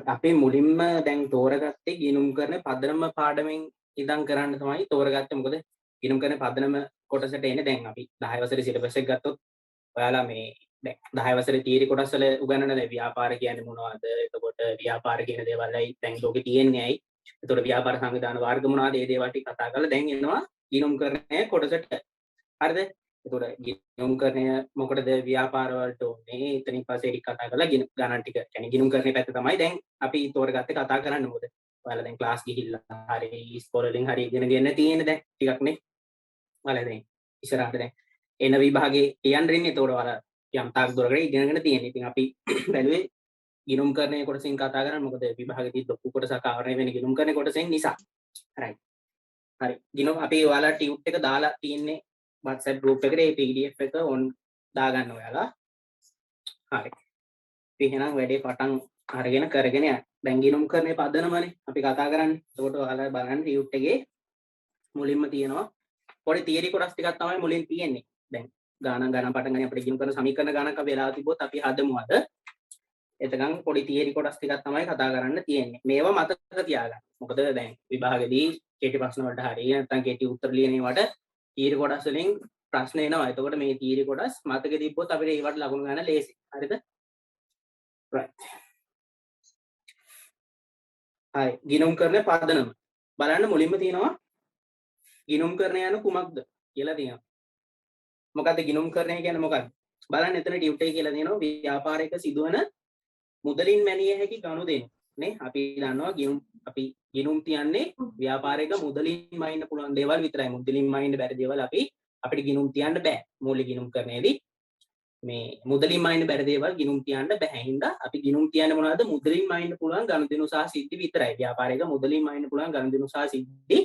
අපි මුලින්ම දැන් තෝරගත්තේ ගිණුම් කරන පදනම පාඩමෙන් ඉඳන් කරන්න තමයි තෝරගත්තේ. මොකද ගිණුම් කරන පදනම කොටසට එන්නේ දැන් අපි 10 වසරේ සිලබස් එක ගත්තොත් ඔයාලා මේ දැන් 10 වසරේ තියරි කොටස් වල උගන්වන දැන් ව්‍යාපාර කියන්නේ මොනවද? එතකොට ව්‍යාපාර කියන දේවල්යි දැන් ලෝකේ තියෙන්නේ ඇයි? එතකොට ව්‍යාපාර සංවිධාන වර්ග මොනවද? මේ දේවල් ටික කතා කරලා දැන් එනවා ගිණුම් කරන කොටසට. හරිද? එතකොට ගිණුම් කරණය මොකටද ව්‍යාපාර වලට ඕනේ? එතනින් පස්සේ ටික කතා කරලා ගණන් ටික يعني ගිණුම් කරණය පැත්ත තමයි දැන් අපි තෝරගත්තේ කතා කරන්න. මොකද ඔයාලා දැන් ක්ලාස් ගිහිල්ලා හරි ඉස්කෝලේ වලින් හරි ඉගෙනගෙන තියෙන දැන් ටිකක් නේ. ඔයාලා දැන් ඉස්සරහට දැන් එන විභාගේ කියන්න ඉන්නේ. එතකොට ඔයාලා යම් තාක් දුරකට ඉගෙනගෙන තියෙන්නේ. ඉතින් අපි බැලුවේ ගිණුම් කරණය කොටසින් කතා කරන්න. මොකද විභාගයේදී ලොකු කොටසක් ආවරණය වෙන්නේ ගිණුම් කරණය කොටසෙන් නිසා. right. හරි. ගිණුම් අපි ඔයාලා ටියුට් එක දාලා තියෙන්නේ WhatsApp group එකට මේ PDF එක on දාගන්න ඔයාලා. හරි. අපි එහෙනම් වැඩේ පටන් අරගෙන කරගෙන යන්න. දැන් ගිණුම් කරන්නේ පදනමනේ අපි කතා කරන්නේ. එතකොට ඔයාලා බලන්න ටියුට් එකේ මුලින්ම තියෙනවා පොඩි තියරි කොටස් ටිකක් තමයි මුලින් තියෙන්නේ. දැන් ගණන් පටන් ගන්න අපිට ගිණුම් කරන සමීකරණ ගණනක් අපි වෙලා තිබ්බොත් අපි හදමු අද. එතකන් පොඩි තියරි කොටස් ටිකක් තමයි කතා කරන්න තියෙන්නේ. මේවා මතක තියාගන්න. මොකද දැන් විභාගෙදී කෙටි ප්‍රශ්න වලට හරිය නැත්නම් කෙටි උත්තර ලියන ඒවාට තීර කොටස් වලින් ප්‍රශ්න එනවා. එතකොට මේ තීර කොටස් මතක තිබ්බොත් අපිට ඒවට ලකුණු ගන්න ලේසි. හරිද? right. හරි. ගිණුම් කරන පදනම. බලන්න මුලින්ම තියෙනවා ගිණුම් කරන යන කුමක්ද කියලා තියෙනවා. මොකද්ද ගිණුම් කරණය කියන්නේ මොකක්ද? බලන්න එතන ටියුට් එකේ කියලා තියෙනවා ව්‍යාපාරයක සිදුවන මුදලින් මැනිය හැකි ගනුදෙනු. නේ අපි දන්නවා අපි ගිණුම් තියන්නේ ව්‍යාපාරයක මුදලින් මයින්න පුළුවන් දේවල් විතරයි. මුදලින් මයින්න බැරි දේවල් අපිට ගිණුම් තියන්න බෑ. මූලික ගිණුම් කරන්නේදී මේ මුදලින් මයින්න බැරි දේවල් ගිණුම් තියන්න බෑ. හින්දා අපි ගිණුම් තියන්නේ මොනවද? මුදලින් මයින්න පුළුවන් ගනුදෙනු සහ සිද්ධි විතරයි. ව්‍යාපාරයක මුදලින් මයින්න පුළුවන් ගනුදෙනු සහ සිද්ධි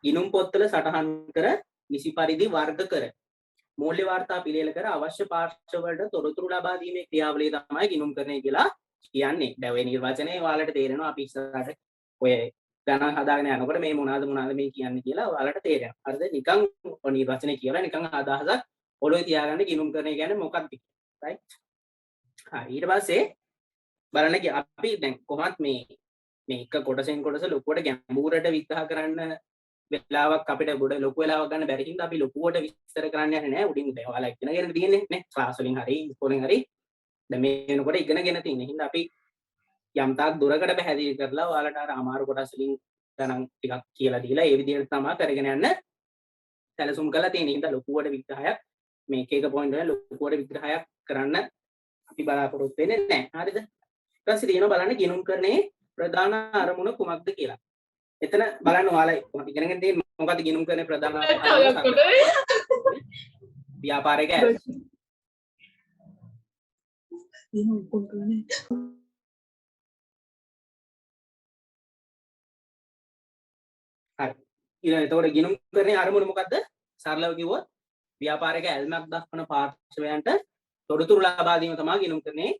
ගිණුම් පොත්වල සටහන් කර නිසි පරිදි වර්ග කර මූල්‍ය වාර්තා පිළියෙල කර අවශ්‍ය පාර්ශ්ව වලට තොරතුරු ලබා දීමේ ක්‍රියාවලිය තමයි ගිණුම් කරණය කියලා කියන්නේ. දැන් ඔය නිර්වචනය ඔයාලට තේරෙනවා අපි ඉස්සරහට ඔය ගණන් හදාගෙන යනකොට මේ මොනවාද මේ කියන්නේ කියලා ඔයාලට තේරෙනවා. හරිද? නිකන් ඔය නිර්වචනය කියලා නිකන් අදහසක් ඔළුවේ තියාගන්න ගිණුම් කරණය කියන්නේ මොකක්ද කියලා. right? හරි. ඊට පස්සේ බලන්න අපි දැන් කොහොමත් මේ එක කොටසෙන් කොටස ලොකුවට ගැඹුරට විග්‍රහ කරන්න වෙලාවක් අපිට ගොඩ ලොකු වෙලාවක් ගන්න බැරි හින්දා අපි ලොකුවට විස්තර කරන්න යන්නේ නැහැ. උඩින් දැන් ඔයාලා ඉගෙනගෙන තියෙන්නේ නේ. ක්ලාස් වලින් හරි ඉස්කෝලෙන් හරි දැන් මේ වෙනකොට ඉගෙනගෙන තියෙන හින්දා අපි යම් තාක් දුරකට පැහැදිලි කරලා ඔයාලට අර අමාරු කොටස් වලින් ගණන් ටිකක් කියලා දීලා ඒ විදිහට තමයි කරගෙන යන්න සැලසුම් කරලා තියෙන හින්දා ලොකුවට විග්‍රහයක් මේ එක පොයින්ට් වල ලොකුවට විග්‍රහයක් කරන්න අපි බලාපොරොත්තු වෙන්නේ නැහැ. හරිද? ඊට පස්සේ තියෙනවා බලන්න ගිණුම් කරන්නේ ප්‍රධාන අරමුණ කුමක්ද කියලා. එතන බලන්න ඔයාලා කොහොමද ඉගෙනගෙන තියෙන්නේ මොකද්ද ගිණුම් කරන්නේ ප්‍රධාන අරමුණ? ව්‍යාපාරික හරි. එතකොට ගිණුම් කරන්නේ අරමුණ මොකද්ද? සරලව කිව්වොත් ව්‍යාපාරික ඇල්මක් දක්වන පාර්ශ්වයන්ට තොරතුරු ලබා දීම තමයි ගිණුම් කරන්නේ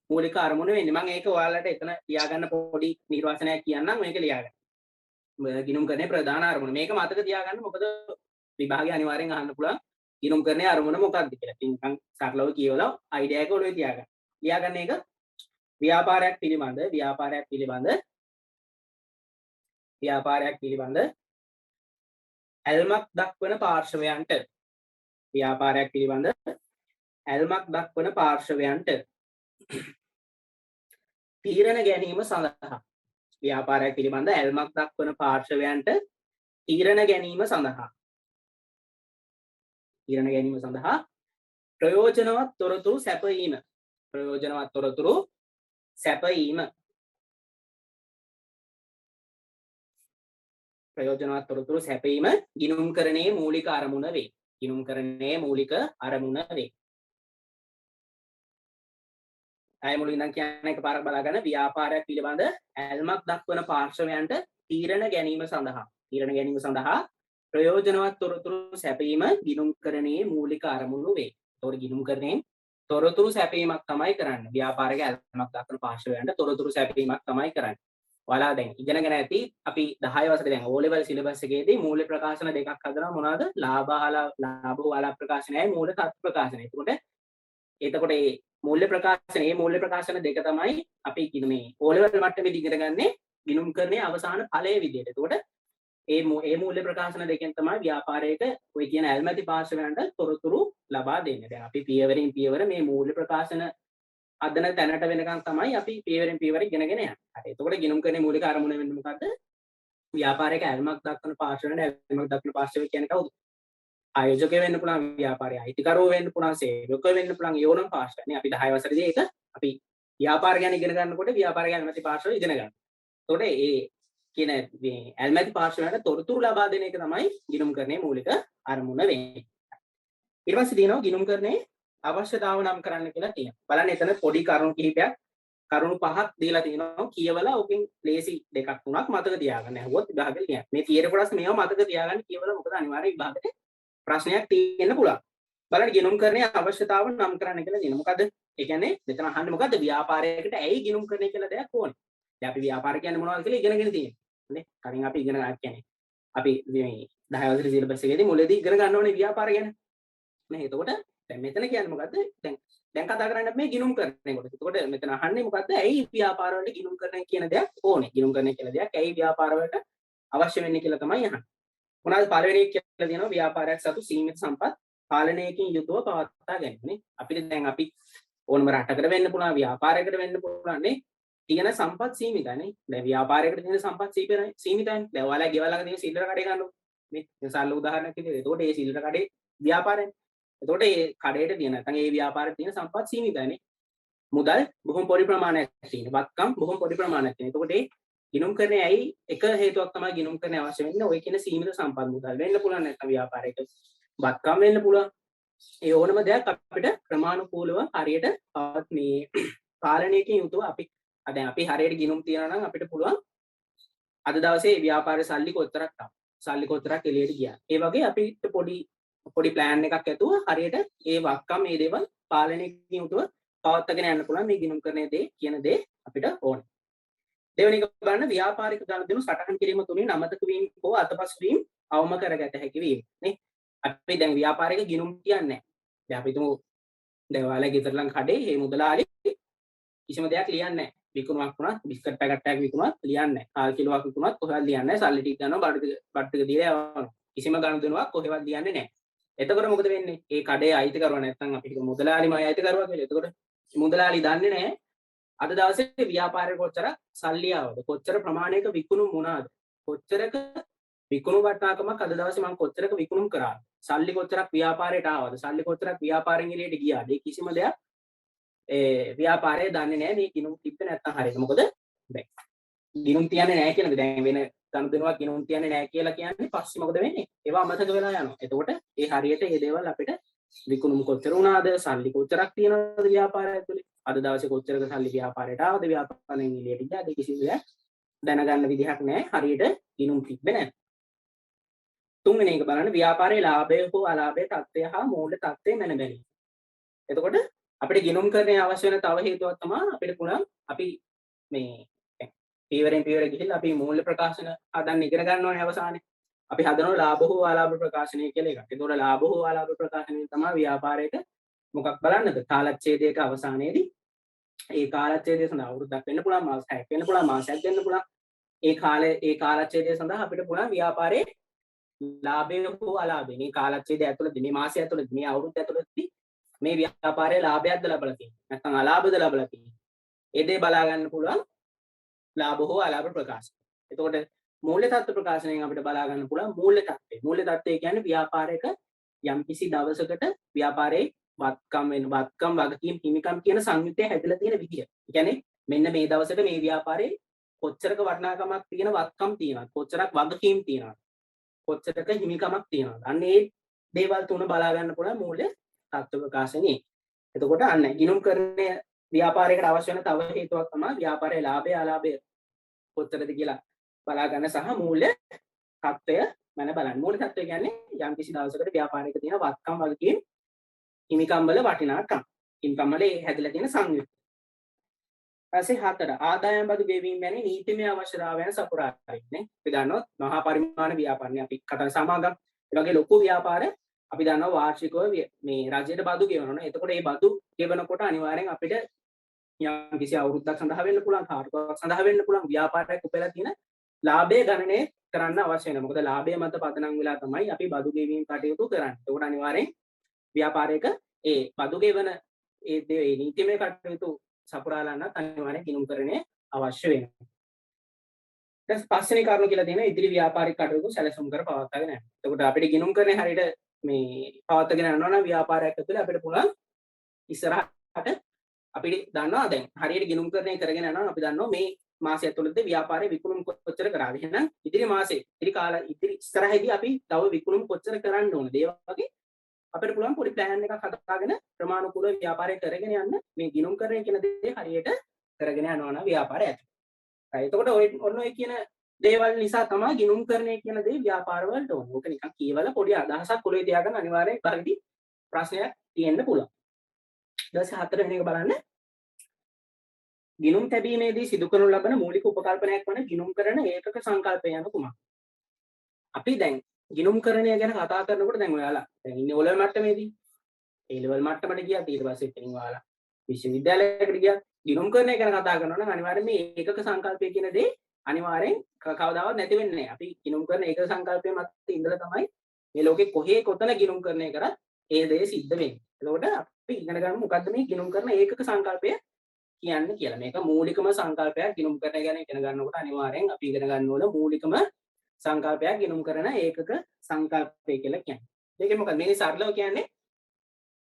මූලික අරමුණ වෙන්නේ. මම ඒක ඔයාලට එතන තියාගන්න පොඩි නිර්වචනයක් කියන්නම් මේක ලියාගන්න. ගිණුම් කරන්නේ ප්‍රධාන අරමුණ. මේක මතක තියාගන්න මොකද විභාගය අනිවාර්යෙන් අහන්න පුළුවන් ගිණුම් කරන්නේ අරමුණ මොකක්ද කියලා. ඉතින් නිකන් සරලව කියවලා අයිඩියා එක ඔළුවේ තියාගන්න. ලියාගන්න එක ව්‍යාපාරයක් පිළිබඳ ඇල්මක් දක්වන පාර්ශවයන්ට තීරණ ගැනීම සඳහා ප්‍රයෝජනවත් තොරතුරු සැපයීම ගිණුම් කරණයේ මූලික අරමුණ වේ. අය මුලින් ඉඳන් කියන එක පාරක් බලාගන්න ව්‍යාපාරයක් පිළිබඳ ඇල්මක් දක්වන පාර්ශවයන්ට තීරණ ගැනීම සඳහා ප්‍රයෝජනවත් තොරතුරු සැපයීම ගිණුම් කරණයේ මූලික අරමුණු වේ. ඒතකොට ගිණුම් කරණයෙන් තොරතුරු සැපයීමක් තමයි කරන්නේ. ව්‍යාපාරික ඇල්මක් දක්වන පාර්ශවයන්ට තොරතුරු සැපයීමක් තමයි කරන්නේ. ඔයාලා දැන් ඉගෙනගෙන ඇති අපි 10 වසරේ දැන් O level syllabus එකේදී මූල්‍ය ප්‍රකාශන දෙකක් හදනවා මොනවාද? ලාභ හෝ අලාභ ප්‍රකාශනයයි මූල්‍ය තත්ත්ව ප්‍රකාශනයයි. එතකොට මූල්‍ය ප්‍රකාශන මේ මූල්‍ය ප්‍රකාශන දෙක තමයි අපි කියන මේ O level මට්ටමේදී ඉගෙන ගන්නේ ගිණුම්කරණයේ අවසාන ඵලයේ විදිහට. එතකොට ඒ මූල්‍ය ප්‍රකාශන දෙකෙන් තමයි ව්‍යාපාරයක ඔය කියන ඇල්මැති පාර්ශවයන්ට තොරතුරු ලබා දෙන්නේ. දැන් අපි පියවරින් පියවර මේ මූල්‍ය ප්‍රකාශන අදන තැනට වෙනකන් තමයි අපි පියවරින් පියවර ඉගෙනගෙන යන්නේ. හරි. එතකොට ගිණුම්කරණයේ මූලික අරමුණ වෙන්නේ මොකද්ද? ව්‍යාපාරයක ඇල්මක් දක්වන පාර්ශවයන්ට ඇල්මක් දක්වන පාර්ශවය කියන්නේ කවුද? ආයෝජකයෙ වෙන්න පුළුවන්, ව්‍යාපාරයේ අයිතිකරුවෝ වෙන්න පුළුවන්, සේවකයෙ වෙන්න පුළුවන්, යෝනම් පාර්ශවයනේ. අපි 10 වසරේදී ඒක අපි ව්‍යාපාර ගැන ඉගෙන ගන්නකොට ව්‍යාපාර ගැන ඇල්මැති පාර්ශවය ඉගෙන ගන්නවා. එතකොට ඒ කියන මේ ඇල්මැති පාර්ශවයට තොරතුරු ලබා දෙන එක තමයි ගිණුම්කරණයේ මූලික අරමුණ වෙන්නේ. ඊට පස්සේ තියෙනවා ගිණුම්කරණයේ අවශ්‍යතාව නම් කරන්න කියලා තියෙනවා. බලන්න එතන පොඩි කරුණු කිහිපයක් කරුණු පහක් දීලා තියෙනවා. කියවලා ඔකෙන් ලේසි දෙකක් තුනක් මතක තියාගන්න. ඇහුවොත් විභාගෙට ලියන්න. මේ තියෙන කොටස් මේව මතක තියාගන්න කියවලා මොකද අනිවාර්යයෙන් විභාගෙට ප්‍රශ්නයක් තියෙන්න පුළුවන්. බලන්න ගිණුම්කරණයේ අවශ්‍යතාව නම් කරන්න කියලා තියෙනවා. මොකද ඒ කියන්නේ මෙතන අහන්නේ මොකද්ද? ව්‍යාපාරයකට ඇයි ගිණුම්කරණය කියලා දෙයක් ඕනේ. දැන් අපි ව්‍යාපාර කියන්නේ මොනවද කියලා ඉගෙනගෙන තියෙනවා. නේ? කලින් අපි ඉගෙන ගන්න කියන්නේ අපි මේ 10 වසරේ සිලබස් එකේදී මුලදී ඉගෙන ගන්න ඕනේ ව්‍යාපාර ගැන. නේ? එතකොට දැන් මෙතන කියන්නේ මොකද්ද? දැන් කතා කරන්නේ මේ ගිණුම්කරණය කොට. එතකොට මෙතන අහන්නේ මොකද්ද? ඇයි ව්‍යාපාර වලට ගිණුම්කරණය කියන දෙයක් ඕනේ? ගිණුම්කරණය කියලා දෙයක් ඇයි ව්‍යාපාර වලට අවශ්‍ය වෙන්නේ කියලා තමයි අහන්නේ. මොනවාද පළවෙනි එක කියලා දෙනවා ව්‍යාපාරයක් සතු සීමිත සම්පත් පාලනයකින් යුතුව පවත්වා ගැනීම. අපිට දැන් අපි ඕනම රටකට වෙන්න පුළුවන්, ව්‍යාපාරයකට වෙන්න පුළුවන් නේ. තියෙන සම්පත් සීමිතයි. දැන් ව්‍යාපාරයකට තියෙන සම්පත් සීමිතයි. දැන් ඔයාලා ගෙවල්ලාක තියෙන සිල්ලර කඩේ ගන්නකො. මේ සල්ල උදාහරණයක් විදිහට. එතකොට මේ සිල්ලර කඩේ ව්‍යාපාරයනේ. එතකොට මේ කඩේට තියෙන නැත්නම් මේ ව්‍යාපාරේ තියෙන සම්පත් සීමිතයිනේ. මුදල් බොහොම පොඩි ප්‍රමාණයක් තියෙන. වත්කම් බොහොම පොඩි ප්‍රමාණයක් තියෙන. එතකොට මේ ගිණුම්කරණය ඇයි එක හේතුවක් තමයි ගිණුම්කරණය අවශ්‍ය වෙන්නේ. ඔය කියන සීමිත සම්පත් මුදල් වෙන්න පුළුවන් නැත්නම් ව්‍යාපාරයක වත්කම් වෙන්න පුළුවන්. ඒ ඕනම දෙයක් අපිට ක්‍රමානුකූලව හරියට මේ පාලනයකින් යුතුව අපි දැන් අපි හරියට ගිණුම් තියනවා නම් අපිට පුළුවන් අද දවසේ ව්‍යාපාරේ සල්ලි කොච්චරක් ආවා. සල්ලි කොච්චරක් එළියට ගියා. ඒ වගේ අපිට පොඩි ප්ලෑන් එකක් ඇතුව හරියට ඒ වත්කම් මේ දේවල් පාලනයකින් යුතුව පවත්වාගෙන යන්න පුළුවන් මේ ගිණුම්කරණයේ දේ කියන දේ අපිට ඕනේ. දෙවෙනි එක බලන්න ව්‍යාපාරික ගනුදෙනු සටහන් කිරීම තුලින් අමතක වීම හෝ අතපසු වීම අවම කරගත හැකි වීම නේ. අපි දැන් ව්‍යාපාරික ගිණුම් කියන්නේ නැහැ. දැන් අපි තුමු දැන් ඔයාලා ගෙදර ළඟ කඩේ මේ මුදලාලි කිසිම දෙයක් ලියන්නේ නැහැ. විකුණුවක් වුණත් බිස්කට් පැකට් එකක් විකුණුවත් ලියන්නේ නැහැ. කාල් කිලෝවක් විකුණුවත් කොහෙවත් ලියන්නේ නැහැ. සල්ලි ටික ගන්නවා බඩු ටික දීලා යවනවා. කිසිම ගනුදෙනුවක් කොහෙවත් ලියන්නේ නැහැ. එතකොට මොකද වෙන්නේ? ඒ කඩේ අයිතිකරුවා නැත්නම් අපි හිතමු මුදලාලිමයි අයිතිකරුවා කියලා. එතකොට මුදලාලි දන්නේ නැහැ අද දවසේ ව්‍යාපාරේ කොච්චර සල්ලි ආවද? කොච්චර ප්‍රමාණයක විකුණුම් වුණාද? කොච්චරක විකුණුම් වටිනාකමක් අද දවසේ මම කොච්චරක විකුණුම් කරාද? සල්ලි කොච්චරක් ව්‍යාපාරයට ආවද? සල්ලි කොච්චරක් ව්‍යාපාරෙන් එළියට ගියාද? මේ කිසිම දෙයක් ව්‍යාපාරය දන්නේ නැහැ මේ ගිණුම් තිබ්බේ නැත්තම් හරියට. මොකද දැන් ගිණුම් තියන්නේ නැහැ කියනද දැන් වෙන ගනුදෙනුවක් ගිණුම් තියන්නේ නැහැ කියලා කියන්නේ පස්සේ මොකද වෙන්නේ? ඒවා අමතක වෙලා යනවා. එතකොට ඒ හරියට මේ දේවල් අපිට විකුණුම් කොච්චර වුණාද? සල්ලි කොච්චරක් තියනවද ව්‍යාපාරය ඇතුලේ? අද දවසේ කොච්චරක සල්ලි ව්යාපාරයට ආවද? ව්‍යාපාරයෙන් එළියට ගියාද? කිසිම දෙයක් දැනගන්න විදිහක් නැහැ. හරියට ගිණුම් තිබ්බේ නැහැ. තුන්වෙනි එක බලන්න ව්‍යාපාරයේ ලාභය හෝ අලාභය තත්ත්වය හා මූල්‍ය තත්ත්වය මැන බැලීම. එතකොට අපිට ගිණුම්කරණය අවශ්‍ය වෙන තව හේතුවක් තමයි අපිට පුළුවන් අපි මේ පියවරෙන් පියවර ගිහිල්ලා අපි මූල්‍ය ප්‍රකාශන හදන්න ඉගෙන ගන්න ඕනේ අවසානයේ. අපි හදනවා ලාභ හෝ අලාභ ප්‍රකාශනය කියලා එකක්. ඒතකොට ලාභ හෝ අලාභ ප්‍රකාශනය තමයි ව්‍යාපාරයක මොකක් බලන්නද? කාලච්ඡේදයක අවසානයේදී ඒ කාලච්ඡේදය සඳහා අවුරුද්දක් වෙන්න පුළුවන්, මාස 6ක් වෙන්න පුළුවන්, මාසයක් වෙන්න පුළුවන්. ඒ කාලච්ඡේදය සඳහා අපිට පුළුවන් ව්‍යාපාරයේ ලාභය හෝ අලාභය මේ කාලච්ඡේදය ඇතුළතදී මේ මාසය ඇතුළතදී මේ අවුරුද්ද ඇතුළතදී මේ ව්‍යාපාරයේ ලාභයක්ද ලබලා තියෙන්නේ නැත්නම් අලාභද ලබලා තියෙන්නේ. ඒ දේ බලා ගන්න පුළුවන් ලාභ හෝ අලාභ ප්‍රකාශන. එතකොට මූල්‍ය තත්ත්ව ප්‍රකාශනයෙන් අපිට බලා ගන්න පුළුවන් මූල්‍ය තත්ත්වය. මූල්‍ය තත්ත්වය කියන්නේ ව්‍යාපාරයක යම්කිසි දවසකට ව්යාපාරයේ වත්කම් වගකීම් හිමිකම් කියන සංයුත්තය හැදලා තියෙන විදිය. ඒ කියන්නේ මෙන්න මේ දවසට මේ ව්‍යාපාරයේ කොච්චරක වටිනාකමක් තියෙන වත්කම් තියෙනවද? කොච්චරක් වගකීම් තියෙනවද? කොච්චරක හිමිකමක් තියෙනවද? අන්න ඒ දේවල් තුන බලා ගන්න පුළුවන් මූල්‍ය තත්ත්ව ප්‍රකාශනයේ. එතකොට අන්න ගිණුම්කරණය ව්‍යාපාරයකට අවශ්‍ය වෙන තව හේතුවක් තමයි ව්‍යාපාරයේ ලාභය අලාභය කොච්චරද කියලා බලා ගන්න සහ මූල්‍ය තත්ත්වය මන බලන්න. මූල්‍ය තත්ත්වය කියන්නේ යම්කිසි දවසකට ව්‍යාපාරයක තියෙන වත්කම් වගකීම් හිමිකම් වල වටිනාකම්. ඉන්කම් වල හැදලා තියෙන සංයුක්ත. ඊපස්සේ 4 ආදායම් බදු ගෙවීම වැනි නීතිමය අවශ්‍යතාවයන් සපුරා ගැනීම. අපි දන්නවා මහා පරිමාණ ව්‍යාපාරනේ අපි කතා සමාගම් ඒ වගේ ලොකු ව්‍යාපාර අපි දන්නවා වාර්ෂිකව මේ රජයට බදු ගෙවනවා. එතකොට මේ බදු ගෙවනකොට අනිවාර්යෙන් අපිට යම් කිසි අවුරුද්දක් සඳහා වෙන්න පුළුවන්, කාර්යයක් සඳහා වෙන්න පුළුවන්, ව්‍යාපාරයක් උපයලා තියෙන ලාභය ගණනය කරන්න අවශ්‍ය වෙනවා. මොකද ලාභය මත පදනම් වෙලා තමයි අපි බදු ගෙවීම කටයුතු කරන්නේ. ඒකට අනිවාර්යෙන් ව්‍යාපාරයක ඒ බදු ගෙවන ඒ නීතිමය කටයුතු සපුරාලන්නත් අනිවාර්යෙන් ගිණුම්කරණය අවශ්‍ය වෙනවා. ඊට පස්වෙනි කාරණා කියලා තියෙනවා ඉදිරි ව්‍යාපාරික කටයුතු සැලසුම් කර පවත්වාගෙන යන්න. එතකොට අපිට ගිණුම්කරණය හරියට මේ පවත්වාගෙන යනවා නම් ව්‍යාපාරයක් ඇතුලේ අපිට පුළුවන් ඉස්සරහට අපිට දන්නවා දැන් හරියට ගිණුම්කරණය කරගෙන යනවා අපි දන්නවා මේ මාසය ඇතුළතදී ව්‍යාපාරය විකුණුම් කොච්චර කරාද. එහෙනම් ඉදිරි මාසේ ඉදිරි ඉස්සරහදී අපි තව විකුණුම් කොච්චර කරන්න ඕනද? ඒ වගේ අපිට පුළුවන් පොඩි ප්ලෑන් එකක් හදාගෙන ප්‍රමාණිකූලව ව්‍යාපාරය කරගෙන යන්න මේ ගිණුම්කරණය කියන දේ හරියට කරගෙන යනවා නම් ව්‍යාපාරය ඇතුළේ. එතකොට ඔන්න ඔය කියන දේවල් නිසා තමයි ගිණුම්කරණය කියන දේ ව්‍යාපාර වලට ඕන. ඕක නිකන් කියවලා පොඩි අදහසක් ඔලුවේ තියාගන්න අනිවාර්යයෙන් පරිදි ප්‍රශ්නයක් තියෙන්න පුළුවන්. ඊට පස්සේ හතරවෙනි එක බලන්න. ගිණුම් තැබීමේදී සිදු කරනු ලබන මූලික උපකල්පනයක් වන ගිණුම්කරණ ඒකක සංකල්පය යන කුමක්? අපි දැන් ගිණුම්කරණය ගැන කතා කරනකොට දැන් ඔයාලා දැන් ඉන්නේ O level මට්ටමේදී. A level මට්ටමට ගියා ඊට පස්සේ එතනින් ඔයාලා විශ්වවිද්‍යාලයකට ගියා. ගිණුම්කරණය ගැන කතා කරනවා නම් අනිවාර්යයෙන් මේ ඒකක සංකල්පය කියන දේ අනිවාර්යෙන් කවදාවත් නැති වෙන්නේ නැහැ. අපි ගිණුම්කරණ ඒකක සංකල්පය මත ඉඳලා තමයි මේ ලෝකේ කොහේ කොතන ගිණුම්කරණය කරත් ඒ දේ සිද්ධ වෙන්නේ. එතකොට අපි ඉගෙන ගන්න මොකද්ද මේ ගිණුම්කරණ ඒකක සංකල්පය කියන්නේ කියලා. මේක මූලිකම සංකල්පයක් ගිණුම්කරණය ගැන ඉගෙන ගන්නකොට අනිවාර්යෙන් අපි ඉගෙන ගන්න ඕන මූලිකම සංකල්පයක් ගිණුම්කරණ ඒකක සංකල්පය කියලා කියන්නේ. මේකේ මොකද මේ සරලව කියන්නේ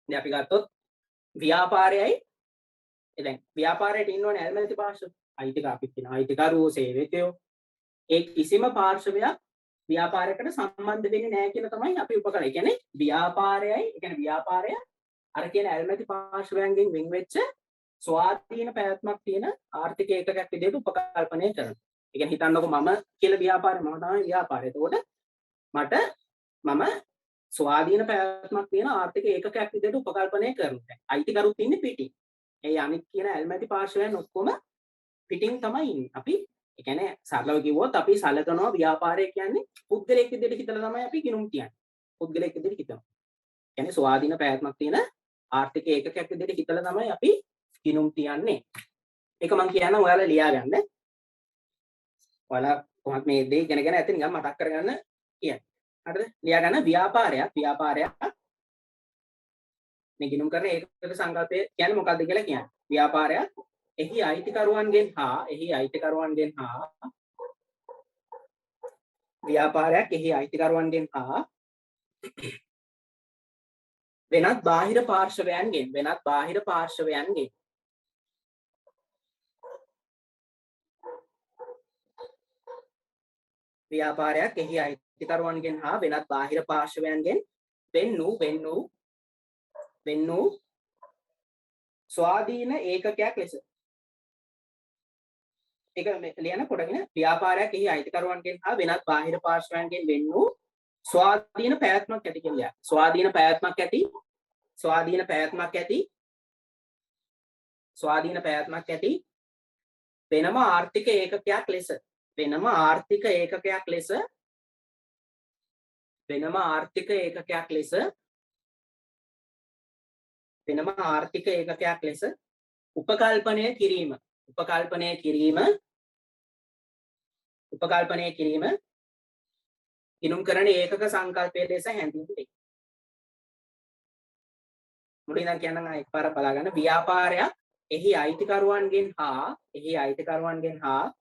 දැන් අපි ගත්තොත් ව්‍යාපාරයයි දැන් ව්‍යාපාරයට ඉන්නෝනේ ඇල්මැති පාර්ශ්ව අපිත් කියන අයිතිකරුවෝ සේවකයෝ ඒ කිසිම පාර්ශවයක් ව්‍යාපාරයකට සම්බන්ධ වෙන්නේ නැහැ කියන තමයි අපි උපකරණ. ඒ කියන්නේ ව්‍යාපාරය අර කියන ඇල්මැති පාර්ශවයන්ගෙන් වෙන් වෙච්ච ස්වාධීන පැවැත්මක් තියෙන ආර්ථික ඒකකයක් විදිහට උපකල්පනය කරනවා. ඒ කියන්නේ හිතන්නකො මම කියලා ව්‍යාපාරය මම තමයි ව්‍යාපාරය. එතකොට මම ස්වාධීන පැවැත්මක් තියෙන ආර්ථික ඒකකයක් විදිහට උපකල්පනය කරනවා. අයිතිකරුත් ඉන්නේ පිටින්. ඒ අනිත් කියන ඇල්මැති පාර්ශවයන් ඔක්කොම පිටින් තමයි ඉන්නේ. අපි ඒ කියන්නේ සරලව කිව්වොත් අපි සලකනවා ව්‍යාපාරය කියන්නේ පුද්ගලයෙක් විදිහට හිතලා තමයි අපි ගිණුම් කියන්නේ. පුද්ගලයෙක් විදිහට හිතනවා. කියන්නේ ස්වාධීන පැවැත්මක් තියෙන ආර්ථික ඒකකයක් විදිහට හිතලා තමයි අපි ගිණුම් තියන්නේ. ඒක මම කියන්නම් ඔයාලා ලියා ගන්න. ඔයාලා කොහොමද මේ දේ ඉගෙන ඇති නිකන් මතක් කරගන්න කියන්නේ. හරිද? ලියා ගන්න ව්‍යාපාරයක් මේ ගිණුම් කරන ඒකක සංකල්පය කියන්නේ මොකක්ද කියලා කියන්නේ. ව්‍යාපාරයක් එහි අයිතිකරුවන්ගෙන් හා වෙනත් බාහිර පාර්ශවයන්ගෙන් වෙන් වූ ස්වාධීන ඒකකයක් ලෙස ඒක ලියන කොටගෙන ව්‍යාපාරයක් එහි අයිතිකරුවන්ගෙන් හා වෙනත් බාහිර පාර්ශවයන්ගෙන් වෙන් වූ ස්වාධීන පැවැත්මක් ඇති කියලා. ස්වාධීන පැවැත්මක් ඇති වෙනම ආර්ථික ඒකකයක් ලෙස උපකල්පනය කිරීම ගිණුම් කරන ඒකක සංකල්පය ලෙස හැඳින්වේ. මුලින්ම කියන්නම් එකපාර බලා ගන්න. ව්‍යාපාරයක් එහි අයිතිකරුවන්ගෙන් හා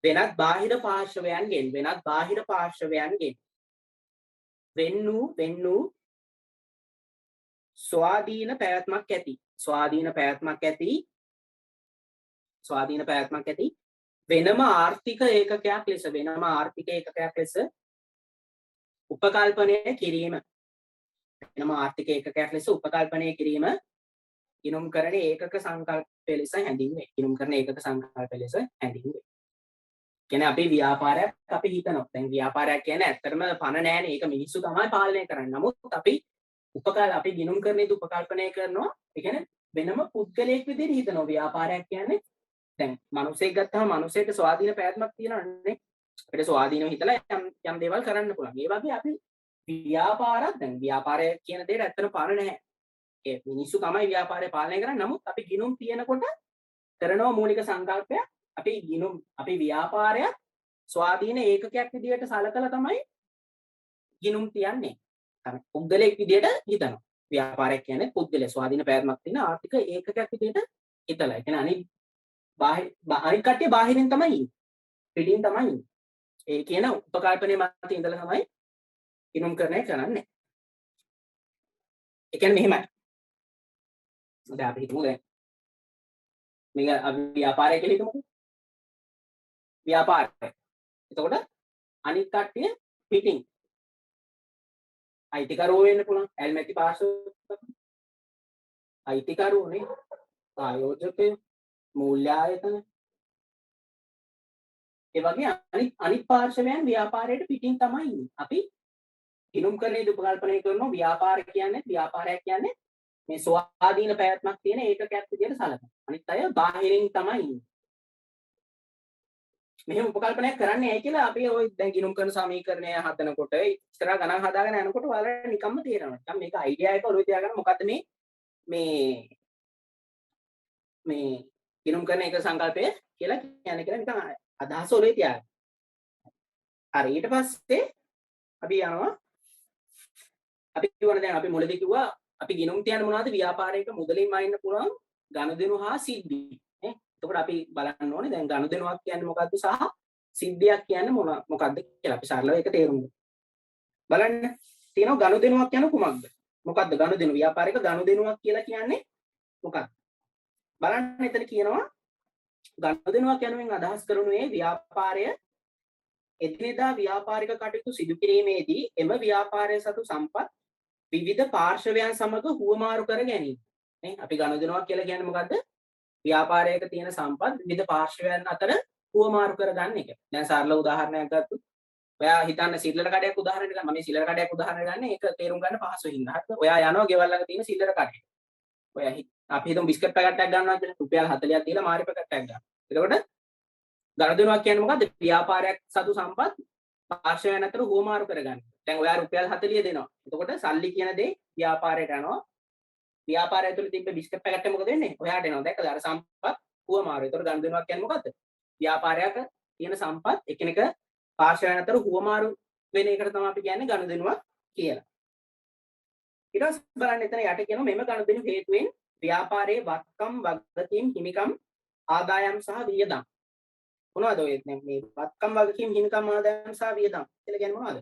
වෙනත් බාහිර පාර්ශවයන්ගෙන් වෙන් වූ ස්වාධීන පැවැත්මක් ඇති වෙනම ආර්ථික ඒකකයක් ලෙස උපකල්පනය කිරීම ගිණුම් කරන ඒකක සංකල්පය ලෙස හැඳින්වේ. කියන්නේ අපි ව්‍යාපාරයක් අපි හිතනවා. දැන් ව්යාපාරයක් කියන්නේ ඇත්තටම පණ නෑනේ. ඒක මිනිස්සු තමයි පාලනය කරන්නේ. නමුත් අපි ගිණුම් කරන්නේ උපකල්පනය කරනවා. ඒ කියන්නේ වෙනම පුද්ගලයෙක් විදිහට හිතනවා. ව්යාපාරයක් කියන්නේ දැන් මිනිසෙක් ගත්තාම මිනිසෙට ස්වාධීන පැවැත්මක් තියෙනවනේ. අපිට ස්වාධීනව හිතලා යම් දේවල් කරන්න පුළුවන්. ඒ වගේ අපි ව්‍යාපාරයක් දැන් ව්යාපාරය කියන දෙයට ඇත්තට පණ නැහැ. ඒ මිනිස්සු තමයි ව්‍යාපාරය පාලනය කරන්නේ. නමුත් අපි ගිණුම් තියනකොට කරනවා මූලික සංකල්පය අපි ව්‍යාපාරය ස්වාධීන ඒකකයක් විදිහට සලකලා තමයි ගිණුම් තියන්නේ. තමයි පුද්ගලයෙක් විදිහට හිතනවා. ව්‍යාපාරයක් කියන්නේ පුද්ගලයා ස්වාධීන පැවැත්මක් තියෙන ආර්ථික ඒකකයක් විදිහට හිතලා. ඒ කියන්නේ අනිත් කට්ටිය බාහිරින් තමයි ඉන්නේ. පිටින් තමයි ඉන්නේ. ඒ කියන උපකල්පනයේ මත ඉඳලා තමයි ගිණුම්කරණය කරන්නේ. ඒ කියන්නේ මෙහෙමයි. දැන් අපි හිතමු දැන් මේක අපි ව්‍යාපාරය කියලා හිතමුකෝ. ව්‍යාපාරය. එතකොට අනිත් කට්ටිය පිටින් අයිතිකරුවෝ වෙන්න පුළුවන්. ඇල්මැති පාර්ශව අයිතිකරුවෝනේ. ආයෝජකයෝ, මූල්‍ය ආයතන. ඒ වගේ අනිත් පාර්ශවයන් ව්‍යාපාරයට පිටින් තමයි ඉන්නේ. අපි ගිණුම්කරණයේ උපකල්පනය කරනවා ව්‍යාපාරයක් කියන්නේ මේ ස්වාධීන පැවැත්මක් තියෙන ඒකකයක් විදිහට සැලකනවා. අනිත් අය බාහිරින් තමයි ඉන්නේ. මෙහෙම උපකල්පනයක් කරන්නේ ඇයි කියලා අපි ওই දැන් ගිණුම් කරන සමීකරණය හදනකොට ඉස්සරහා ගණන් හදාගෙන යනකොට ඔයාලට නිකම්ම තේරෙනවා. නිකම් මේක අයිඩියා එක ඔළුවේ තියාගන්න මොකද්ද මේ ගිණුම් කරන එක සංකල්පය කියලා කියන්නේ කියලා නිකන් අදහස ඔළුවේ තියාගන්න. හරි ඊට පස්සේ අපි යනවා අපි කියවන දැන් අපි මුලදී කිව්වා අපි ගිණුම් තියන්නේ මොනවද ව්‍යාපාරයක මුදලින් අයින්න පුළුවන් ගනුදෙනු හා සිද්ධි නේ. එතකොට අපි බලන්න ඕනේ දැන් ගනුදෙනුවක් කියන්නේ මොකද්ද සහ සිද්ධියක් කියන්නේ මොකද්ද කියලා අපි සරලව ඒක තේරුම් ගමු. බලන්න තියෙනවා ගනුදෙනුවක් කියන්නේ කුමක්ද? මොකද්ද ගනුදෙනු ව්‍යාපාරික ගනුදෙනුවක් කියලා කියන්නේ මොකක්ද? බලන්න එතන කියනවා ගනුදෙනුවක් යනුවෙන් අදහස් කරනුයේ ව්‍යාපාරය එදිනෙදා ව්‍යාපාරික කටයුතු සිදු කිරීමේදී එම ව්‍යාපාරය සතු සම්පත් විවිධ පාර්ශවයන් සමග හුවමාරු කර ගැනීම. නේ අපි ගනුදෙනුවක් කියලා කියන්නේ මොකද්ද? ව්‍යාපාරයක තියෙන සම්පත් විවිධ පාර්ශවයන් අතර හුවමාරු කරගන්න එක. දැන් සරල උදාහරණයක් ගත්තොත් ඔයා හිතන්න සිල්ලර කඩයක් උදාහරණයක් ගන්න. මම සිල්ලර කඩයක් උදාහරණයක් ගන්න. ඒක තේරුම් ගන්න පහසුයි හින්දා. හරිද? ඔයා යනවා ගෙවල් ළඟ තියෙන සිල්ලර කඩේට. ඔයා අපි හිතමු බිස්කට් පැකට්ටයක් ගන්නවා කියලා රුපියල් 40ක් දීලා මාරි පැකට්ටයක් ගන්නවා. එතකොට ගනුදෙනුවක් කියන්නේ මොකද්ද? ව්‍යාපාරයක් සතු සම්පත් පාර්ශවයන් අතර හුවමාරු කරගන්න. දැන් ඔයා රුපියල් 40 දෙනවා. එතකොට සල්ලි කියන දේ ව්‍යාපාරයට යනවා. ව්‍යාපාරය තුළ තිබ්බ බිස්කට් පැකට් එක මොකද වෙන්නේ? ඔයාට එනවා. දැක්කද? අර සම්පත් හුවමාරු. එතකොට ගනුදෙනුවක් කියන්නේ මොකද්ද? ව්‍යාපාරයක තියෙන සම්පත් එකිනෙක පාර්ශවයන් අතර හුවමාරු වෙන එකට තමයි අපි කියන්නේ ගනුදෙනුවක් කියලා. ඊට පස්සේ බලන්න එතන යට කියන මෙම ගනුදෙනු හේතුවෙන් ව්‍යාපාරයේ වත්කම් වගකීම් හිමිකම් ආදායම් සහ වියදම් මොනවද ඔය මේ වත්කම් වගකීම් හිමිකම් ආදායම් සහ වියදම් කියලා කියන්නේ මොනවද?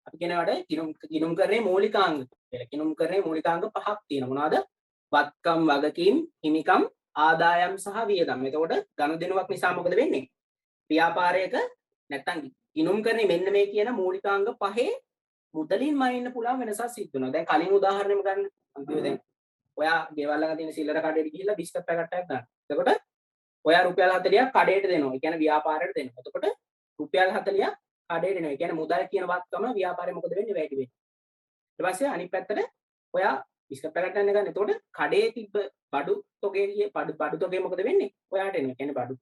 අපි කියනවාට ගිණුම් කරන්නේ මූලිකාංග කියලා. ගිණුම් කරන්නේ මූලිකාංග පහක් තියෙනවා. මොනවද? වත්කම් වගකීම් හිමිකම් ආදායම් සහ වියදම්. එතකොට ගනුදෙනුවක් නිසා මොකද වෙන්නේ? ව්‍යාපාරයක නැත්තම් ගිණුම් කරන්නේ මෙන්න මේ කියන මූලිකාංග පහේ මුදලින්ම ඉන්න පුළුවන් වෙනසක් සිද්ධ වෙනවා. දැන් කලින් උදාහරණයක් ගන්න. අපි දැන් ඔයා ගෙවල් ළඟ තියෙන සිල්ලර කඩේට ගිහිල්ලා බිස්කට් පැකට්ටයක් ගන්න. එතකොට ඔයා රුපියල් 40ක් කඩේට දෙනවා. ඒ කියන්නේ ව්‍යාපාරයට දෙනවා. එතකොට රුපියල් 40ක් කඩේට දෙනවා. ඒ කියන්නේ මුදල් කියන වත්කම ව්‍යාපාරේ මොකද වෙන්නේ? වැඩි වෙන්නේ. ඊට පස්සේ අනිත් පැත්තට ඔයා බිස්කට් පැකට් ගන්න ගන්න. එතකොට කඩේ තිබ්බ බඩු තොගේ බඩු තොගේ මොකද වෙන්නේ? ඔයාට එනවා. ඒ කියන්නේ බඩු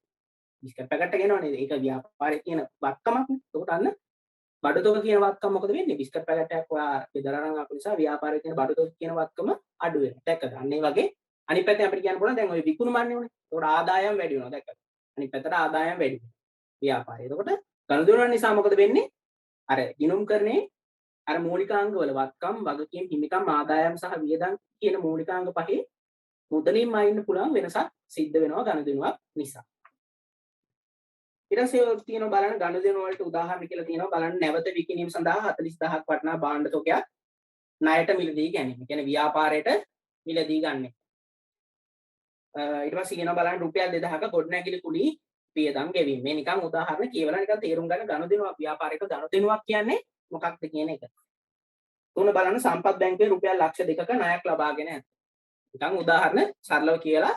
බිස්කට් පැකට් ගේනවා නේද? ඒක ව්‍යාපාරේ තියෙන වත්කමක් නේ. එතකොට අන්න බඩු තොග කියන වත්කම මොකද වෙන්නේ? බිස්කට් පැකට් එකක් ඔයා බෙදලා නම් අපු නිසා ව්‍යාපාරයේ තියෙන බඩු තොග කියන වත්කම අඩු වෙනවා. දැක්කද? අන්න ඒ වගේ අනිත් පැත්තෙන් අපිට කියන්න පුළුවන් දැන් ඔය විකුණුමන්නේ උනේ. එතකොට ආදායම් වැඩි වෙනවා. දැක්කද? අනිත් පැත්තට ආදායම් වැඩි වෙනවා. ව්‍යාපාරය. එතකොට ගනුදෙනුව නිසා මොකද වෙන්නේ? අර ගිණුම් කරන්නේ අර මූලිකාංග වල වත්කම් වගකීම් හිමිකම් ආදායම් සහ වියදම් කියන මූලිකාංග පහේ මුදලින්ම අයින්න පුළුවන් වෙනසක් සිද්ධ වෙනවා ගනුදෙනුවක් නිසා. ඊට පස්සේ තියෙනවා බලන්න ගනුදෙනු වලට උදාහරණ කියලා තියෙනවා බලන්න නැවත විකිණීම සඳහා 40000ක් වටිනා භාණ්ඩ තොගයක් ණයට මිලදී ගැනීම. ඒ කියන්නේ ව්‍යාපාරයට මිලදී ගන්න. ඊට පස්සේ කියනවා බලන්න රුපියල් 2000ක ගොඩනැගිලි කුලී වියදම් ගෙවීම. මේ නිකන් උදාහරණ කියවලා නිකන් තේරුම් ගන්න ගනුදෙනුවක් ව්‍යාපාරික ගනුදෙනුවක් කියන්නේ මොකක්ද කියන එක. තුන බලන්න සම්පත් බැංකුවේ රුපියල් ලක්ෂ 2ක ණයක් ලබාගෙන ඇත. නිකන් උදාහරණ සරලව කියලා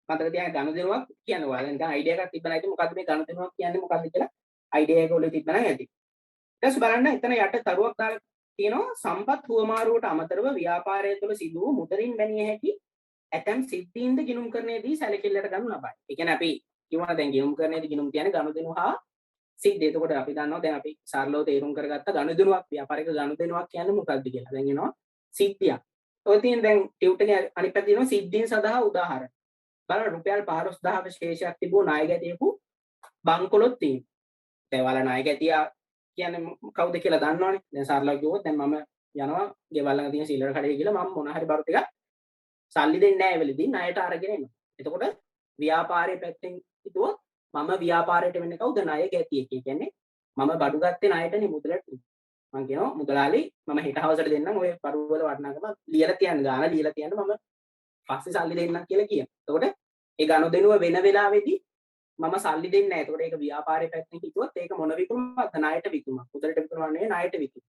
මතක තියාගන්න ගනුදෙනුවක් කියන්නේ ඔයාලා නිකන් අයිඩියා එකක් තිබ්බ නැති මොකද්ද මේ ගනුදෙනුවක් කියන්නේ මොකද්ද කියලා අයිඩියා එක ඔළුවේ තිබ්බ නම් ඇති. ඊට පස්සේ බලන්න එතන යට තරුවක් දාලා තියෙනවා සම්පත් හුවමාරුවට අමතරව ව්‍යාපාරය තුළ සිදු වූ මුදලින් බැනිය හැකි ඇතැම් සිද්ධීන්ද ගිණුම් කරන්නේදී සැලකිල්ලට ගනු ලබයි. ඒ කියන්නේ අපි කියවන දැන් ගිණුම් කරන්නේදී ගිණුම් කියන්නේ ගනුදෙනු හා සිද්ධිය. එතකොට අපි දන්නවා දැන් අපි සරලව තේරුම් කරගත්ත ගනුදෙනුවක් ව්‍යාපාරික ගනුදෙනුවක් කියන්නේ මොකක්ද කියලා. දැන් එනවා සිද්ධියක්. ඔය තියෙන දැන් ටියුට් එකේ අනිත් පැත්තේ තියෙනවා සිද්ධීන් සඳහා උදාහරණ. බලන්න රුපියල් 15000ක ශේෂයක් තිබුණු ණය ගැටියකු බංකොලොත් තියෙනවා. දැන් ඔයාලා ණය ගැටියා කියන්නේ කවුද කියලා දන්නවනේ. දැන් සරලව කිව්වොත් දැන් මම යනවා ගෙවල් ළඟ තියෙන සිල්වර කඩේ ගිහලා මම මොන හරි බරු ටිකක් සල්ලි දෙන්නේ නැහැ ඒ වෙලෙදී ණයට අරගෙන එනවා. එතකොට ව්‍යාපාරයේ පැත්තෙන් හිතුවොත් මම ව්‍යාපාරයට වෙන්නේ කවුද? ණය ගැටියෙක්. ඒ කියන්නේ මම බඩු ගත්තේ ණයටනේ මුදලට. මම කියනවා මුදලාලි මම හෙට හවසට දෙන්නම් ඔය බරු වල වටිනාකම ලියලා තියන්න ගාන ලියලා තියන්න මම පස්සේ සල්ලි දෙන්නම් කියලා කියනවා. එතකොට ඒ ගනුදෙනුව වෙන වෙලාවෙදී මම සල්ලි දෙන්නේ නැහැ. එතකොට ඒක ව්‍යාපාරයේ පැත්තෙන් හිතුවොත් ඒක මොන විකුණුමක්ද? ණයට විකුණුමක්. මුදලට විකුණුවක් නෙවෙයි ණයට විකුණුමක්.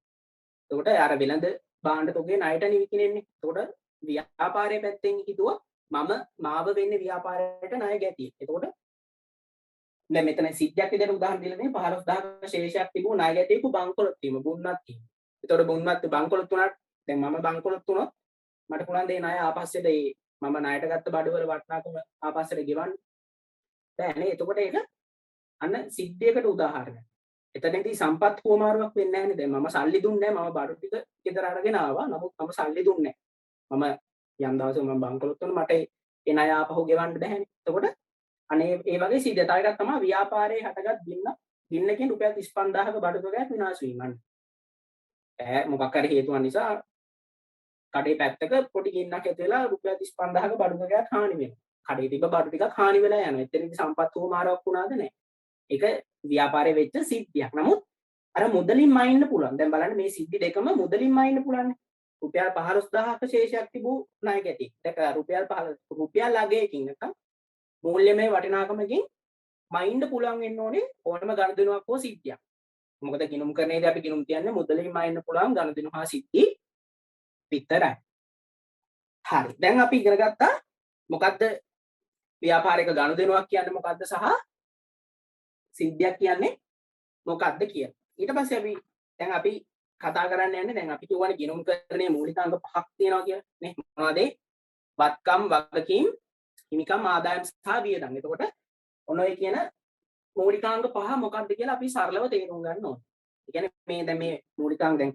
එතකොට අර වෙළඳ භාණ්ඩ තොගේ ණයටනේ විකිනෙන්නේ. එතකොට ව්‍යාපාරයේ පැත්තෙන් හිතුවොත් මම මාව වෙන්නේ ව්‍යාපාරයට ණය ගැතියි. එතකොට දැන් මෙතන සිද්ධියක් විදිහට උදාහරණ දීලා තියෙන්නේ 15000ක ශේෂයක් තිබුණු ණය ගැටියක බංකොලොත් වීම බුන්නත් වීම. එතකොට බුන්නත් බංකොලොත් වුණාට දැන් මම බංකොලොත් වුණොත් මට පුළුවන් දේ ණය ආපස්සට ඒ මම ණයට ගත්ත බඩුවල වටිනාකම ආපස්සට ගෙවන්න බෑනේ. එතකොට ඒක අන්න සිද්ධියකට උදාහරණයක්. එතනදී සම්පත් හුවමාරුවක් වෙන්නේ නැහැනේ. දැන් මම සල්ලි දුන්නේ නැහැ. මම බඩු ටික ගෙදර අරගෙන ආවා. නමුත් මම සල්ලි දුන්නේ නැහැ. මම යම් දවසක මම බංකොලොත් වුණා මට ඒ ණය ආපහු ගෙවන්න බෑනේ. එතකොට අනේ ඒ වගේ සිද්ධිය. තව එකක් තමයි ව්‍යාපාරයේ හටගත් ගින්නකින් රුපියල් 35000ක බඩු තොගයක් විනාශ වීම. මොකක් හරි හේතුවක් නිසා කඩේ පැත්තක පොඩි ගින්නක් ඇති වෙලා රුපියල් 35000ක බඩු තොගයක් හානි වෙනවා. කඩේ තිබ්බ බඩු ටිකක් හානි වෙලා යනවා. එතනදී සම්පත් හුවමාරුවක් වුණාද නැහැ. ඒක ව්‍යාපාරයේ වෙච්ච සිද්ධියක්. නමුත් අර මුදලින් මයින්න පුළුවන්. දැන් බලන්න මේ සිද්ධි දෙකම මුදලින් මයින්න පුළුවන්. රුපියල් 15000ක ශේෂයක් තිබූ ණය ගැටි. දැක රුපියල් 15 රුපියල් අගයකින් නැත්නම් මූල්‍යමය වටිනාකමකින් මයින්න පුළුවන් වෙන්න ඕනේ ඕනම ගනුදෙනුවක් හෝ සිද්ධියක්. මොකද ගිණුම් කරන්නේදී අපි ගිණුම් කියන්නේ මුදලින් මයින්න පුළුවන් ගනුදෙනු හා සිද්ධි විතරයි. හරි. දැන් අපි ඉගෙන ගත්තා මොකද්ද ව්‍යාපාරික ගනුදෙනුවක් කියන්නේ මොකද්ද සහ සිද්ධියක් කියන්නේ මොකක්ද කියලා. ඊට පස්සේ අපි කතා කරන්න යන්නේ දැන් අපි කියවනේ ගිණුම් කරණයේ මූලිකාංග පහක් තියෙනවා කියලා නේ. මොනවද? වත්කම්, වගකීම්, හිමිකම්, ආදායම් සහ වියදම්. එතකොට ඔන්න ඔය කියන මූලිකාංග පහ මොකක්ද කියලා අපි සරලව තේරුම් ගන්න ඕනේ. ඒ කියන්නේ මේ දැන් මේ මූලිකාංග දැන්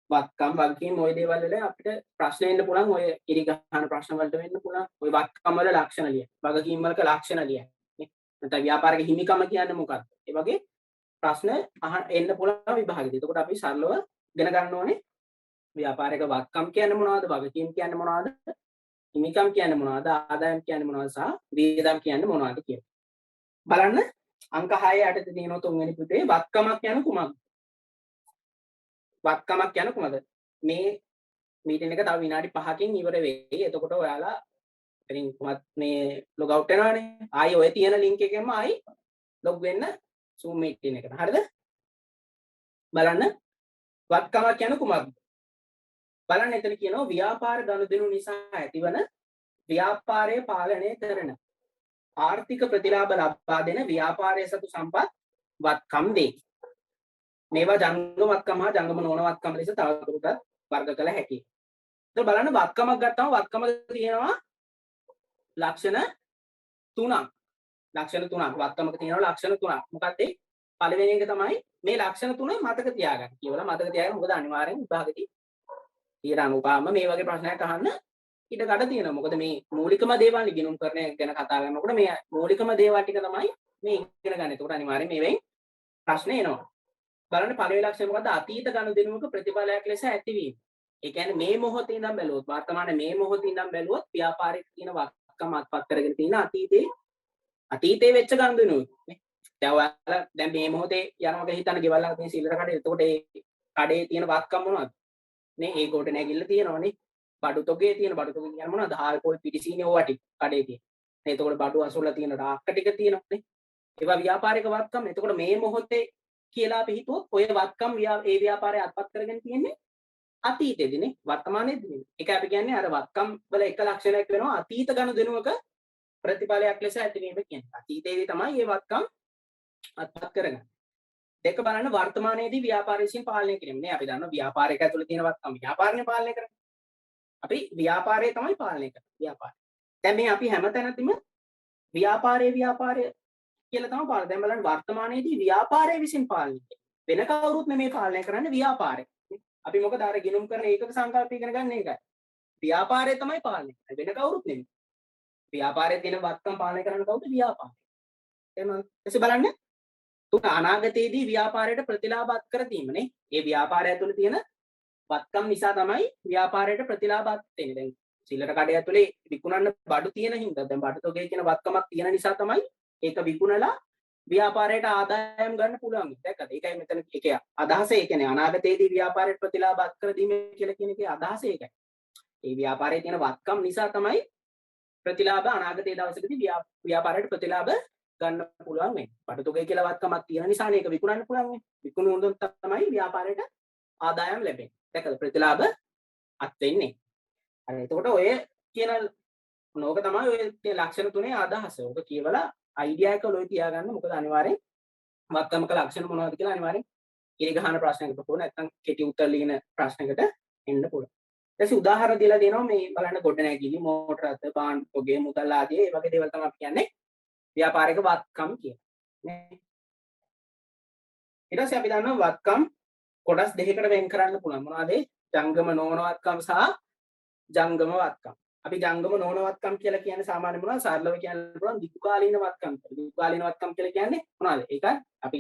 වත්කම්, වගකීම් ඔය දේවල් වල අපිට ප්‍රශ්න එන්න පුළුවන්. ඔය ඉරි ගන්න ප්‍රශ්න වලට වෙන්න පුළුවන්. ඔය වත්කම් වල ලක්ෂණ ලියන්න. වගකීම් වලක ලක්ෂණ ලියන්න. නැත්නම් ව්‍යාපාරික හිමිකම කියන්නේ මොකක්ද? ඒ වගේ ප්‍රශ්න එන්න පුළුවන් විභාගෙදී. එතකොට අපි සරලව ඉගෙන ගන්න ඕනේ ව්‍යාපාරික වත්කම් කියන්නේ මොනවද? වගකීම් කියන්නේ මොනවද? හිමිකම් කියන්නේ මොනවද? ආදායම් කියන්නේ මොනවද? සහ වියදම් කියන්නේ මොනවද කියලා. බලන්න අංක 6 යටතේ තියෙන තුන්වෙනි පුතේ වත්කමක් යන කුමක්ද? වත්කමක් යන කුමක්ද? මේ මීටින් එක තව විනාඩි 5කින් ඉවර වෙයි. එතකොට ඔයාලා ඉතින් කොහොමත් මේ ලොග් අවුට් වෙනවානේ. ආයි ඔය තියෙන ලින්ක් එකෙන්ම ආයි ලොග් වෙන්න Zoom meeting එකට. හරිද? බලන්න වත්කමක් යන කුමක්ද? බලන්න එතන කියනවා ව්‍යාපාර ගනුදෙනු නිසා ඇතිවන ව්‍යාපාරය පාලනය කරන ආර්ථික ප්‍රතිලාභ ලබා දෙන ව්‍යාපාරයේ සතු සම්පත් වත්කම් වේ. මේවා ජංගම වත්කම හා ජංගම නොවන වත්කම ලෙස තවදුරටත් වර්ග කළ හැකියි. ඒත් බලන්න වත්කමක් ගත්තම වත්කමක තියෙනවා ලක්ෂණ 3ක්. ලක්ෂණ 3ක්. වත්කමක තියෙනවා ලක්ෂණ 3ක්. මොකක්ද ඒ? පළවෙනි එක තමයි මේ ලක්ෂණ 3 මතක තියාගන්න. කියවලා මතක තියාගන්න. මොකද අනිවාර්යෙන් විභාගෙදී ඊරාම උපාම මේ වගේ ප්‍රශ්නයක් අහන්න ඉඩ කඩ තියෙනවා. මොකද මේ මූලිකම දේවල් ඉගෙනුම් කරන ගැන කතා කරනකොට මේ මූලිකම දේවල් ටික තමයි මේ ඉගෙන ගන්න. ඒකට අනිවාර්යෙන් මේවෙන් ප්‍රශ්න එනවා. බලන්න පළවෙනි ලක්ෂණය මොකද්ද? අතීත ගනුදෙනුවක ප්‍රතිඵලයක් ලෙස ඇතිවීම. ඒ කියන්නේ මේ මොහොතේ ඉඳන් බැලුවොත් වර්තමාන මේ මොහොතේ ඉඳන් බැලුවොත් ව්‍යාපාරික තියෙන වත්කම අත්පත් කරගෙන තියෙන අතීතේ වෙච්ච ගනුදෙනුව නේ. දැන් ඔයාලා දැන් මේ මොහොතේ යනවා හිතන්න ගෙවල් ළඟ තියෙන සිල්වර කඩේ. එතකොට ඒ කඩේ තියෙන වත්කම් මොනවද? නේ ඒ කොට නැගිල්ල තියෙනවනේ. බඩු තොගේ තියෙන බඩු තොගේ කියන්නේ මොනවද? හාල් පොල් පිටිසීනේ ඕවා ටික කඩේ තියෙන. නේ එතකොට බඩු අසුල්ලා තියෙන රාක්ක ටික තියෙනවනේ. ඒවා ව්‍යාපාරික වත්කම්. එතකොට මේ මොහොතේ කියලා අපි හිතුවොත් ඔය වත්කම් ඒ ව්‍යාපාරය අත්පත් කරගෙන තියෙන්නේ අතීතයේදීනේ වර්තමානයේදී. ඒක අපි කියන්නේ අර වත්කම් වල එක ලක්ෂණයක් වෙනවා අතීත ගනුදෙනුවක ප්‍රතිඵලයක් ලෙස ඇතිවීම කියන්නේ. අතීතයේදී තමයි මේ වත්කම් අත්පත් කරගන්නේ. දෙක බලන්න වර්තමානයේදී ව්‍යාපාරය විසින් පාලනය කිරීම. නේ අපි දන්නවා ව්‍යාපාරයක ඇතුළේ තියෙන වත්කම් ව්‍යාපාරනේ පාලනය කරන්නේ. අපි ව්‍යාපාරය තමයි පාලනය කරන්නේ. ව්‍යාපාරය. දැන් මේ අපි හැමතැනදීම ව්‍යාපාරය කියලා තමයි පාලනය. දැන් බලන්න වර්තමානයේදී ව්‍යාපාරය විසින් පාලනය කරන්නේ. වෙන කවුරුත් නෙමෙයි පාලනය කරන්නේ ව්‍යාපාරය. අපි මොකද අර ගිණුම් කරන ඒකක සංකල්ප ඉගෙන ගන්න එකයි. ව්‍යාපාරය තමයි පාලනය කරන්නේ. වෙන කවුරුත් නෙමෙයි. ව්‍යාපාරයේ තියෙන වත්කම් පාලනය කරන්න කවුද? ව්‍යාපාරය. එහෙනම් ඊට බලන්න තුන අනාගතයේදී ව්‍යාපාරයට ප්‍රතිලාභ අත් කර දීමනේ. ඒ ව්‍යාපාරය ඇතුළේ තියෙන වත්කම් නිසා තමයි ව්‍යාපාරයට ප්‍රතිලාභ අත් වෙන්නේ. දැන් සිල්ලර කඩේ ඇතුලේ විකුණන්න බඩු තියෙන හින්දා දැන් බඩු තොගේ කියන වත්කමක් තියෙන නිසා තමයි ඒක විකුණලා ව්‍යාපාරයට ආදායම් ගන්න පුළුවන්. දැක්කද? ඒකයි මෙතන එකේ අදහස. ඒ කියන්නේ අනාගතයේදී ව්‍යාපාරයට ප්‍රතිලාභ අත් කර දීම කියලා කියන එකේ අදහස ඒකයි. ඒ ව්‍යාපාරයේ තියෙන වත්කම් නිසා තමයි ප්‍රතිලාභ අනාගතයේ දවසකදී ව්‍යාපාරයට ප්‍රතිලාභ ගන්න පුළුවන් වෙන්නේ. බඩු තොගේ කියලා වත්කමක් තියෙන නිසානේ ඒක විකුණන්න පුළුවන් වෙන්නේ. විකුණුනොත් තමයි ව්‍යාපාරයට ආදායම් ලැබෙන්නේ. දැක්කද? ප්‍රතිලාභ අත් වෙන්නේ. හරි. එතකොට ඔය කියන නෝක තමයි ඔය ලක්ෂණ තුනේ අදහස. ඔක කියවලා අයිඩියා එක ඔලුවේ තියාගන්න. මොකද අනිවාර්යෙන් වත්කමක ලක්ෂණ මොනවද කියලා අනිවාර්යෙන් ඉරිගහන ප්‍රශ්නයකට හෝ නැත්නම් කෙටි උත්තර ලියන ප්‍රශ්නයකට එන්න පුළුවන්. ඊට උදාහරණ දීලා දෙනවා මේ බලන්න ගොඩනැගිලි, මෝටර රථ, බාණ්ඩ තොගේ, මුදල් ආදී ඒ වගේ දේවල් තමයි අපි කියන්නේ ව්‍යාපාරික වත්කම් කියලා. නේ? ඊට පස්සේ අපි දන්නවා වත්කම් කොටස් දෙකකට වෙන් කරන්න පුළුවන්. මොනවද? ජංගම නොවන වත්කම් සහ ජංගම වත්කම්. අපි ජංගම නොවන වත්කම් කියලා කියන්නේ සාමාන්‍ය මොනවද? සරලව කියන්න පුළුවන් දීර්ඝකාලීන වත්කම්. දීර්ඝකාලීන වත්කම් කියලා කියන්නේ මොනවද? ඒක අපි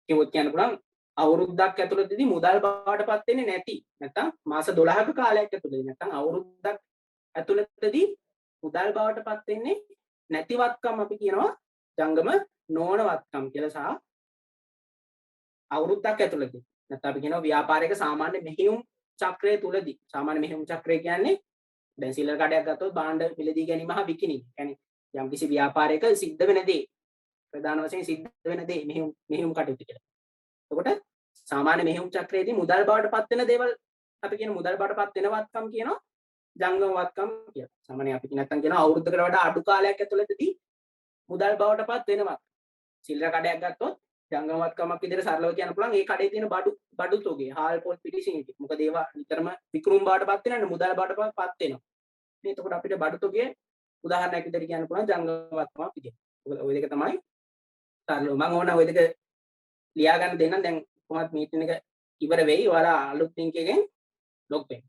කිව්වොත් කියන්න පුළුවන් අවුරුද්දක් ඇතුළතදී මුදල් බවටපත් වෙන්නේ නැති. නැත්නම් මාස 12ක කාලයක් ඇතුළතදී නැත්නම් අවුරුද්දක් ඇතුළතදී මුදල් බවටපත් වෙන්නේ නැති වත්කම් අපි කියනවා ජංගම නොවන වත්කම් කියලා. සහ අවුරුද්දක් ඇතුළතදී නැත්නම් අපි කියනවා ව්‍යාපාරික සාමාන්‍ය මෙහෙයුම් චක්‍රය තුලදී. සාමාන්‍ය මෙහෙයුම් චක්‍රය කියන්නේ දැන් සිල්ලර කඩයක් ගත්තොත් භාණ්ඩ මිලදී ගැනීම හා විකිණීම. يعني යම්කිසි ව්‍යාපාරයක සිද්ධ වෙන දේ ප්‍රධාන වශයෙන් සිද්ධ වෙන දේ මෙහෙයුම් කටයුතු කියලා. එතකොට සාමාන්‍ය මෙහෙයුම් චක්‍රයේදී මුදල් බවට පත් වෙන දේවල් අපි කියන මුදල් බවට පත් වෙන වත්කම් කියනවා ජංගම වත්කම් කියලා. සාමාන්‍ය අපි නැත්තම් කියනවා අවුරුද්දකට වඩා අඩු කාලයක් ඇතුළතදී මුදල් බවට පත් වෙනවා. සිල්ලර කඩයක් ගත්තොත් ජංගම වත්කමක් විදිහට සරලව කියන්න පුළුවන් ඒ කඩේ තියෙන බඩු තොගේ හාල් පොල් පිටිසිඟි. මොකද ඒවා නිතරම විකුණුම් බවට පත් වෙනන්නේ මුදල් බවට පත් වෙනවා. මේ එතකොට අපිට බඩු තොගේ උදාහරණයක් විදිහට කියන්න පුළුවන් ජංගම වත්කමක් විදිහට. ඔය දෙක තමයි සරලව මම ඕන ඔය දෙක ලියා ගන්න දෙන්නම්. දැන් කොහොමද මීටින් එක ඉවර වෙයි. ඔයාලා අලුත් ලින්ක් එකෙන් ලොග් වෙන්න.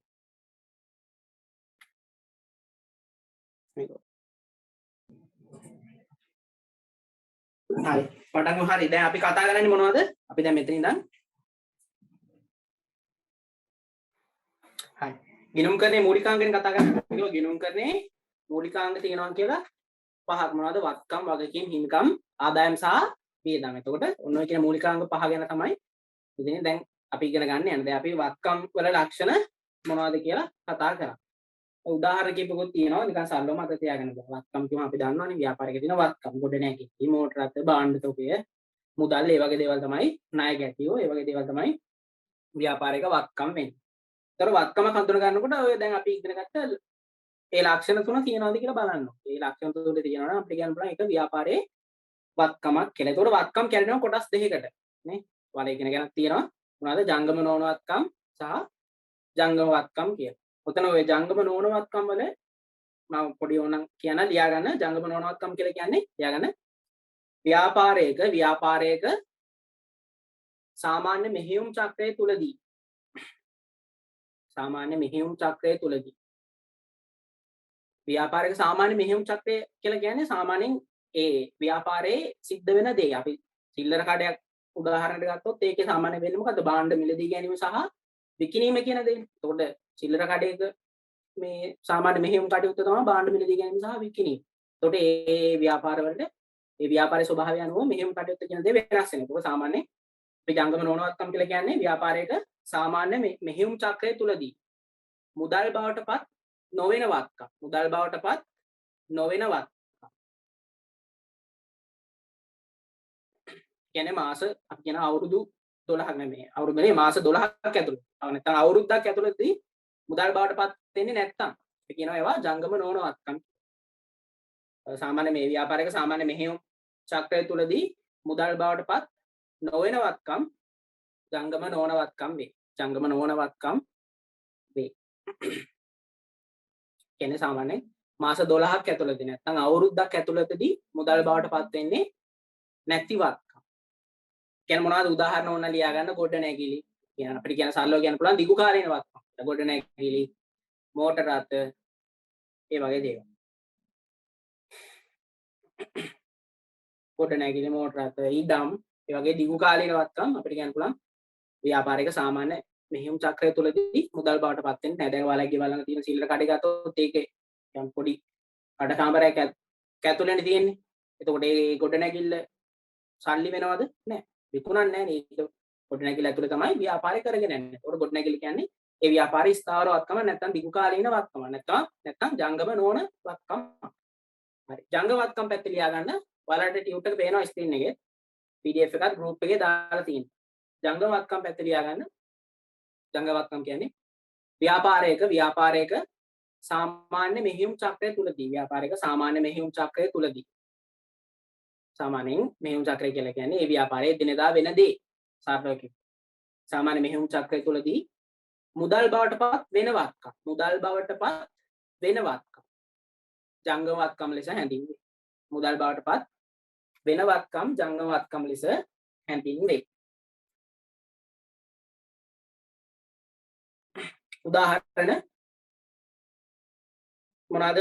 හරි. පටන් හරි. දැන් අපි කතා කරන්නේ මොනවද? අපි දැන් මෙතන ඉඳන් හරි. ගිණුම්කරණයේ මූලිකාංග ගැන කතා කරනවා. ඒක ගිණුම්කරණයේ මූලිකාංග තියෙනවා කියලා පහක් මොනවද? වත්කම්, වගකීම්, හිමිකම්, ආදායම් සහ වියදම්. එතකොට ඔන්න ඔය කියන මූලිකාංග පහ ගැන තමයි ඉතින් දැන් අපි ඉගෙන ගන්න යන්නේ. දැන් අපි වත්කම් වල ලක්ෂණ මොනවද කියලා කතා කරා. උදාහරණ කිහිපයක් තියෙනවා නිකන් සරලව මතක තියාගන්න. වත්කම් කියම අපි දන්නවනේ ව්‍යාපාරික තියෙන වත්කම්. ගොඩනැගිලි, මෝටර රථ, භාණ්ඩ තොගය, මුදල් ඒ වගේ දේවල් තමයි ණය ගැටියෝ ඒ වගේ දේවල් තමයි ව්‍යාපාරික වත්කම් වෙන්නේ. ඒතර වත්කම හඳුන ගන්නකොට ඔය දැන් අපි ඉගෙන ගත්ත ඒ ලක්ෂණ තුන තියෙනවද කියලා බලන්න. ඒ ලක්ෂණ තුන තියෙනවා නම් අපිට කියන්න පුළුවන් ඒක ව්‍යාපාරයේ වත්කමක් කියලා. ඒතකොට වත්කම් කැඩෙනවා කොටස් දෙකකට නේ. වල ඉගෙන ගන්න තියෙනවා මොනවද? ජංගම නොවන වත්කම් සහ ජංගම වත්කම් කියලා. ඔතන ඔය ජංගම නොවන වත්කම් වල මම පොඩි ඕනම් කියන ලියා ගන්න. ජංගම නොවන වත්කම් කියලා කියන්නේ ලියා ගන්න ව්‍යාපාරයක සාමාන්‍ය මෙහෙයුම් චක්‍රය තුලදී ව්‍යාපාරික සාමාන්‍ය මෙහෙයුම් චක්‍රය කියලා කියන්නේ සාමාන්‍යයෙන් ඒ ව්‍යාපාරයේ සිද්ධ වෙන දේ. අපි සිල්ලර කඩයක් උදාහරණයක් ගත්තොත් ඒකේ සාමාන්‍ය වෙන්නේ මොකද්ද? භාණ්ඩ මිලදී ගැනීම සහ විකිණීම කියන දේ. එතකොට සිල්ලර කඩේක මේ සාමාන්‍ය මෙහෙයුම් කටයුත්ත තමයි භාණ්ඩ මිලදී ගැනීම සහ විකිණීම. එතකොට ඒ ව්‍යාපාරවලට ඒ ව්‍යාපාරයේ ස්වභාවය අනුව මෙහෙයුම් කටයුත්ත කියන දේ වෙනස් වෙනවා. ඒක සාමාන්‍ය අපි ජංගම නොවන වත්කම් කියලා කියන්නේ ව්‍යාපාරයක සාමාන්‍ය මෙහෙයුම් චක්‍රය තුලදී මුදල් බවටපත් නොවන වත්කම්. මුදල් බවටපත් නොවන වත්කම්. කියන්නේ මාස අපි කියන අවුරුදු 12ක් නෙමෙයි. අවුරුදු නෙමෙයි මාස 12ක් ඇතුළත. නැත්නම් අවුරුද්දක් ඇතුළතදී මුදල් බවටපත් වෙන්නේ නැත්නම් අපි කියනවා ඒවා ජංගම නොවන වත්කම්. සාමාන්‍ය මේ ව්‍යාපාරික සාමාන්‍ය මෙහෙයුම් චක්‍රය තුලදී මුදල් බවටපත් නොවන වත්කම් ජංගම නොවන වත්කම් වේ. ජංගම නොවන වත්කම් වේ. කියන්නේ සාමාන්‍යයෙන් මාස 12ක් ඇතුළතදී නැත්නම් අවුරුද්දක් ඇතුළතදී මුදල් බවටපත් වෙන්නේ නැති වත්කම්. කියන්නේ මොනවද උදාහරණ ඕන ලියා ගන්න. ගොඩනැගිලි කියන අපිට කියන සරලව කියන්න පුළුවන් දිගු කාලීන වත්කම්. ගොඩනැගිලි, මෝටර රථ ඒ වගේ දේවල්. ගොඩනැගිලි මෝටර රථ ඉඩම් ඒ වගේ දිගු කාලීන වත්කම් අපිට කියන්න පුළුවන් ව්‍යාපාරික සාමාන්‍ය මෙහෙයුම් චක්‍රය තුළදී මුදල් බවට පත් වෙන්නේ නැහැ. දැන් ඔයාලා ගෙවල් ළඟ තියෙන සිල්ලර කඩේ ගත්තොත් ඒකේ යම් පොඩි කඩ කාමරයක් ඇතුළේනේ තියෙන්නේ. එතකොට ඒ ගොඩනැගිල්ල සල්ලි වෙනවද? නැහැ. විකුණන්නේ නැහැ නේ. ඒක ගොඩනැගිල්ල ඇතුළේ තමයි ව්‍යාපාරය කරගෙන යන්නේ. ඒතකොට ගොඩනැගිල්ල කියන්නේ ඒ ව්‍යාපාරී ස්ථාවර වත්කම නැත්නම් දිගු කාලීන වත්කම නැත්නම් ජංගම නොවන වත්කම. හරි. ජංගම වත්කම් පැත්තේ ලියා ගන්න. ඔයාලට ටියුට් එක පේනවා ස්ක්‍රීන් එකේ. PDF එකත් ගෲප් එකේ දාලා තියෙනවා. ජංගම වත්කම් පැත්තේ ලියා ගන්න. ජංගම වත්කම් කියන්නේ ව්‍යාපාරයක සාමාන්‍ය මෙහෙයුම් චක්‍රය තුලදී සාමාන්‍යයෙන් මෙහෙයුම් චක්‍රය කියලා කියන්නේ ඒ ව්‍යාපාරයේ දිනදා වෙන දේ සාර්ථකව කියනවා. සාමාන්‍ය මෙහෙයුම් චක්‍රය තුලදී මුදල් බවටපත් වෙන වත්කම් ජංගම වත්කම් ලෙස හැඳින්වේ. මුදල් බවටපත් වෙන වත්කම් ජංගම වත්කම් ලෙස හැඳින්වේ. උදාහරණ මොනවාද?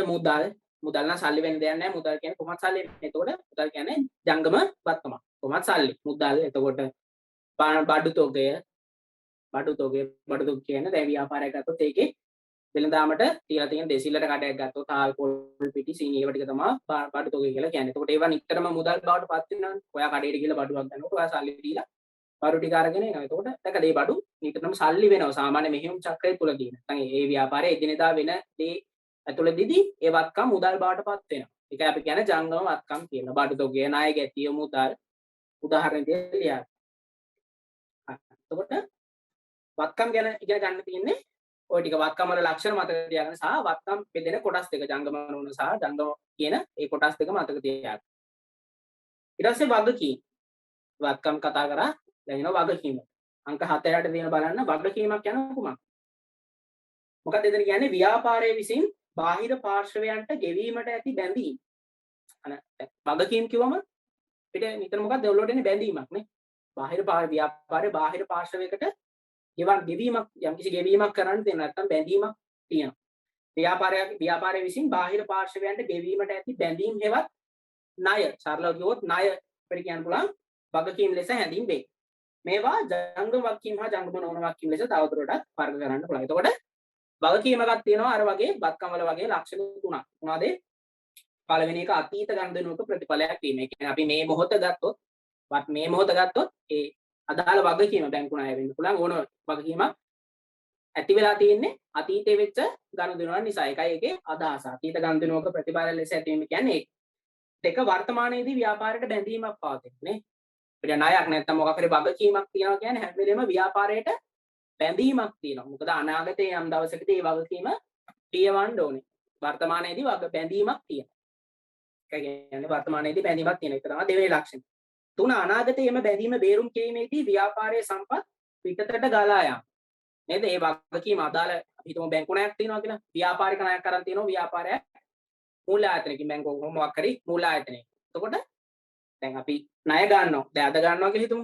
මුදල් නම් සල්ලි වෙන දෙයක් නැහැ. මුදල් කියන්නේ කොහොමද සල්ලි? එතකොට මුදල් කියන්නේ ජංගම වත්කම. කොහොමද සල්ලි? මුදල් එතකොට බඩු තොගය කියන්නේ දැන් ව්‍යාපාරයක් ගත්තොත් ඒකේ වෙළඳාමට තියලා තියෙන දෙසිල්ලට කඩයක් ගත්තොත් තාල් පොල් පිටි සීනි ඒවා ටික තමයි බඩු තොගය කියලා කියන්නේ. එතකොට ඒවා නිතරම මුදල් බවට පත් වෙනවානේ. ඔයා කඩේට ගිහලා බඩුවක් ගන්නකොට ඔයා සල්ලි දීලා බඩු ටික අරගෙන එනවා. එතකොට දැන් මේ බඩු නිතරම සල්ලි වෙනවා. සාමාන්‍ය මෙහෙයුම් චක්‍රය තුලදී. නැත්නම් ඒ ව්‍යාපාරයේ එදිනෙදා වෙන දේ ඇතුළතදී ඒ වත්කම් මුදල් බවට පත් වෙනවා. ඒක අපි කියන්නේ ජංගම වත්කම් කියලා. බඩු තොගය, ණය ගැතිය, මුදල් උදාහරණ දෙක ලියන්න. එතකොට වත්කම් ගැන ඉගෙන ගන්න තියෙන්නේ ওই ටික වත්කම් වල ලක්ෂණ මතක තියාගන්න සහ වත්කම් බෙදෙන කොටස් දෙක ජංගම නෝන සහ ජංගම කියන ඒ කොටස් දෙක මතක තියාගන්න. ඊට පස්සේ වගකීම්. වත්කම් කතා කරා දැන් එනවා වගකීම. අංක 7 යට තියෙන බලන්න වගකීමක් යන කුමක්? මොකක්ද එතන කියන්නේ? ව්‍යාපාරයේ විසින් බාහිර පාර්ශවයන්ට ගෙවීමට ඇති බැඳීම්. වගකීම් කිව්වම පිට නිතර මොකක්ද ඔයගොල්ලෝට එන්නේ බැඳීමක් නේ. ව්‍යාපාරයේ බාහිර පාර්ශවයකට ගෙවීමක් යම්කිසි ගෙවීමක් කරන්න තියෙන නැත්නම් බැඳීමක් තියෙනවා. ව්‍යාපාරයේ විසින් බාහිර පාර්ශවයන්ට ගෙවීමට ඇති බැඳීම් හෙවත් ණය. සරලව කිව්වොත් ණය අපිට කියන්න පුළුවන් වගකීම් ලෙස හැඳින්වේ. මේවා ජංගම වගකීම් හා ජංගම නොවන වගකීම් ලෙස තවදුරටත් වර්ග කරන්න පුළුවන්. එතකොට වගකීමක් තියෙනවා අර වගේ වත්කම් වල වගේ ලක්ෂණ තුනක්. මොනවාද? පළවෙනි එක අතීත ගනුදෙනුවක ප්‍රතිඵලයක් වීම. ඒ කියන්නේ අපි මේ මොහොත ගත්තොත් ඒ අදාළ වගකීම බැංකු ණය වෙන්න පුළුවන් ඕන වගකීමක් ඇති වෙලා තියෙන්නේ අතීතයේ වෙච්ච ගනුදෙනුවන් නිසා. ඒකයි ඒකේ අදහස. අතීත ගනුදෙනුවක ප්‍රතිඵල ලෙස ඇතිවීම කියන්නේ දෙක වර්තමානයේදී ව්‍යාපාරයට බැඳීමක් පවතින්නේ. අපිට ණයක් නැත්නම් මොකක් හරි වගකීමක් තියනවා කියන්නේ හැම වෙලේම ව්‍යාපාරයට බැඳීමක් තියෙනවා. මොකද අනාගතයේ යම් දවසකදී මේ වගකීම පියවන්න ඕනේ. වර්තමානයේදී බැඳීමක් තියෙනවා. ඒ කියන්නේ වර්තමානයේදී බැඳීමක් තියෙන එක තමයි දෙවෙනි ලක්ෂණය. 3 අනාගතයේ එම බැඳීම බේරුම් කිරීමේදී ව්‍යාපාරයේ සම්පත් පිටතට ගලා යාම. නේද? ඒ වගකීම අදාළ හිතමු බැංකු ණයක් තියෙනවා කියලා. ව්‍යාපාරික ණයක් අරන් තියෙනවා ව්‍යාපාරයක් මූල්‍ය ආයතනයකින් බැංකුව මොකක් හරි මූල්‍ය ආයතනයක. එතකොට දැන් අපි ණය ගන්නවා. දැන් අද ගන්නවා කියලා හිතමු.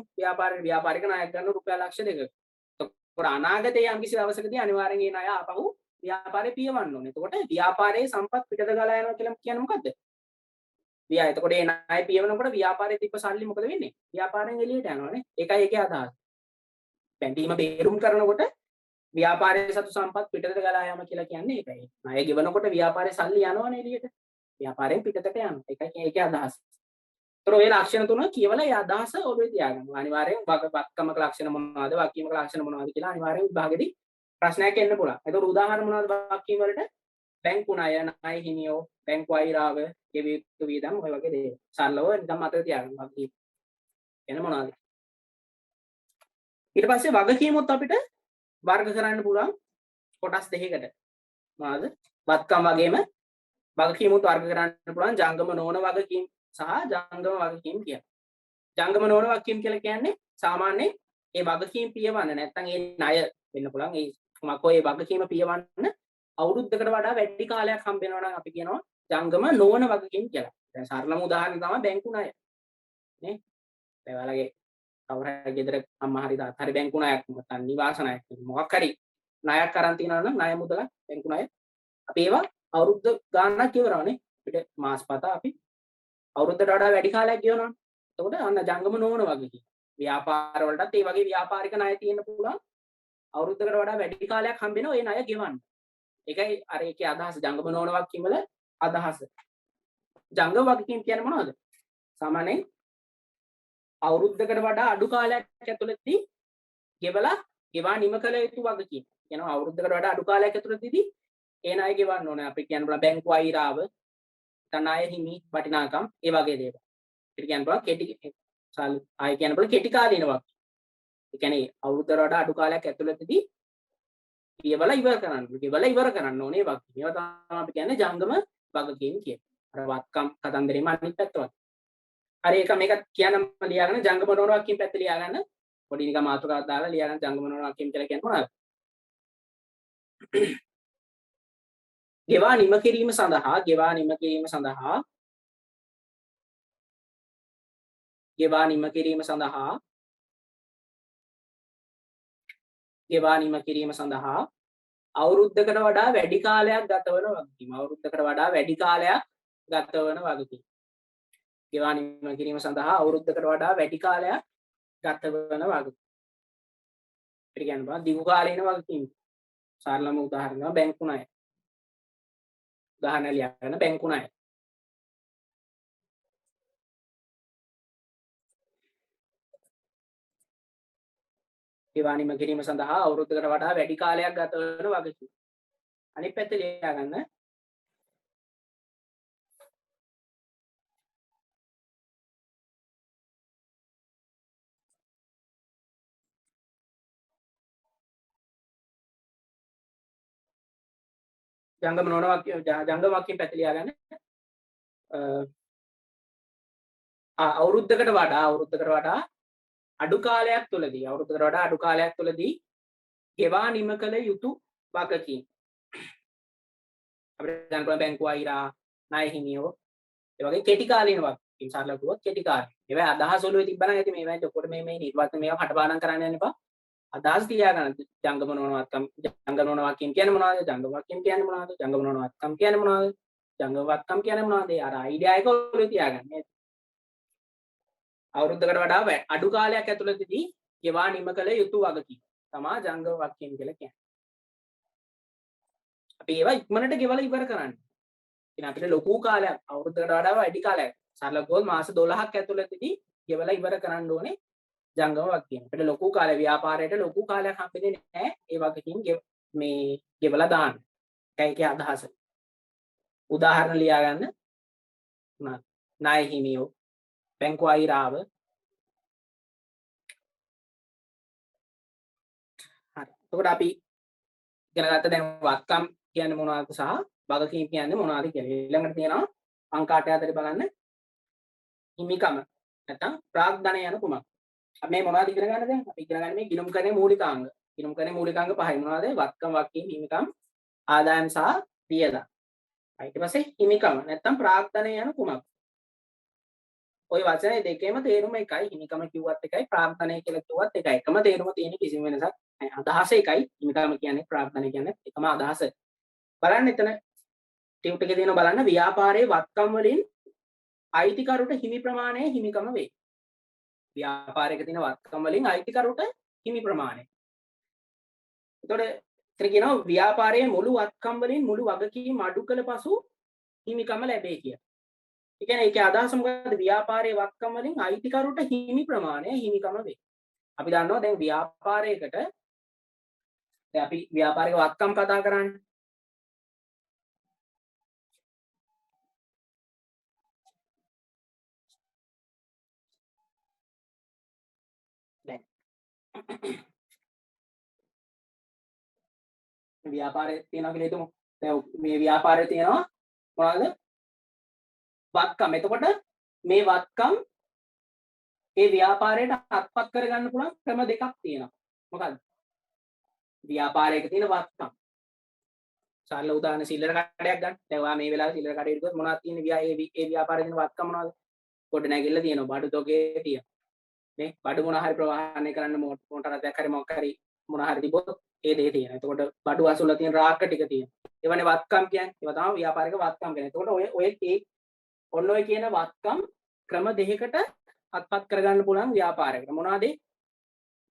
ව්‍යාපාරික ණයක් ගන්න රුපියල් ලක්ෂ 2ක. එතකොට අනාගතයේ යම් කිසි දවසකදී අනිවාර්යෙන් මේ ණය ආපහු ව්‍යාපාරේ පියවන්න ඕනේ. එතකොට ව්යාපාරයේ සම්පත් පිටත ගලා යනවා කියලා කියන්නේ මොකද්ද? එතකොට මේ ණය පියවනකොට ව්‍යාපාරයේ තිබ්බ සල්ලි මොකද වෙන්නේ? ව්යාපාරයෙන් එළියට යනවානේ. ඒකයි ඒකේ අදහස. බැඳීම බේරුම් කරනකොට ව්‍යාපාරයේ සතු සම්පත් පිටතට ගලා යාම කියලා කියන්නේ ඒකයි. ණය ගෙවනකොට ව්‍යාපාරයේ සල්ලි යනවනේ එළියට. ව්‍යාපාරයෙන් පිටතට යනවා. ඒකයි ඒකේ අදහස. ඒතර ඔය ලක්ෂණ තුන කියවලා ඒ අදහස ඔබේ තියාගන්න. අනිවාර්යෙන් වත්කමක ලක්ෂණ මොනවද? වගකීමක ලක්ෂණ මොනවද කියලා අනිවාර්යෙන් විභාගෙදී ප්‍රශ්නයක් එන්න පුළුවන්. ඒතර උදාහරණ මොනවද වගකීම් වලට? බැංකු ණය, ණය හිමියෝ, බැංකු අයිරාව, ගෙවිය යුතු වියදම් ඔය වගේ දේ. සරලව නිකන් මතක තියාගන්න. වගකීම් එන මොනවද? ඊට පස්සේ වගකීමුත් අපිට වර්ග කරන්න පුළුවන් කොටස් දෙකකට. මොනවද? වත්කම් වගේම වගකීමුත් වර්ග කරන්න පුළුවන් ජංගම නොවන වගකීම් සහ ජංගම වගකීම් කියලා. ජංගම නොවන වගකීම් කියලා කියන්නේ සාමාන්‍යයෙන් ඒ වගකීම් පියවන්න නැත්නම් ඒ ණය වෙන්න පුළුවන්. ඒ මොකෝ ඒ වගකීම පියවන්න අවුරුද්දකට වඩා වැඩි කාලයක් හම්බ වෙනවා නම් අපි කියනවා ජංගම නොවන වගකීම් කියලා. දැන් සරලම උදාහරණය තමයි බැංකු ණය. නේ? ඒ වගේ කවුරු හරි ගෙදර අම්මා හරි තාත්තා හරි බැංකු ණයක් නැත්නම් නිවාස ණයක් මොකක් හරි ණයක් අරන් තියනවා නම් ණය මුදල බැංකු ණය අපි ඒවා අවුරුද්ද ගාණක් ඉවරවනේ අපිට මාස පතා අපි අවුරුද්දට වඩා වැඩි කාලයක් ගෙවනවා. එතකොට අන්න ජංගම නොවන වගේ කි. ව්‍යාපාර වලටත් ඒ වගේ ව්‍යාපාරික ණය තියෙන්න පුළුවන්. අවුරුද්දකට වඩා වැඩි කාලයක් හම්බෙනවා ඒ ණය ගෙවන්න. ඒකයි අර ඒකේ අදහස ජංගම නොවන වගකීම් වල අදහස. ජංගම වගකීම් කියන්නේ මොනවද? සාමාන්‍යයෙන් අවුරුද්දකට වඩා අඩු කාලයක් ඇතුළතදී ගෙවා නිම කළ යුතු වගකීම්. කියනවා අවුරුද්දකට වඩා අඩු කාලයක් ඇතුළතදී ඒ ණය ගෙවන්න ඕනේ. අපි කියන්න පුළුවන් බැංකු අයිරාව, ණය හිමි වටිනාකම් ඒ වගේ දේවල්. ඒකට කියන්න පුළුවන් කෙටි ආය කියන්න පුළුවන් කෙටි කාලීන වගකීම්. ඒ කියන්නේ අවුරුද්දකට වඩා අඩු කාලයක් ඇතුළතදී ගෙවලා ඉවර කරන්න ඕනේ වගකීම්. ඒවා තමයි අපි කියන්නේ ජංගම වගකීම් කියන්නේ. අර වත්කම් කතන්දරේම අනිත් පැත්ත වගේ. හරි ඒක මේක කියන්න ලියාගන්න ජංගම නොවන වගකීම් පැත්ත ලියාගන්න. පොඩි නිකන් මාතෘකාවක් දාලා ලියාගන්න ජංගම නොවන වගකීම් කියලා කියන්නේ මොනවද? ගෙවා නිම කිරීම සඳහා ගෙවා නිම කිරීම සඳහා අවුරුද්දකට වඩා වැඩි කාලයක් ගතවන වගකීම. අවුරුද්දකට වඩා වැඩි කාලයක් ගතවන වගකීම. ගෙවා නිම කිරීම සඳහා අවුරුද්දකට වඩා වැඩි කාලයක් ගතවන වගකීම. ඒ කියන්නේ දිගු කාලීන වගකීම්. සරලම උදාහරණයක් බැංකු ණය. උදාහරණ ලියන්න බැංකු ණය. ගෙවා නිම කිරීම සඳහා අවුරුද්දකට වඩා වැඩි කාලයක් ගතවන වගකීම. අනිත් පැත්ත ලියාගන්න ජංගම නොවන වගකීම් ජංගම වගකීම් පැත්ත ලියාගන්න අවුරුද්දකට වඩා අඩු කාලයක් තුලදී ගෙවා නිම කළ යුතු වගකීම්. අපිට ගන්න පුළුවන් බැංකු අයිරා, ණය හිමියෝ, ඒ වගේ කෙටි කාලීන වගකීම් සරලව කිව්වොත් කෙටි කාලීන. ඒවා අදහස් ඔළුවේ තිබ්බනම් ඇති මේවා ඔක්කොට මේ නිර්වචන මේවා කටපාඩම් කරන්න යන්න එපා. අදහස් තියාගන්න. ජංගම නොවන වගකීම් කියන්නේ මොනවද? ජංගම වගකීම් කියන්නේ මොනවද? ජංගම නොවන වගකීම් කියන්නේ මොනවද? ජංගම වගකීම් කියන්නේ මොනවද? අර අයිඩියා එක ඔළුවේ තියාගන්න. අවුරුද්දකට වඩා අඩු කාලයක් ඇතුළතදී ගෙවා නිම කළ යුතු වගකීම් තමයි ජංගම වගකීම් කියලා කියන්නේ. අපි ඒවා ඉක්මනට ගෙවලා ඉවර කරන්න. ඉතින් අපිට ලොකු කාලයක් අවුරුද්දකට වඩා වැඩි කාලයක් සරලව කිව්වොත් මාස 12ක් ඇතුළතදී ගෙවලා ඉවර කරන්න ඕනේ ජංගම වගකීම්. අපිට ලොකු කාලයක් ව්‍යාපාරයට ලොකු කාලයක් හම්බෙන්නේ නැහැ. ඒ වගකීම් මේ ගෙවලා දාන්න. ඒකේ අදහස. උදාහරණ ලියාගන්න. ණය හිමියෝ, බැංකු අයිරාව. හරි. එතකොට අපි ඉගෙන ගත්ත දැන් වත්කම් කියන්නේ මොනවද සහ වගකීම් කියන්නේ මොනවද කියලා. ඊළඟට තියෙනවා අංක 8 අතරේ බලන්න හිමිකම නැත්නම් ප්‍රාග්ධනය යන කුමක්. අපි මේ මොනවද ඉගෙන ගන්න දැන්? අපි ඉගෙන ගන්න මේ ගිණුම් කරන්නේ මූලිකාංග. ගිණුම් කරන්නේ මූලිකාංග පහයි. මොනවද? වත්කම්, වගකීම්, හිමිකම්, ආදායම් සහ වියදම්. ඊට පස්සේ හිමිකම නැත්නම් ප්‍රාග්ධනය යන කුමක්. ওই වචනේ දෙකේම තේරුම එකයි. හිමිකම කිව්වත් එකයි, ප්‍රාග්ධනය කියලා කිව්වත් එකයි. එකම තේරුම තියෙන කිසිම වෙනසක් නැහැ. අදහස එකයි. හිමිකම කියන්නේ ප්‍රාග්ධනය කියන්නේ එකම අදහස. බලන්න එතන ටියුට් එකේ තියෙනවා බලන්න ව්‍යාපාරයේ වත්කම් වලින් අයිතිකරුට හිමි ප්‍රමාණය හිමිකම වේ. ව්‍යාපාරයක තියෙන වත්කම් වලින් අයිතිකරුට හිමි ප්‍රමාණය. එතකොට එතන කියනවා ව්‍යාපාරයේ මුළු වත්කම් වලින් මුළු වගකීම් අඩු කළ පසු හිමිකම ලැබේ කියලා. ඒ කියන්නේ ඒකේ අදහස මොකද්ද? ව්‍යාපාරයේ වත්කම් වලින් අයිතිකරුට හිමි ප්‍රමාණය හිමිකම වේ. අපි දන්නවා දැන් ව්‍යාපාරයකට දැන් අපි ව්‍යාපාරික වත්කම් කතා කරන්නේ. දැන් ව්‍යාපාරයේ තියෙනවා කියලා හිතමු. දැන් මේ ව්‍යාපාරයේ තියෙනවා මොනවද? වත්කම්. එතකොට මේ වත්කම් ඒ ව්‍යාපාරයට අත්පත් කරගන්න පුළුවන් ක්‍රම දෙකක් තියෙනවා. මොකද්ද? ව්‍යාපාරයක තියෙන වත්කම්. සරල උදාහරණ සිල්ලර කඩයක් ගන්න. දැන් ඔයා මේ වෙලාවේ සිල්ලර කඩේට ගියොත් මොනවද තියෙන්නේ? ඒ ව්යාපාරයේ තියෙන වත්කම් මොනවද? කොට නැගිල්ල තියෙනවා. බඩු තොගේ තියෙනවා. නේ? බඩු මොන හරි ප්‍රවාහනය කරන්න මෝටරයක් හරි මොකක් හරි මොන හරි තිබ්බොත් ඒ දේ තියෙනවා. එතකොට බඩු අසුල තියෙන රාක්ක ටික තියෙනවා. ඒවනේ වත්කම් කියන්නේ. ඒවා තමයි ව්‍යාපාරික වත්කම් කියන්නේ. එතකොට ඔය ඔන්න ඔය කියන වත්කම් ක්‍රම දෙකකට අත්පත් කරගන්න පුළුවන් ව්‍යාපාරයකට. මොනවාද?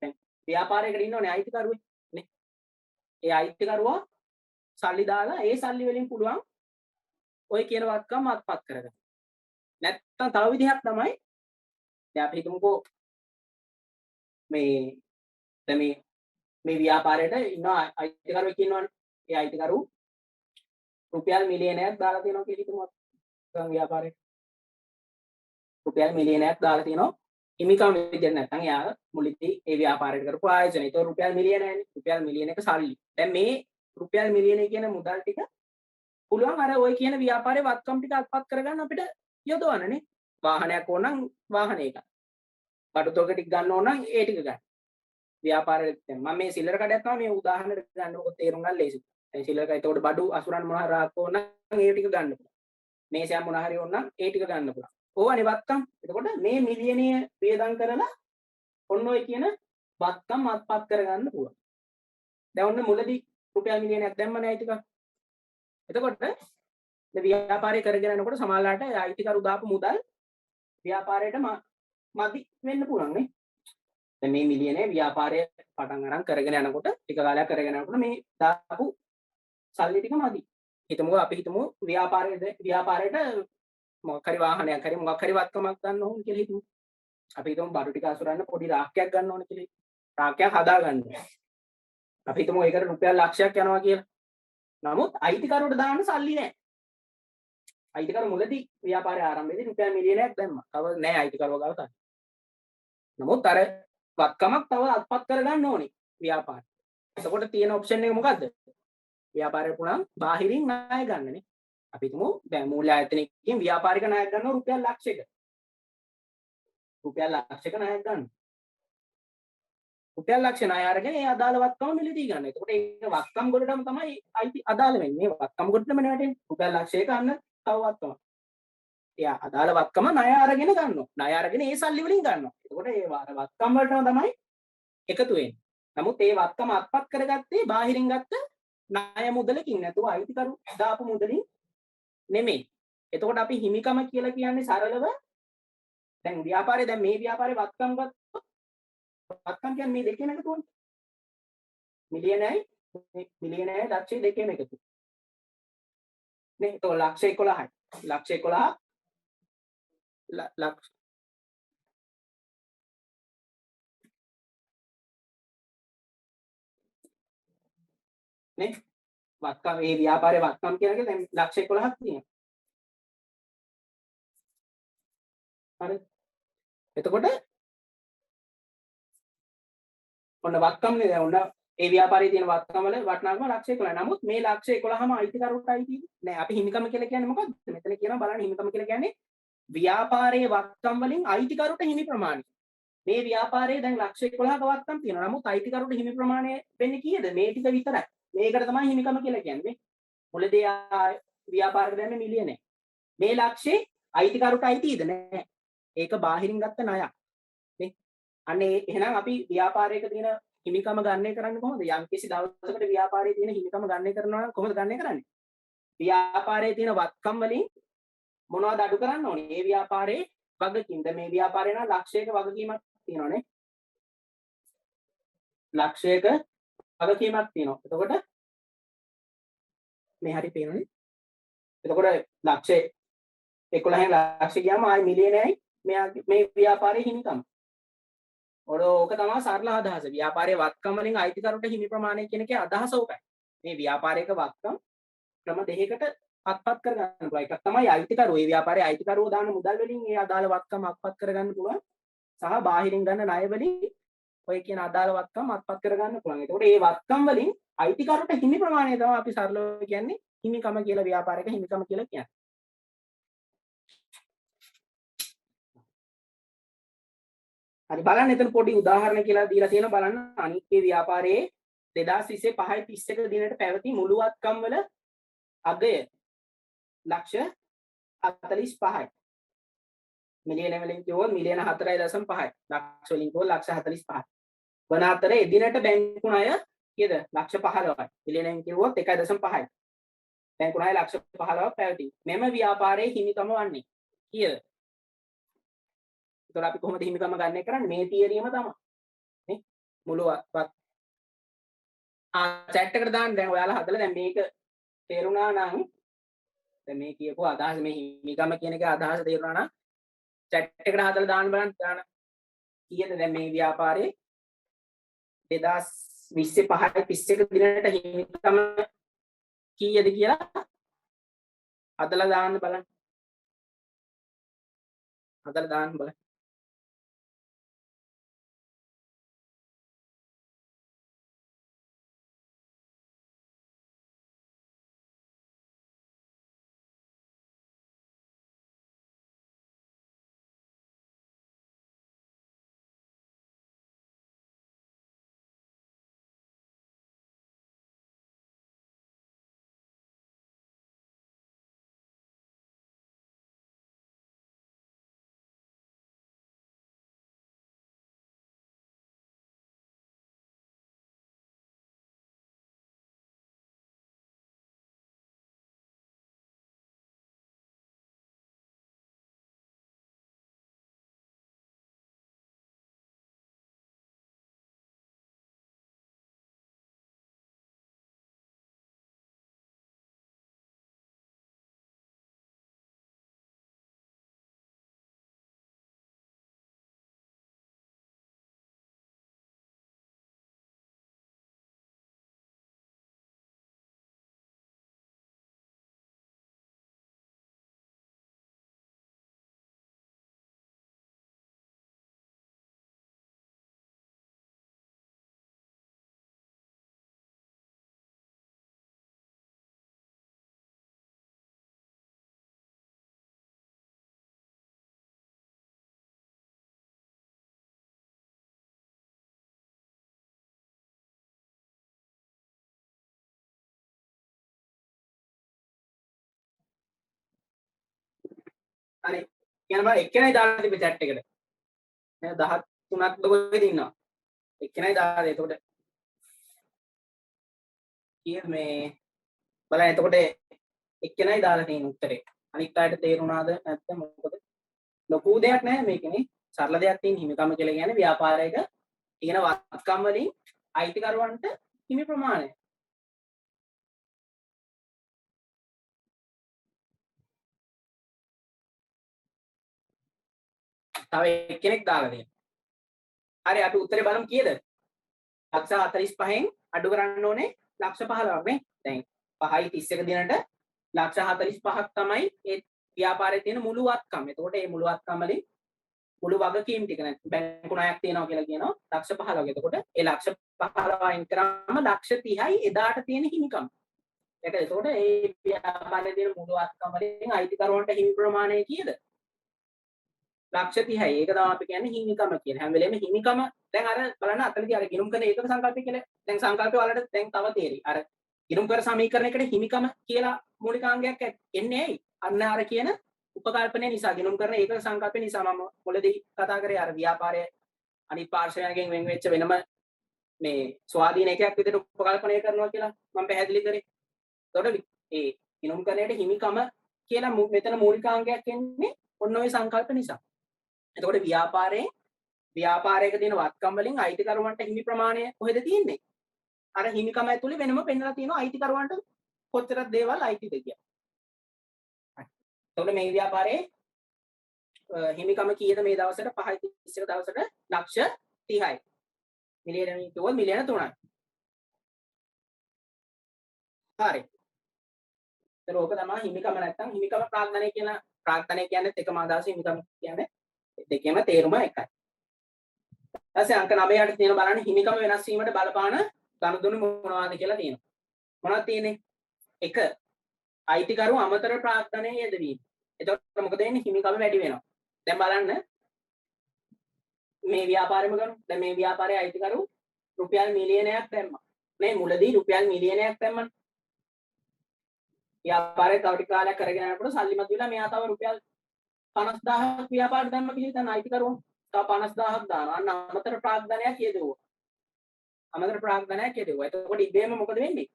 දැන් ව්‍යාපාරයකට ඉන්නෝනේ අයිතිකරුවෙක් නේ. ඒ අයිතිකරුවා සල්ලි දාලා ඒ සල්ලි වලින් පුළුවන් ඔය කියන වත්කම් අත්පත් කරගන්න. නැත්තම් තව විදිහක් තමයි දැන් අපි හිතමුකෝ මේ දැන් මේ ව්‍යාපාරයට ඉන්න අයිතිකරුවෙක් ඉන්නවනේ. ඒ අයිතිකරු රුපියල් මිලියනයක් දාලා තියෙනවා කියලා හිතමු අපි ව්‍යාපාරයට. රුපියල් මිලියනයක් දාලා තියෙනවා. හිමිකම් විදිහට නැත්නම් එයා මුලින්දී ඒ ව්‍යාපාරයට කරපු ආයෝජනය. ඒක රුපියල් මිලියනයනේ. රුපියල් මිලියනක සල්ලි. දැන් මේ රුපියල් මිලියනය කියන මුදල් ටික පුළුවන් අර ඔය කියන ව්‍යාපාරයේ වත්කම් ටික අත්පත් කරගන්න අපිට යොදවන්නනේ. වාහනයක් ඕන නම් වාහනයක. බඩු තොග ටික ගන්න ඕන නම් ඒ ටික ගන්න. ව්‍යාපාරයේ දැන් මම මේ සිල්ලර කඩයක් තමයි මේ උදාහරණයක් ගන්න ඔක තේරුම් ගන්න ලේසි. දැන් සිල්ලර කඩ එතකොට බඩු අසුරන් මොනවා රාක් ඕන නම් ඒ ටික ගන්න පුළුවන්. මේසයක් මොනවා හරි ඕන නම් ඒ ටික ගන්න පුළුවන්. ඕවනේ වත්කම්. එතකොට මේ මිලියනය වේදම් කරලා ඔන්න ඔය කියන වත්කම් අත්පත් කරගන්න පුළුවන්. දැන් ඔන්න මුලදී රුපියල් මිලියනයක් දැම්මනේ අයිතික. එතකොට මේ ව්‍යාපාරය කරගෙන යනකොට සමාජලාට අයිතිකරු දාපු මුදල් ව්‍යාපාරයට මදි වෙන්න පුළුවන් නේ. දැන් මේ මිලියනේ ව්‍යාපාරය පටන් අරන් කරගෙන යනකොට ටික කාලයක් කරගෙන යනකොට මේ දාපු සල්ලි ටික මදි. හිතමුකෝ අපි හිතමු ව්‍යාපාරයට මොකක් හරි වාහනයක් හරි මොකක් හරි වත්කමක් ගන්න ඕන කියලා හිතමු. අපි හිතමු බඩු ටික අසුරන්න පොඩි රාක්කයක් ගන්න ඕන කියලා. රාක්කයක් හදා ගන්න. අපි හිතමු ඒකට රුපියල් ලක්ෂයක් යනවා කියලා. නමුත් අයිතිකරුවට දාන්න සල්ලි නැහැ. අයිතිකරු මුලදී ව්‍යාපාරය ආරම්භයේදී රුපියල් මිලියනයක් දැම්මා. තව නැහැ අයිතිකරුව ගාව තාම. නමුත් අර වත්කමක් තව අත්පත් කරගන්න ඕනේ ව්‍යාපාරය. එතකොට තියෙන ඔප්ෂන් එක මොකද්ද? ව්‍යාපාරය පුළුවන් බාහිරින් ණය ගන්නනේ. අපි හිතමු දැන් මූල්‍ය ආයතනයකින් ව්‍යාපාරික ණයක් ගන්නවා රුපියල් ලක්ෂයක. රුපියල් ලක්ෂයක ණයක් ගන්න. රුපියල් ලක්ෂ ණය අරගෙන ඒ අදාළ වත්කම මිලදී ගන්න. එතකොට ඒක වත්කම් ගොඩටම තමයි අයිති අදාළ වෙන්නේ. වත්කම් ගොඩටම නෙවෙයි රුපියල් ලක්ෂයක අන්න තව වත්කම. එයා අදාළ වත්කම ණය අරගෙන ගන්නවා. ණය අරගෙන ඒ සල්ලි වලින් ගන්නවා. එතකොට ඒ වත්කම් වලටම තමයි එකතු වෙන්නේ. නමුත් ඒ වත්කම අත්පත් කරගත්තේ බාහිරින් ගත්ත ණය මුදලකින් නැතුව අයිතිකරු දාපු මුදලින් නෙමෙයි. එතකොට අපි හිමිකම කියලා කියන්නේ සරලව දැන් ව්‍යාපාරේ දැන් මේ ව්‍යාපාරේ වත්කම් ගත්තොත් වත්කම් කියන්නේ මේ දෙකේම එකතුවනේ. මිලියනයි ලක්ෂය දෙකේම එකතු. නේ එතකොට ලක්ෂ 11යි. ලක්ෂ 11 ලක්ෂ නේ වත්කම් මේ ව්‍යාපාරේ වත්කම් කියන එක දැන් ලක්ෂ 11ක් තියෙනවා. හරි. එතකොට ඔන්න වත්කම්නේ දැන් ඔන්න ඒ ව්‍යාපාරයේ තියෙන වත්කම් වල වටිනාකම ලක්ෂ 11. නමුත් මේ ලක්ෂ 11ම අයිතිකරුට අයිති නෑ. අපි හිමිකම කියලා කියන්නේ මොකද්ද? මෙතන කියනවා බලන්න හිමිකම කියලා කියන්නේ ව්‍යාපාරයේ වත්කම් වලින් අයිතිකරුට හිමි ප්‍රමාණය. මේ ව්‍යාපාරයේ දැන් ලක්ෂ 11ක වත්කම් තියෙනවා. නමුත් අයිතිකරුට හිමි ප්‍රමාණය වෙන්නේ කීයද? මේ ටික විතරයි. මේකට තමයි හිමිකම කියලා කියන්නේ. මුලදී ව්‍යාපාරෙට දැම්මේ මිලියනයි. මේ ලක්ෂේ අයිතිකරුට අයිතිද නෑ. ඒක බාහිරින් ගත්ත ණයක්. නේ? අනේ එහෙනම් අපි ව්‍යාපාරයක තියෙන හිමිකම ගන්නය කරන්නේ කොහොමද? යම්කිසි දවසකට ව්‍යාපාරයේ තියෙන හිමිකම ගන්නය කරනවා නම් කොහොමද ගන්නය කරන්නේ? ව්‍යාපාරයේ තියෙන වත්කම් වලින් මොනවද අඩු කරන්න ඕනේ? මේ ව්‍යාපාරයේ වගකීම්. දැන් මේ ව්යාපාරේ නම් ලක්ෂයක වගකීමක් තියෙනවානේ. ලක්ෂයක වගකීමක් තියෙනවා. එතකොට මේ හරි පේනවනේ. එතකොට ලක්ෂ 11න් ලක්ෂ ගියාම ආයි මිලියනයි මේ ව්‍යාපාරයේ හිමිකම. ඕක තමයි සරල අදහස. ව්‍යාපාරයේ වත්කම් වලින් අයිතිකරුට හිමි ප්‍රමාණය කියන එකේ අදහස ඕකයි. මේ ව්‍යාපාරයක වත්කම් ක්‍රම දෙකකට අත්පත් කරගන්න පුළුවන්. එකක් තමයි අයිතිකරුව. ඒ ව්‍යාපාරයේ අයිතිකරුව දාන මුදල් වලින් ඒ අදාළ වත්කම් අත්පත් කරගන්න පුළුවන්. සහ බාහිරින් ගන්න ණය වලින් ඔය කියන අදාළ වත්කම් අත්පත් කරගන්න පුළුවන්. ඒකෝට මේ වත්කම් වලින් අයිතිකරුට හිමි ප්‍රමාණය තමයි අපි සරලව කියන්නේ හිමිකම කියලා ව්‍යාපාරයක හිමිකම කියලා කියන්නේ. හරි බලන්න එතන පොඩි උදාහරණ කියලා දීලා තියෙනවා බලන්න අනිත්‍ය ව්‍යාපාරයේ 2025 31 දිනට පැවති මුළු වත්කම් වල අගය ලක්ෂ 45යි. මිලියන වලින් කිව්වොත් මිලියන 4.5යි. ලක්ෂ වලින් කිව්වොත් ලක්ෂ 45යි. වන අතර එදිනට බැංකු ණය කීයද? ලක්ෂ 15යි. මිලියනෙන් කිව්වොත් 1.5යි. බැංකුණාවේ ලක්ෂ 15ක් පැවති. මෙම ව්‍යාපාරයේ හිමිකම වන්නේ කීයද? ඒතකොට අපි කොහොමද හිමිකම ගන්න එක කරන්නේ? මේ තියරියම තමයි. නේ? මුළු chat එකට දාන්න දැන් ඔයාලා හදලා දැන් මේක තේරුණා නම් දැන් මේ කියපු අදහස මේ හිමිකම කියන එකේ අදහස තේරුණා නම් chat එකට හදලා දාන්න බලන්න දාන්න. කීයද දැන් මේ ව්‍යාපාරේ 2020 5යි 31 දිනට හිමිකම කීයද කියලා හදලා දාන්න බලන්න. හදලා දාන්න බලන්න. හරි. කියන බා එක්කෙනයි දාලා තිබ්බේ chat එකට. නේද 13ක් කොහෙද ඉන්නවා. එක්කෙනයි දාලා. එතකොට කීයද මේ බලන්න එතකොට එක්කෙනයි දාලා තියෙන උත්තරේ. අනිත් අයට තේරුණාද නැත්නම් මොකද? ලොකු දෙයක් නෑ මේකනේ. සරල දෙයක් තියෙන හිමිකම කියලා කියන්නේ ව්‍යාපාරයක තියෙන වත්කම් වලින් අයිතිකරුවන්ට හිමි ප්‍රමාණය. තව එක්කෙනෙක් දාලා තියෙනවා. හරි අපි උත්තරේ බලමු කීයද? ලක්ෂ 45න් අඩු කරන්න ඕනේ ලක්ෂ 15ක් නේ. දැන් 5යි 31 දිනට ලක්ෂ 45ක් තමයි ඒ ව්‍යාපාරයේ තියෙන මුළු වත්කම. එතකොට මේ මුළු වත්කම වලින් මුළු වගකීම් ටික නැත්නම් බැංකු ණයක් තියෙනවා කියලා කියනවා ලක්ෂ 15ක. එතකොට ඒ ලක්ෂ 15 අයින් කරාම ලක්ෂ 30යි එදාට තියෙන හිමිකම. ඒක එතකොට ඒ ව්‍යාපාරයේ තියෙන මුළු වත්කම වලින් අයිතිකරුවන්ට හිමි ප්‍රමාණය කීයද? ලක්ෂ 30යි. ඒක තමයි අපි කියන්නේ හිමිකම කියන. හැම වෙලේම හිමිකම දැන් අර බලන්න අතනදී අර ගිණුම් කරන ඒකක සංකල්පය කියලා දැන් සංකල්පය වලට දැන් තව තේරි. අර ගිණුම් කර සමීකරණයකට හිමිකම කියලා මූලිකාංගයක් එන්නේ ඇයි? අන්න අර කියන උපකල්පනය නිසා ගිණුම් කරන ඒකක සංකල්පය නිසා මම මුලදී කතා කරේ අර ව්‍යාපාරයේ අනිත් පාර්ශවයන්ගෙන් වෙන් වෙච්ච වෙනම මේ ස්වාධීන එකයක් විදිහට උපකල්පනය කරනවා කියලා මම පැහැදිලි කරේ. එතකොට ඒ ගිණුම් කරණයට හිමිකම කියලා මෙතන මූලිකාංගයක් එන්නේ ඔන්න ඔය සංකල්ප නිසා. එතකොට ව්‍යාපාරයක තියෙන වත්කම් වලින් අයිතිකරුවන්ට හිමි ප්‍රමාණය කොහෙද තියෙන්නේ? අර හිමිකම ඇතුලේ වෙනම පෙන්නලා තියෙනවා අයිතිකරුවන්ට කොච්චරක් දේවල් අයිතිද කියලා. හරි. එතකොට මේ ව්‍යාපාරයේ හිමිකම කීයද මේ දවසට 5යි 31 දවසට ලක්ෂ 30යි. මිලියන කිව්වොත් මිලියන 3යි. හරි. ඒක තමයි හිමිකම නැත්තම් හිමිකම ප්‍රාග්ධනය කියන ප්‍රාග්ධනය කියන්නේ එකම අදහස හිමිකම කියන්නේ දෙකේම තේරුම එකයි. ඊපස්සේ අංක 9 යට තියෙන බලන්න හිමිකම වෙනස් වීමට බලපාන ගනුදෙනු මොනවද කියලා තියෙනවා. මොනවද තියෙන්නේ? 1 අයිතිකරු අමතර ප්‍රාග්ධනයේ යෙදවීම. එතකොට මොකද වෙන්නේ? හිමිකම වැඩි වෙනවා. දැන් බලන්න මේ ව්‍යාපාරෙම ගමු. දැන් මේ ව්‍යාපාරයේ අයිතිකරු රුපියල් මිලියනයක් දැම්මා. මේ මුලදී රුපියල් මිලියනයක් දැම්මා. ව්‍යාපාරේ තව ටික කාලයක් කරගෙන යනකොට සල්ලිමත් වෙලා මෙයා තව රුපියල් 50000ක් ව්‍යාපාරෙට දැම්ම කියලා දැන් අයිතිකරුවෝ තව 50000ක් දානවා. අන්න අමතර ප්‍රාග්ධනයක් යෙදුවා. අමතර ප්‍රාග්ධනයක් යෙදුවා. එතකොට ඉබේම මොකද වෙන්නේ?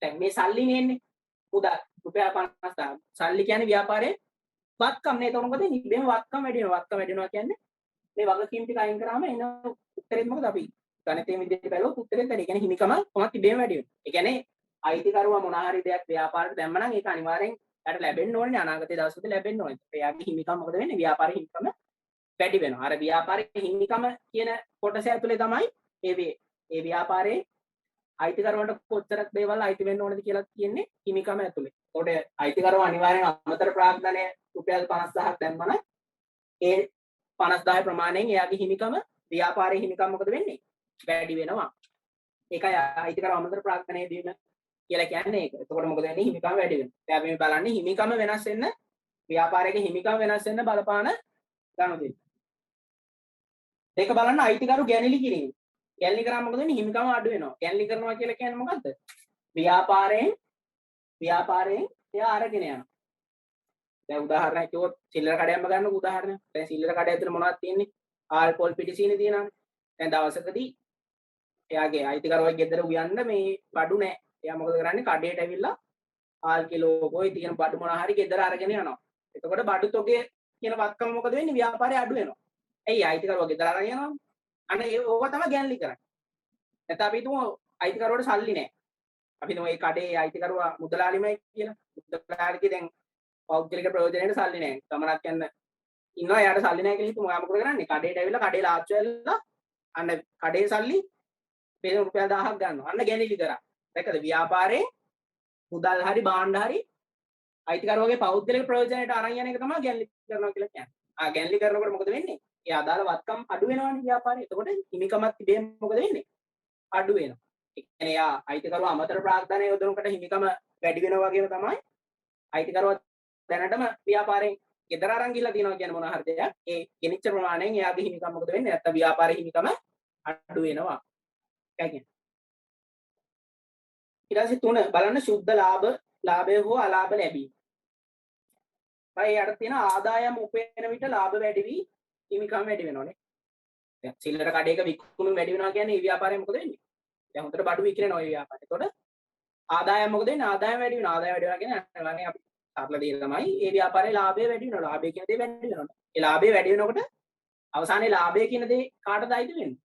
දැන් මේ සල්ලිනේ එන්නේ. උදා රුපියල් 50000. සල්ලි කියන්නේ ව්‍යාපාරයේ වත්කම් නේ. එතකොට මොකද ඉබේම වත්කම් වැඩි වෙනවා. වත්කම් වැඩි වෙනවා කියන්නේ මේ වගකීම් ටික අයින් කරාම එන උත්තරෙත් මොකද අපි ගණිතයේ විදිහට බැලුවොත් උත්තරෙත් වැඩි. ඒ කියන්නේ හිමිකම කොහොමද ඉබේම වැඩි වෙනවා. ඒ කියන්නේ අයිතිකරුවා මොන හරි දෙයක් ව්‍යාපාරයට දැම්ම නම් ඒක අනිවාර්යෙන් යාට ලැබෙන්න ඕනේ. අනාගතයේ දවස්වල ලැබෙන්න ඕනේ. එයාගේ හිමිකම මොකද වෙන්නේ? ව්‍යාපාරයේ හිමිකම වැඩි වෙනවා. අර ව්‍යාපාරයේ හිමිකම කියන කොටස ඇතුලේ තමයි ඒ ව්‍යාපාරයේ අයිතිකරුවන්ට කොච්චරක් දේවල් අයිති වෙන්න ඕනද කියලා කියන්නේ හිමිකම ඇතුලේ. ඒකට අයිතිකරුවා අනිවාර්යෙන් අමතර ප්‍රාග්ධනය රුපියල් 50000ක් දැම්මම ඒ 50000 ප්‍රමාණයෙන් එයාගේ හිමිකම ව්‍යාපාරයේ හිමිකම මොකද වෙන්නේ? වැඩි වෙනවා. ඒකයි අයිතිකරුවා අමතර ප්‍රාග්ධනය දීම කියලා කියන්නේ ඒක. එතකොට මොකද වෙන්නේ? හිමිකම වැඩි වෙනවා. දැන් අපි මේ බලන්නේ හිමිකම වෙනස් වෙන්න ව්‍යාපාරයේ හිමිකම වෙනස් වෙන්න බලපාන ගනුදෙනු. ඒක බලන්න අයිතිකරු ගැනීමලි කිරීම. ගැනීමලි කරාම මොකද වෙන්නේ? හිමිකම අඩු වෙනවා. ගැනීමලි කරනවා කියලා කියන්නේ මොකද්ද? ව්‍යාපාරයෙන් එයා අරගෙන යනවා. දැන් උදාහරණයක් කිව්වොත් සිල්ලර කඩයක්ම ගන්නකො උදාහරණයක්. දැන් සිල්ලර කඩය ඇතුලේ මොනවද තියෙන්නේ? ආල්කොහොල් පිටිසීනි තියෙනවානේ. දැන් දවසකදී එයාගේ අයිතිකරුවා ගෙදර උයන්න මේ බඩු නැහැ. එයා මොකද කරන්නේ? කඩේට ඇවිල්ලා ආල් කිලෝ කොයි තියෙන බඩු මොනවා හරි ගෙදර අරගෙන යනවා. එතකොට බඩු තොගේ කියන වත්කම මොකද වෙන්නේ? ව්‍යාපාරය අඩු වෙනවා. ඇයි අයිතිකරුවා ගෙදර අරගෙන යනවා? අන්න ඕක තමයි ගැනීමලි කරන්නේ. නැත්නම් අපි හිතමු අයිතිකරුවාට සල්ලි නැහැ. අපි හිතමු මේ කඩේ අයිතිකරුවා මුදලාලිමයි කියලා. මුදලාලිගේ දැන් පෞද්ගලික ප්‍රයෝජනෙට සල්ලි නැහැ. ගමනක් යන්න ඉන්නවා එයාට සල්ලි නැහැ කියලා හිතමු. එයා මොකද කරන්නේ? කඩේට ඇවිල්ලා කඩේ ලාච්චු ඇල්ලලා අන්න කඩේ සල්ලි රුපියල් 1000ක් ගන්නවා. අන්න ගැනීමලි කරා. දැක්කද? ව්‍යාපාරේ මුදල් හරි භාණ්ඩ හරි අයිතිකරුවාගේ පෞද්ගලික ප්‍රයෝජනයට අරන් යන එක තමයි ගැනීමලි කරනවා කියලා කියන්නේ. ගැනීමලි කරනකොට මොකද වෙන්නේ? ඒ අදාළ වත්කම් අඩු වෙනවනේ ව්‍යාපාරේ. එතකොට හිමිකමත් ඉබේම මොකද වෙන්නේ? අඩු වෙනවා. ඒ කියන්නේ යා අයිතිකරුවා අමතර ප්‍රාග්ධනය යොදනකොට හිමිකම වැඩි වෙනවා වගේම තමයි අයිතිකරුවා දැනටම ව්‍යාපාරයෙන් ගෙදර අරන් ගිහලා තියෙනවා කියන්නේ මොන හරි දෙයක්. ඒ ගෙනිච්ච ප්‍රමාණයෙන් එයාගේ හිමිකම මොකද වෙන්නේ? නැත්තම් ව්‍යාපාරයේ හිමිකම අඩු වෙනවා. ඒකයි කියන්නේ. ඊට පස්සේ 3 බලන්න සුද්ධ ලාභය හෝ අලාභ ලැබීම. බයි යට තියෙන ආදායම උපයන විට ලාභ වැඩි වී හිමිකම් වැඩි වෙනවනේ. දැන් සිල්ලර කඩේක විකුණුම වැඩි වෙනවා කියන්නේ ඒ ව්‍යාපාරය මොකද වෙන්නේ? දැන් හොඳට බඩු විකිනනවා ඒ ව්‍යාපාරය. එතකොට ආදායම මොකද වෙන්නේ? ආදායම වැඩි වෙනවා. ආදායම වැඩි වෙනවා කියන්නේ අනිවාර්යෙන් අපි සරල දේ තමයි ඒ ව්‍යාපාරයේ ලාභය වැඩි වෙනවා. ලාභය කියන දේ වැඩි වෙනවා. ඒ ලාභය වැඩි වෙනකොට අවසානයේ ලාභය කියන දේ කාටද අයිති වෙන්නේ?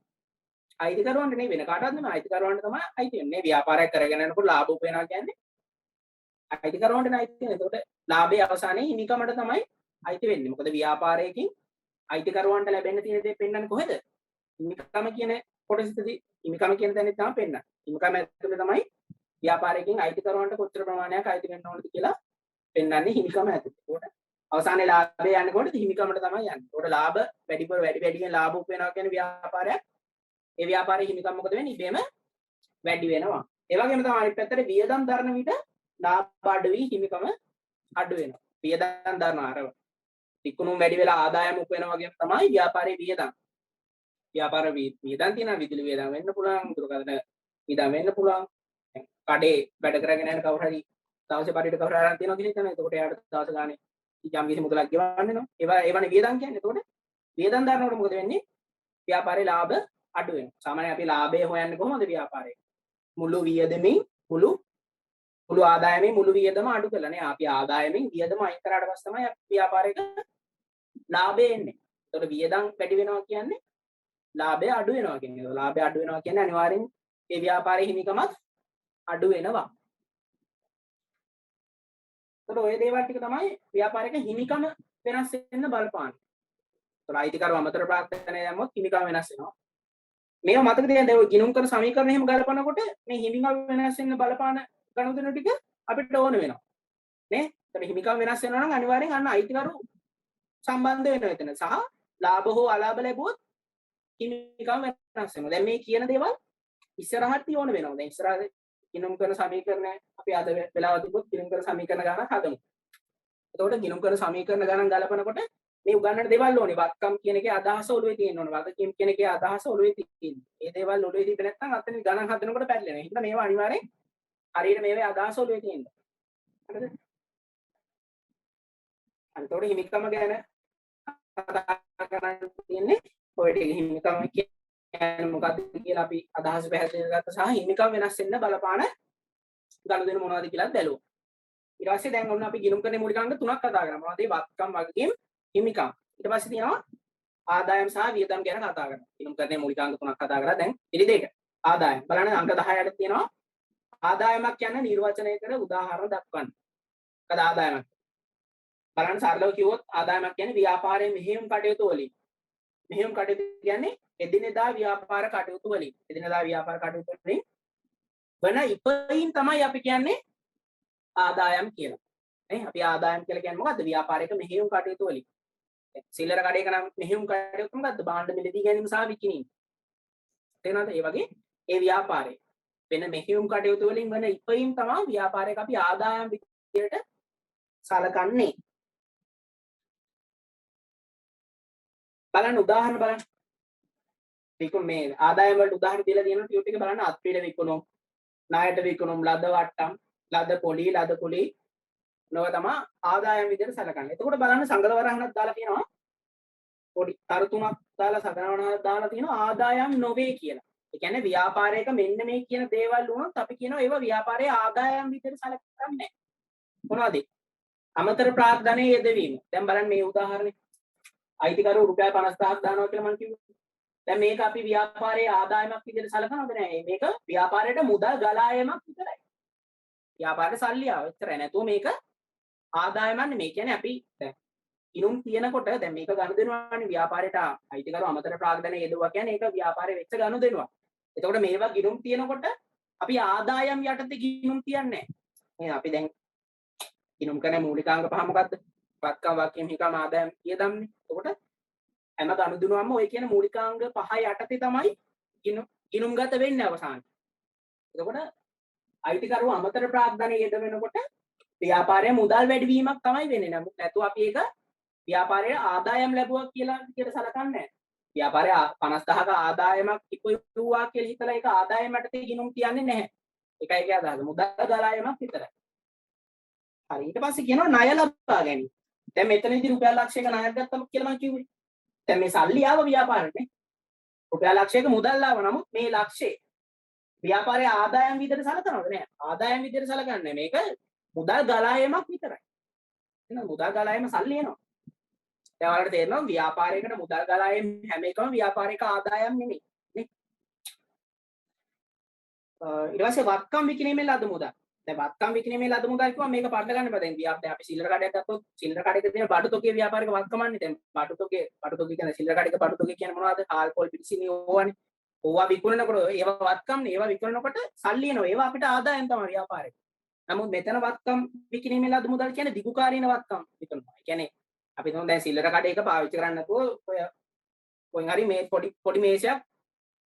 අයිතිකරුවන්ට නෙවෙයි වෙන කාටවත් නෙමෙයි අයිතිකරුවන්ට තමයි අයිති වෙන්නේ. ව්‍යාපාරයක් කරගෙන යනකොට ලාභ උපයනවා කියන්නේ අයිතිකරුවන්ට නේ අයිති වෙන්නේ. එතකොට ලාභයේ අවසානයේ හිමිකමට තමයි අයිති වෙන්නේ. මොකද ව්‍යාපාරයකින් අයිතිකරුවන්ට ලැබෙන්න තියෙන දේ පෙන්වන්නේ කොහෙද? හිමිකම කියන කොටසදී හිමිකම කියන තැනදී තමයි පෙන්වන්නේ. හිමිකම ඇතුලේ තමයි ව්‍යාපාරයකින් අයිතිකරුවන්ට කොච්චර ප්‍රමාණයක් අයිති වෙන්න ඕනද කියලා පෙන්වන්නේ හිමිකම ඇතුලේ. ඒකට අවසානයේ ලාභය යන්නේ කොහෙද? හිමිකමට තමයි යන්නේ. ඒකට ලාභ වැඩියෙන් ලාභ උපයනවා කියන ව්‍යාපාරයක් ඒ ව්‍යාපාරයේ හිමිකම් මොකද වෙන්නේ? ඉබේම වැඩි වෙනවා. ඒ වගේම තමයි අනිත් පැත්තට වියදම් දරන විට ලාභ අඩු වී හිමිකම අඩු වෙනවා. වියදම් දරන අර විකුණුම් වැඩි වෙලා ආදායම උපයනවා වගේම තමයි ව්‍යාපාරයේ වියදම්. ව්‍යාපාර වියදම් තියෙනවා. විදුලි වියදම් වෙන්න පුළුවන්, දුරකථන වියදම් වෙන්න පුළුවන්. කඩේ වැඩ කරගෙන යන කවුරු හරි දවසේ පරිදි කවුරු හරි තියෙනවා කියලා හිතනවා. එතකොට එයාට දවස ගානේ යම් කිසි මුදලක් ගෙවන්න වෙනවා. ඒවනේ වියදම් කියන්නේ. එතකොට වියදම් දරනකොට මොකද වෙන්නේ? ව්‍යාපාරයේ ලාභ අඩු වෙනවා. සාමාන්‍යයෙන් අපි ලාභය හොයන්නේ කොහොමද ව්‍යාපාරයේ? මුළු වියදමින් මුළු ආදායමෙන් මුළු වියදම අඩු කරලානේ. අපි ආදායමෙන් වියදම අයින් කරාට පස්සේ තමයි ව්‍යාපාරයක ලාභය එන්නේ. ඒතකොට වියදම් වැඩි වෙනවා කියන්නේ ලාභය අඩු වෙනවා කියන එක. ලාභය අඩු වෙනවා කියන්නේ අනිවාර්යෙන් ඒ ව්‍යාපාරයේ හිමිකමත් අඩු වෙනවා. ඒතකොට ওই දේවල් ටික තමයි ව්‍යාපාරයක හිමිකම වෙනස් වෙන්න බලපාන්නේ. ඒතකොට අයිතිකරුවා අමතර ප්‍රාර්ථනය දැම්මොත් හිමිකම වෙනස් වෙනවා. මේව මතක තියාගන්න. ඔය ගිණුම් කරන සමීකරණ එහෙම ගලපනකොට මේ හිමිකම් වෙනස් වෙන්න බලපාන ගනුදෙනු ටික අපිට ඕන වෙනවා. නේ? ඒතකොට හිමිකම් වෙනස් වෙනවා නම් අනිවාර්යෙන් අන්න අයිතිකරු සම්බන්ධ වෙනවා එතන. සහ ලාභ හෝ අලාභ ලැබුවොත් හිමිකම් වෙනස් වෙනවා. දැන් මේ කියන දේවල් ඉස්සරහට ඕන වෙනවා. දැන් ඉස්සරහට ගිණුම් කරන සමීකරණ අපි අද වෙලාව තිබ්බොත් ගිණුම් කරන සමීකරණ ගණන් හදමු. එතකොට ගිණුම් කරන සමීකරණ ගණන් ගලපනකොට මේ උගන්නන දේවල් ඕනේ. වත්කම් කියන එකේ අදහස ඔළුවේ තියෙන්න ඕනේ. වගකීම් කියන එකේ අදහස ඔළුවේ තියෙන්න. මේ දේවල් ඔළුවේ තිබ්බ නැත්නම් අතන ගණන් හදනකොට පැටලෙනවා. ඒ හින්දා මේවා අනිවාර්යෙන් හරියට මේවේ අදහස ඔළුවේ තියෙන්න. හරිද? අන්තෝර හිමිකම ගැන කතා කරන්න තියෙන්නේ ඔය ටික හිමිකම කියන්නේ මොකක්ද කියලා අපි අදහස පැහැදිලි කරගත්ත සහ හිමිකම් වෙනස් වෙන්න බලපාන ගනුදෙනු මොනවද කියලා බැලුවා. ඊට පස්සේ දැන් ඔන්න අපි ගිණුම්කරණයේ මූලිකාංග තුනක් කතා කරනවා. මොනවද ඒ වත්කම් වගකීම් හිමිකම්. ඊට පස්සේ තියෙනවා ආදායම් සහ වියදම් ගැන කතා කරනවා. ගිණුම්කරණයේ මූලිකාංග තුනක් කතා කරලා දැන් ඉරිදේට ආදායම්. බලන්න අංක 10ට තියෙනවා ආදායමක් කියන්නේ නිර්වචනය කර උදාහරණ දක්වන්න. මොකද ආදායමක්? බලන්න සරලව කිව්වොත් ආදායමක් කියන්නේ ව්‍යාපාරයේ මෙහෙයුම් කටයුතු වලින්. මෙහෙයුම් කටයුතු කියන්නේ එදිනෙදා ව්‍යාපාර කටයුතු වලින්. එදිනෙදා ව්‍යාපාර කටයුතු වලින් වන ඉපයීම් තමයි අපි කියන්නේ ආදායම් කියලා. නේ? අපි ආදායම් කියලා කියන්නේ මොකද්ද? ව්‍යාපාරයක මෙහෙයුම් කටයුතු වලින්. සිල්ලර කඩේක නම් මෙහෙයුම් කටයුතු මොකද්ද? භාණ්ඩ මිලදී ගැනීම සහ විකිණීම. තේරෙනවද? ඒ වගේ ඒ ව්‍යාපාරේ වෙන මෙහෙයුම් කටයුතු වලින් වන ඉපයීම් තමයි ව්‍යාපාරයක අපි ආදායම් විදියට සලකන්නේ. බලන්න උදාහරණ බලන්න. මේ ආදායම් වලට උදාහරණ දීලා තියෙනවා ටියුට් එකේ බලන්න අත්පීඩ විකුණුම්, ණයට විකුණුම්, ලද වට්ටම්, ලද පොලි, ලද කුලි නව තමයි ආදායම් විදියට සලකන්නේ. එතකොට බලන්න සංගල වරහනක් දාලා තියෙනවා. පොඩි තරු තුනක් දාලා සගනවනක් දාලා තියෙනවා ආදායම් නොවේ කියලා. ඒ කියන්නේ ව්‍යාපාරයක මෙන්න මේ කියන දේවල් වුණොත් අපි කියනවා ඒවා ව්‍යාපාරයේ ආදායම් විදියට සලකන්නේ නැහැ. මොනවද? අමතර ප්‍රාග්ධනයේ යෙදවීම. දැන් බලන්න මේ උදාහරණේ. අයිතිකරු රුපියල් 50000ක් දානවා කියලා මම කිව්වා. දැන් මේක අපි ව්‍යාපාරයේ ආදායමක් විදිහට සලකනවද නැහැ. මේක ව්‍යාපාරයට මුදල් ගලා යාමක් විතරයි. ව්‍යාපාරයට සල්ලි ආව. එච්චරයි. නැතුව මේක ආදායමක් නෙමෙයි. කියන්නේ අපි දැන් ඉනුම් තියනකොට දැන් මේක ගනුදෙනුවනේ ව්‍යාපාරයට අයිතිකරු අමතර ප්‍රාග්ධනයේ යෙදුවා කියන්නේ ඒක ව්‍යාපාරයේ වෙච්ච ගනුදෙනුවක්. එතකොට මේවා ගිණුම් තියනකොට අපි ආදායම් යටතේ ගිණුම් තියන්නේ නැහැ. අපි දැන් ගිණුම් කරන මූලිකාංග පහ මොකද්ද? වත්කම් වගකීම් හිමිකම් ආදායම් කියදම්නේ. එතකොට හැම ගනුදෙනුවක්ම ඔය කියන මූලිකාංග පහ යටතේ තමයි ගිණුම්ගත වෙන්නේ අවසානයේ. එතකොට අයිතිකරුව අමතර ප්‍රාග්ධනයේ යෙද වෙනකොට ව්‍යාපාරයේ මුදල් වැඩිවීමක් තමයි වෙන්නේ. නමුත් නැතුව අපි ඒක ව්‍යාපාරයේ ආදායම් ලැබුවා කියලා විදියට සලකන්නේ නැහැ. ව්‍යාපාරයේ 50000ක ආදායමක් ඉපුවා කියලා හිතලා ඒක ආදායම යටතේ ගිණුම් තියන්නේ නැහැ. ඒකයි ඒකේ අදහස. මුදල් ගලායමක් විතරයි. හරි ඊට පස්සේ කියනවා ණය ලබා ගැනීම. දැන් මෙතනදී රුපියල් ලක්ෂයක ණයක් ගත්තම කියලා මම කිව්වේ. දැන් මේ සල්ලි ආව ව්‍යාපාරෙට නේ. රුපියල් ලක්ෂයක මුදල් ආව නමුත් මේ ලක්ෂේ ව්‍යාපාරයේ ආදායම් විදිහට සලකනවද නෑ? ආදායම් විදිහට සලකන්නේ මේක මුදල් ගලායමක් විතරයි. එහෙනම් මුදල් ගලායම සල්ලි එනවා. දැන් ඔයාලට තේරෙනවා ව්‍යාපාරයකට මුදල් ගලායම හැම එකම ව්‍යාපාරික ආදායම් නෙමෙයි නේ. ඊට පස්සේ වත්කම් විකිණීමේ ලද මුදල්. දැන් වත්කම් විකිණීමේ ලද මුදල් කිව්වම මේක පඩ ගන්න බෑ. දැන් අපි සිල්ලර කඩයක් ගත්තොත් සිල්ලර කඩේක තියෙන බඩු තොගේ ව්‍යාපාරික වත්කමන්නේ. දැන් බඩු තොගේ කියන්නේ සිල්ලර කඩේක බඩු තොගේ කියන්නේ මොනවද? ආල්කොහොල් පිටිසිනි ඕවනේ. ඕවා විකුණනකොට ඒවා වත්කම්නේ. ඒවා විකුණනකොට සල්ලි එනවා. ඒවා අපිට ආදායම් තමයි ව්‍යාපාරේ. නමුත් මෙතන වත්කම් විකිණීමේ ලද මුදල් කියන්නේ දිගුකාරීන වත්කම් විකුණනවා. ඒ කියන්නේ අපි තුන් දැන් සිල්ලර කඩේක පාවිච්චි කරන්නේ නැතුව ඔය කොහෙන් හරි මේ පොඩි මේසයක්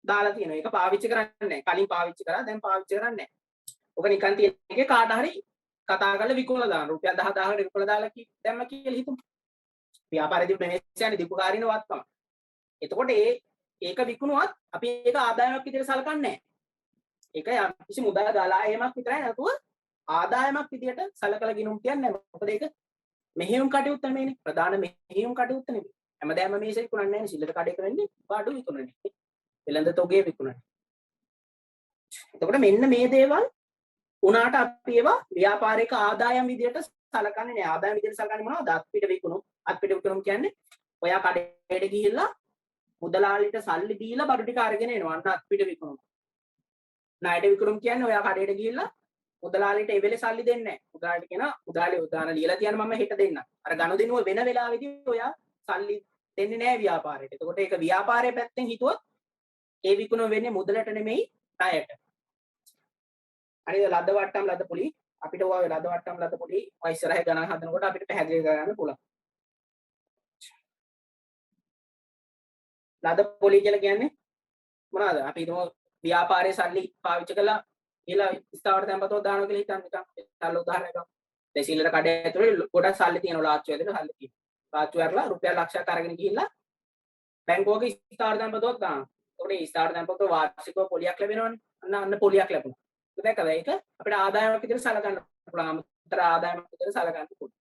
දාලා තියෙනවා. ඒක පාවිච්චි කරන්නේ නැහැ. කලින් පාවිච්චි කරා දැන් පාවිච්චි කරන්නේ නැහැ. ඔක නිකන් තියෙන එකේ කාට හරි කතා කරලා විකුණලා දාන රුපියල් 10000කට විකුණලා දාලා දැම්ම කියලා හිතමු. ව්‍යාපාරයේදී ප්‍රමේශයනේ දීපකාරීන වත්කම. එතකොට ඒක විකුණුවත් අපි ඒක ආදායමක් විදිහට සලකන්නේ නැහැ. ඒක කිසි මුදල් ගලායමක් විතරයි නැතුව ආදායමක් විදිහට සලකලා ගිණුම් තියන්නේ නැහැ. මොකද ඒක මෙහෙයුම් කටයුත්ත නෙමෙයිනේ. ප්‍රධාන මෙහෙයුම් කටයුත්ත නෙමෙයි. හැමදාම මේසෙ විකුණන්නේ නැහැ නේ. සිල්ලර කඩේක වෙන්නේ බඩු විකුණන්නේ. වෙළඳ තොගේ විකුණන්නේ. එතකොට මෙන්න මේ දේවල් උනාට අපි ඒවා ව්‍යාපාරික ආදායම් විදියට සලකන්නේ නැහැ. ආදායම් විදියට සලකන්නේ මොනවද? අත්පිට විකුණුම්. අත්පිට විකුණුම් කියන්නේ ඔයා කඩේට ගිහිල්ලා මුදලාලිට සල්ලි දීලා බඩු ටික අරගෙන එනවා. අන්න අත්පිට විකුණුම්. ණයට විකුණුම් කියන්නේ ඔයා කඩේට ගිහිල්ලා මුදලාලිට ඒ වෙලේ සල්ලි දෙන්නේ නැහැ. මුදලාලිට කියනවා මුදලාලි උදාන ලියලා තියන මම හෙට දෙන්නම්. අර ගනුදෙනුව වෙන වෙලාවෙදී ඔයා සල්ලි දෙන්නේ නැහැ ව්‍යාපාරයට. එතකොට ඒක ව්‍යාපාරයේ පැත්තෙන් හිතුවොත් ඒ විකුණුම වෙන්නේ මුදලට නෙමෙයි ණයට. අනිත් ලද්ද වට්ටම් ලද්ද පොලි අපිට ඔය ලද්ද වට්ටම් ලද්ද පොලි ඔය ඉස්සරහ ගණන් හදනකොට අපිට පැහැදිලි කරගන්න පුළුවන්. ලද්ද පොලි කියලා කියන්නේ මොනවද? අපි හිතමු ව්‍යාපාරයේ සල්ලි පාවිච්චි කරලා ඊළා ස්ථාවර තැන්පතෝ දානවා කියලා හිතන්න නිකන් සල්ලි උදාහරණයක් ගමු. දැන් සිල්ලර කඩේ ඇතුලේ ගොඩක් සල්ලි තියෙනවා ලාච්චු ඇතුලේ සල්ලි තියෙනවා. ලාච්චු ඇරලා රුපියල් ලක්ෂයක් අරගෙන ගිහිල්ලා බැංකුවක ස්ථාවර තැන්පතෝත් දානවා. ඒකට ඒ ස්ථාවර තැන්පතෝ වාර්ෂිකව පොලියක් ලැබෙනවනේ. අන්න පොලියක් ලැබුණා. දැක්කද ඒක අපිට ආදායමක් විදිහට සලකන්න පුළුවන්. අමතර ආදායමක් විදිහට සලකන්න පුළුවන්.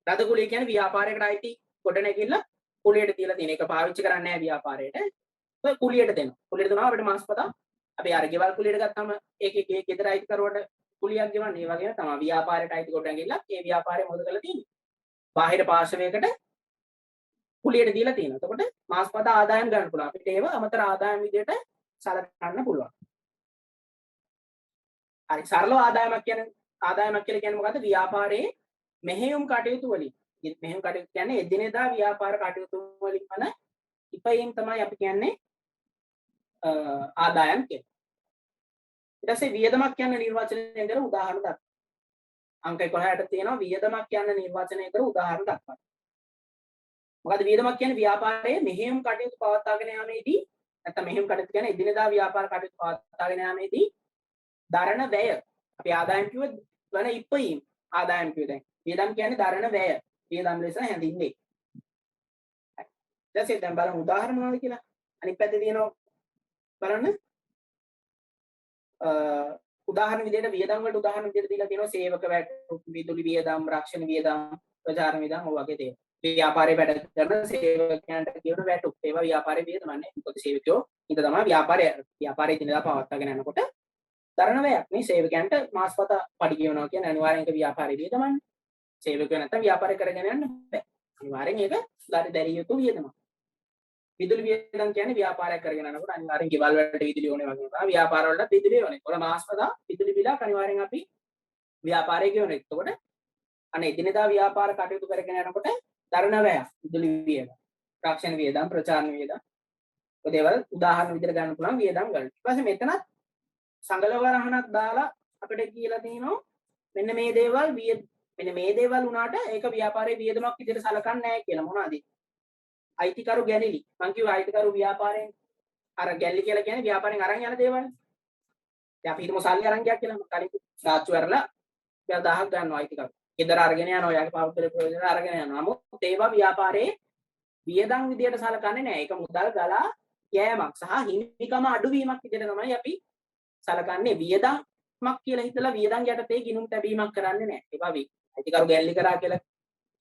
ලද කුලිය කියන්නේ ව්‍යාපාරයකට අයිති ගොඩනැගිල්ල කුලියට තියලා තියෙන එක පාවිච්චි කරන්නේ නැහැ ව්‍යාපාරයට. ඔය කුලියට දෙනවා. කුලියට දුන්නා අපිට මාසපතා අපි අර ගෙවල් කුලියට ගත්තාම ඒකේ ගෙදර අයිතිකරුවට කුලියක් ගෙවන්නේ. ඒ වගේම තමයි ව්‍යාපාරයට අයිති කොට ගිහිල්ලා ඒ ව්‍යාපාරය මොකද කරලා තියෙන්නේ? බාහිර පාර්ශවයකට කුලියට දීලා තියෙනවා. එතකොට මාසපතා ආදායම් ගන්න පුළුවන්. අපිට ඒව අමතර ආදායම් විදියට සලකන්න පුළුවන්. හරි සරලව ආදායමක් කියලා කියන්නේ මොකද්ද? ව්‍යාපාරයේ මෙහෙයුම් කටයුතු වලින්. මෙහෙයුම් කටයුතු කියන්නේ එදිනෙදා ව්‍යාපාර කටයුතු වලින් වන ඉපයීම් තමයි අපි කියන්නේ ආදායම් කියන්නේ. ඊට පස්සේ වියදමක් කියන නිර්වචනය කර උදාහරණ දක්වන්න. අංක 11ට තියෙනවා වියදමක් කියන නිර්වචනය කර උදාහරණ දක්වන්න. මොකද වියදමක් කියන්නේ ව්‍යාපාරයේ මෙහෙයුම් කටයුතු පවත්වාගෙන යාමේදී නැත්නම් මෙහෙයුම් කටයුතු කියන්නේ එදිනෙදා ව්‍යාපාර කටයුතු පවත්වාගෙන යාමේදී දරණ වැය. අපි ආදායම් කිව්වොත් වන ඉපයීම් ආදායම් කිව්වේ දැන්. වියදම් කියන්නේ දරණ වැය. වියදම් ලෙස හැඳින්වේ. ඊට පස්සේ දැන් බලමු උදාහරණ මොනවද කියලා. අනිත් පැත්තේ තියෙනවා බලන්න. උදාහරණ විදිහට වියදම් වලට උදාහරණ විදිහට දීලා තියෙනවා සේවක වැටු, විදුලි වියදම්, රක්ෂණ වියදම්, ප්‍රචාරණ වියදම් ඔය වගේ දේවල්. ව්‍යාපාරේ වැඩ කරන සේවකයන්ට කියන වැටු. ඒවා ව්‍යාපාරේ වියදමන්නේ. මොකද සේවකයෝ ඉත තමයි ව්‍යාපාරයේ දිනදා පවත්වාගෙන යනකොට දරණ වැයක්. මේ සේවකයන්ට මාසපතා පඩි ගෙවනවා කියන්නේ අනිවාර්යෙන් ඒක ව්‍යාපාරේ වියදමන්නේ. සේවකයෝ නැත්තම් ව්‍යාපාරය කරගෙන යන්න බෑ. අනිවාර්යෙන් ඒක දැරිය යුතු වියදමක්. විදුලි වියදම් කියන්නේ ව්‍යාපාරයක් කරගෙන යනකොට අනිවාර්යෙන් ගෙවල් වලට විදුලි ඕනේ වගේ තමයි ව්‍යාපාර වලට විදුලි ඕනේ. ඒකල මාසපතා විදුලි බිලක් අනිවාර්යෙන් අපි ව්‍යාපාරයේ ගෙවන. එතකොට අනේ එදිනෙදා ව්‍යාපාර කටයුතු කරගෙන යනකොට දරණ වැය, විදුලි වියදම්, රක්ෂණ වියදම්, ප්‍රචාරණ වියදම් ඔය දේවල් උදාහරණ විදිහට ගන්න පුළුවන් වියදම් වලට. ඊට පස්සේ මෙතනත් සංගලවරහනක් දාලා අපිට කියලා තියෙනවා මෙන්න මේ දේවල් වුණාට ඒක ව්‍යාපාරයේ වියදමක් විදිහට සලකන්නේ නැහැ කියලා. මොනවාද? අයිතිකරු ගැලිලි. මං කිව්වා අයිතිකරු ව්‍යාපාරයෙන් අර ගැල්ලි කියලා කියන්නේ ව්‍යාපාරයෙන් අරන් යන දේවල්. දැන් අපි හිතමු සල්ලි අරන් ගියා කියලා. කලින් සාච්චු වරලා 1000ක් ගන්නවා අයිතිකරු. ගෙදර අරගෙන යනවා. යාගේ පෞද්ගලික ප්‍රයෝජන අරගෙන යනවා. නමුත් ඒවා ව්‍යාපාරයේ වියදම් විදිහට සලකන්නේ නැහැ. ඒක මුදල් ගලා යෑමක් සහ හිමිකම අඩුවීමක් විදිහට තමයි අපි සලකන්නේ. වියදම්ක් කියලා හිතලා වියදම් යටතේ ගිණුම් තැබීමක් කරන්නේ නැහැ. ඒවා අයිතිකරු ගැල්ලි කරා කියලා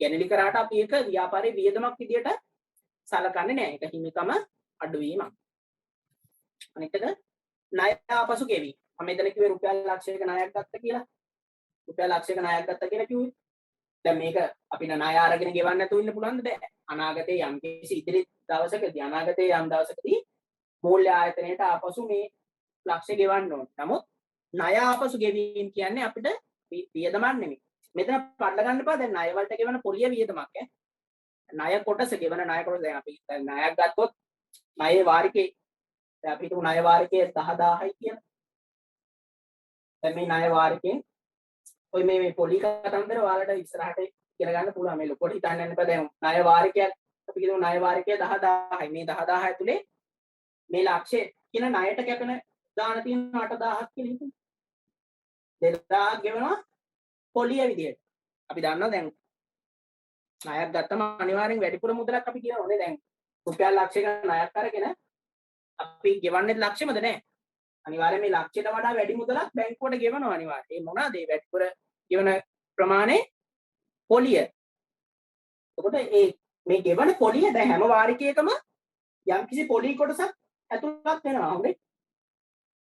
ගැනලි කරාට අපි ඒක ව්‍යාපාරයේ වියදමක් විදිහට සලකන්නේ නැහැ. ඒක හිමිකම අඩුවීමක්. අනිත් එක ණය ආපසු ගෙවීම. මම මෙතන කිව්වේ රුපියල් ලක්ෂයක ණයක් ගත්ත කියලා. රුපියල් ලක්ෂයක ණයක් ගත්ත කියලා කිව්වේ. දැන් මේක අපිට ණය අරගෙන ගෙවන්න නැතුව ඉන්න පුළුවන්ද? බෑ. අනාගතේ යම් කිසි ඉදිරි දවසකදී අනාගතේ යම් දවසකදී මූල්‍ය ආයතනයට ආපසු මේ ලක්ෂය ගෙවන්න ඕන. නමුත් ණය ආපසු ගෙවීම කියන්නේ අපිට වියදමක් නෙමෙයි. මෙතන පටල ගන්න එපා. දැන් ණය වලට ගෙවන පොලිය වියදමක් ඈ. ණය කොටස ගෙවන ණය කොටස දැන් අපි දැන් ණයක් ගත්තොත් ණයේ වාරිකේ දැන් අපි හිතමු ණය වාරිකේ 10000යි කියලා. දැන් මේ ණය වාරිකේ ඔය මේ පොලි කතන්දර ඔයාලට ඉස්සරහට ඉගෙන ගන්න පුළුවන්. මේ ලොකුට හිතන්න යන්න එපා. දැන් ණය වාරිකයක් අපි කියමු ණය වාරිකය 10000යි. මේ 10000 ඇතුලේ මේ ලක්ෂය කියන ණයට කැපෙන දාන තියෙන 8000ක් කියලා හිතමු. 2000ක් ගෙවනවා පොලිය විදියට. අපි දන්නවා දැන් ණයක් ගත්තම අනිවාර්යෙන් වැඩිපුර මුදලක් අපි කියනෝනේ. දැන් රුපියල් ලක්ෂයක ණයක් අරගෙන අපි ගෙවන්නේ ලක්ෂෙමද නැහැ. අනිවාර්යෙන් මේ ලක්ෂයට වඩා වැඩි මුදලක් බැංකුවට ගෙවනවා අනිවාර්යෙන්. ඒ මොනවාද මේ වැඩිපුර ගෙවන ප්‍රමාණය? පොලිය. එතකොට මේ ගෙවන පොලිය දැන් හැම වාරිකයකම යම්කිසි පොලි කොටසක් ඇතුළත් වෙනවා. හොඳේ.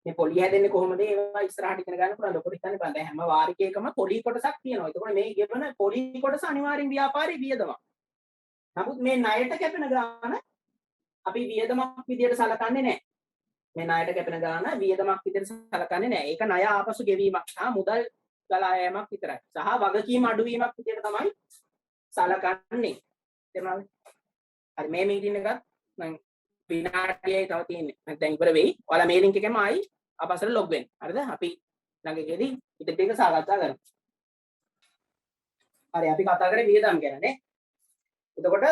මේ පොලිය හැදෙන්නේ කොහොමද? ඒවා ඉස්සරහට ඉගෙන ගන්න පුළුවන්. ලොකුට හිතන්න බෑ. දැන් හැම වාරිකයකම පොලි කොටසක් තියෙනවා. එතකොට මේ ගෙවන පොලි කොටස අනිවාර්යෙන් ව්‍යාපාරයේ වියදමක්. නමුත් මේ ණයට කැපෙන ගාන අපි වියදමක් විදියට සලකන්නේ නැහැ. මේ ණයට කැපෙන ගාන වියදමක් විදියට සලකන්නේ නැහැ. ඒක ණය ආපසු ගෙවීමක් සහ මුදල් ගලා යෑමක් විතරයි. සහ වගකීම් අඩුවීමක් විදියට තමයි සලකන්නේ. තේරුණාද? හරි මේ මීටින් එකත් මම විනාඩියයි තව තියෙන්නේ. මම දැන් ඉවර වෙයි. ඔයාලා මේ ලින්ක් එකෙම ආයි අපසට ලොග් වෙන්න. හරිද? අපි ළඟකදී ඉතින් ටික සාකච්ඡා කරමු. හරි අපි කතා කරේ වියදම් ගැන නේ. එතකොට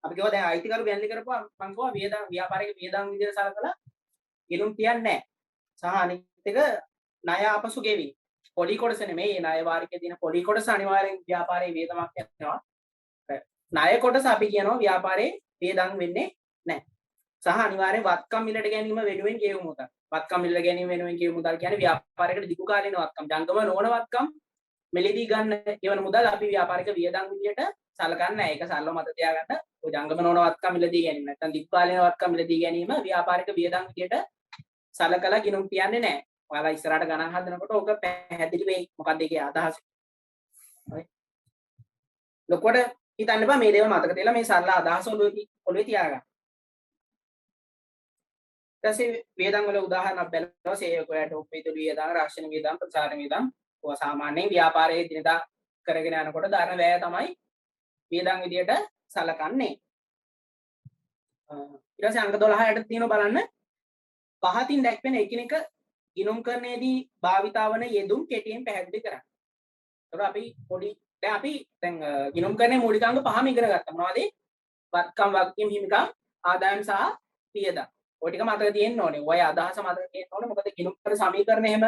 අපි කිව්වා දැන් අයිතිකරු ගැන්ලි කරපුවා මම කිව්වා වියදම් ව්‍යාපාරික වියදම් විදිහට සලකලා ගිණුම් තියන්නේ නැහැ. සහ අනිත් එක ණය ආපසු ගෙවි. පොලි කොටස නෙමෙයි ණය වාරිකයේ තියෙන පොලි කොටස අනිවාර්යෙන් ව්‍යාපාරයේ වියදමක් යනවා. ණය කොටස අපි කියනවා ව්‍යාපාරයේ වියදම් වෙන්නේ නැහැ. සහ අනිවාර්යෙන් වත්කම් මිලට ගැනීම වෙනුවෙන් ගෙවු මුදල්. වත්කම් මිලට ගැනීම වෙනුවෙන් ගෙවු මුදල් කියන්නේ ව්‍යාපාරයකට දිගු කාලීන වත්කම්. ජංගම නොවන වත්කම් මෙලෙදී ගන්න ගෙවන මුදල් අපි ව්‍යාපාරික වියදම් විදියට සලකන්නේ නැහැ. ඒක සරලව මත තියාගන්න. ඔය ජංගම නෝන වත්කම් මිලදී ගැනීම නැත්නම් දික්පාලන වත්කම් මිලදී ගැනීම ව්‍යාපාරික වියදම් විදියට සලකලා ගිණුම් තියන්නේ නැහැ. ඔයාලා ඉස්සරහට ගණන් හදනකොට ඕක පැහැදිලි වෙයි. මොකක්ද ඒකේ අදහස? හරි. ලොකුවට හිතන්න එපා මේ දේවල් මතක තියලා මේ සරල අදහස ඔළුවේ තියාගන්න. ඊටසේ වියදම් වල උදාහරණයක් බලනවා සේවකයාට උපේතුළු වියදම්, රාශන වියදම්, ප්‍රචාර වියදම්. ඔය සාමාන්‍යයෙන් ව්‍යාපාරයේ දිනදා කරගෙන යනකොට දරන වැය තමයි වියදම් විදියට සලකන්නේ. ඊට පස්සේ අංක 12 යට තියෙනවා බලන්න. පහතින් දැක්වෙන එකිනෙක ගිණුම් කරන්නේදී භාවිතා වන යෙදුම් කෙටියෙන් පැහැදිලි කරන්න. ඒතකොට අපි දැන් ගිණුම් කරන්නේ මූලිකාංග පහම ඉගෙන ගත්තා. මොනවද? වත්කම්, වගකීම්, හිමිකම්, ආදායම් සහ වියදම්. ඔය ටික මතක තියෙන්න ඕනේ. ඔය අදහස මතක තියෙන්න ඕනේ. මොකද ගිණුම් කර සමීකරණ එහෙම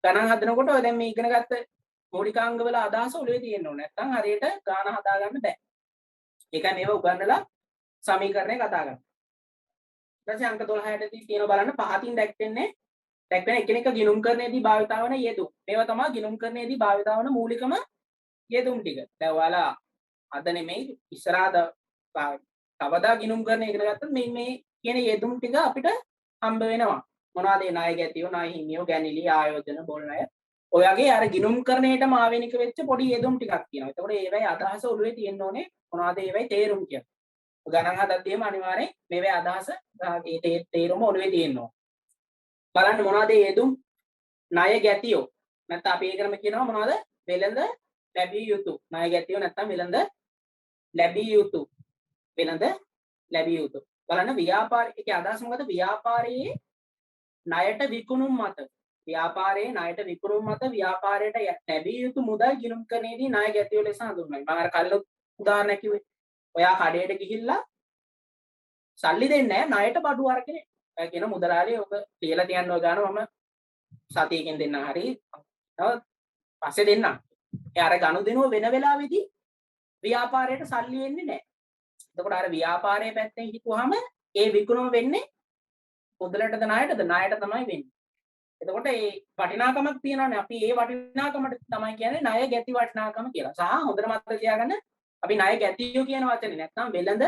ගණන් හදනකොට ඔය දැන් මේ ඉගෙන ගත්ත මූලිකාංග වල අදහස ඔළුවේ තියෙන්න ඕනේ. නැත්නම් හරියට ගාන හදා ගන්න බෑ. ඒකයි මේව උගන්වලා සමීකරණය කතා කරන්නේ. ඊට පස්සේ අංක 12 ට තියෙනවා බලන්න පහතින් දැක්වෙන එකිනෙක ගිණුම් කරන්නේදී භාවිතා වන යෙදුම්. මේවා තමයි ගිණුම් කරන්නේදී භාවිතා වන මූලිකම යෙදුම් ටික. දැන් ඔයාලා අද නෙමෙයි ඉස්සරහට කවදා ගිණුම් කරන්න ඉගෙන ගත්තත් මේ කියන යෙදුම් ටික අපිට හම්බ වෙනවා. මොනවද ඒ ණය ගැතියෝ, ණය හිමියෝ, ගැනිලි, ආයෝජන, බොල් ණය. ඔය වගේ අර ගිණුම් කරණයටම ආවෙනික වෙච්ච පොඩි යෙදුම් ටිකක් තියෙනවා. එතකොට ඒවයි අදහස ඔළුවේ තියෙන්න ඕනේ. මොනවද ඒවයි තේරුම් කියන්නේ. ගණන් හදද්දීම අනිවාර්යෙන් මේවේ අදහස ඒ තේරුම ඔළුවේ තියෙන්න ඕනේ. බලන්න මොනවද මේ යෙදුම්? ණය ගැතියෝ. නැත්නම් අපි ඒකම කියනවා මොනවද? වෙළඳ ලැබිය යුතු. ණය ගැතියෝ නැත්නම් වෙළඳ ලැබිය යුතු. වෙළඳ ලැබිය යුතු. බලන්න ව්‍යාපාරිකයේ අදහස මොකද? ව්‍යාපාරයේ ණයට විකුණුම් මත ව්‍යාපාරයේ ණයට විකුණුම් මත ව්‍යාපාරයට ලැබිය යුතු මුදල් ගිණුම් කරන්නේදී ණය ගැතියෝ ලෙස හඳුන්වනවා. මම අර කලින් උදාහරණයක් කිව්වේ. ඔයා කඩේට ගිහිල්ලා සල්ලි දෙන්නේ නැහැ ණයට බඩු අරගෙන. ඔයා කියන මුදලාලිය ඔබ තියලා තියන්න ඔය ගාන මම සතියකින් දෙන්නම් හරි. තව පස්සේ දෙන්නම්. ඒ අර ගනුදෙනුව වෙන වෙලාවෙදී ව්‍යාපාරයට සල්ලි එන්නේ නැහැ. එතකොට අර ව්‍යාපාරයේ පැත්තෙන් හිතුවාම ඒ විකුණුම වෙන්නේ මුදලටද ණයටද? ණයට තමයි වෙන්නේ. එතකොට ඒ වටිනාකමක් තියෙනවානේ. අපි ඒ වටිනාකමට තමයි කියන්නේ ණය ගැති වටිනාකම කියලා. සහ හොඳට මතක තියාගන්න අපි ණය ගැතියෝ කියන වචනේ නැත්නම් වෙළඳ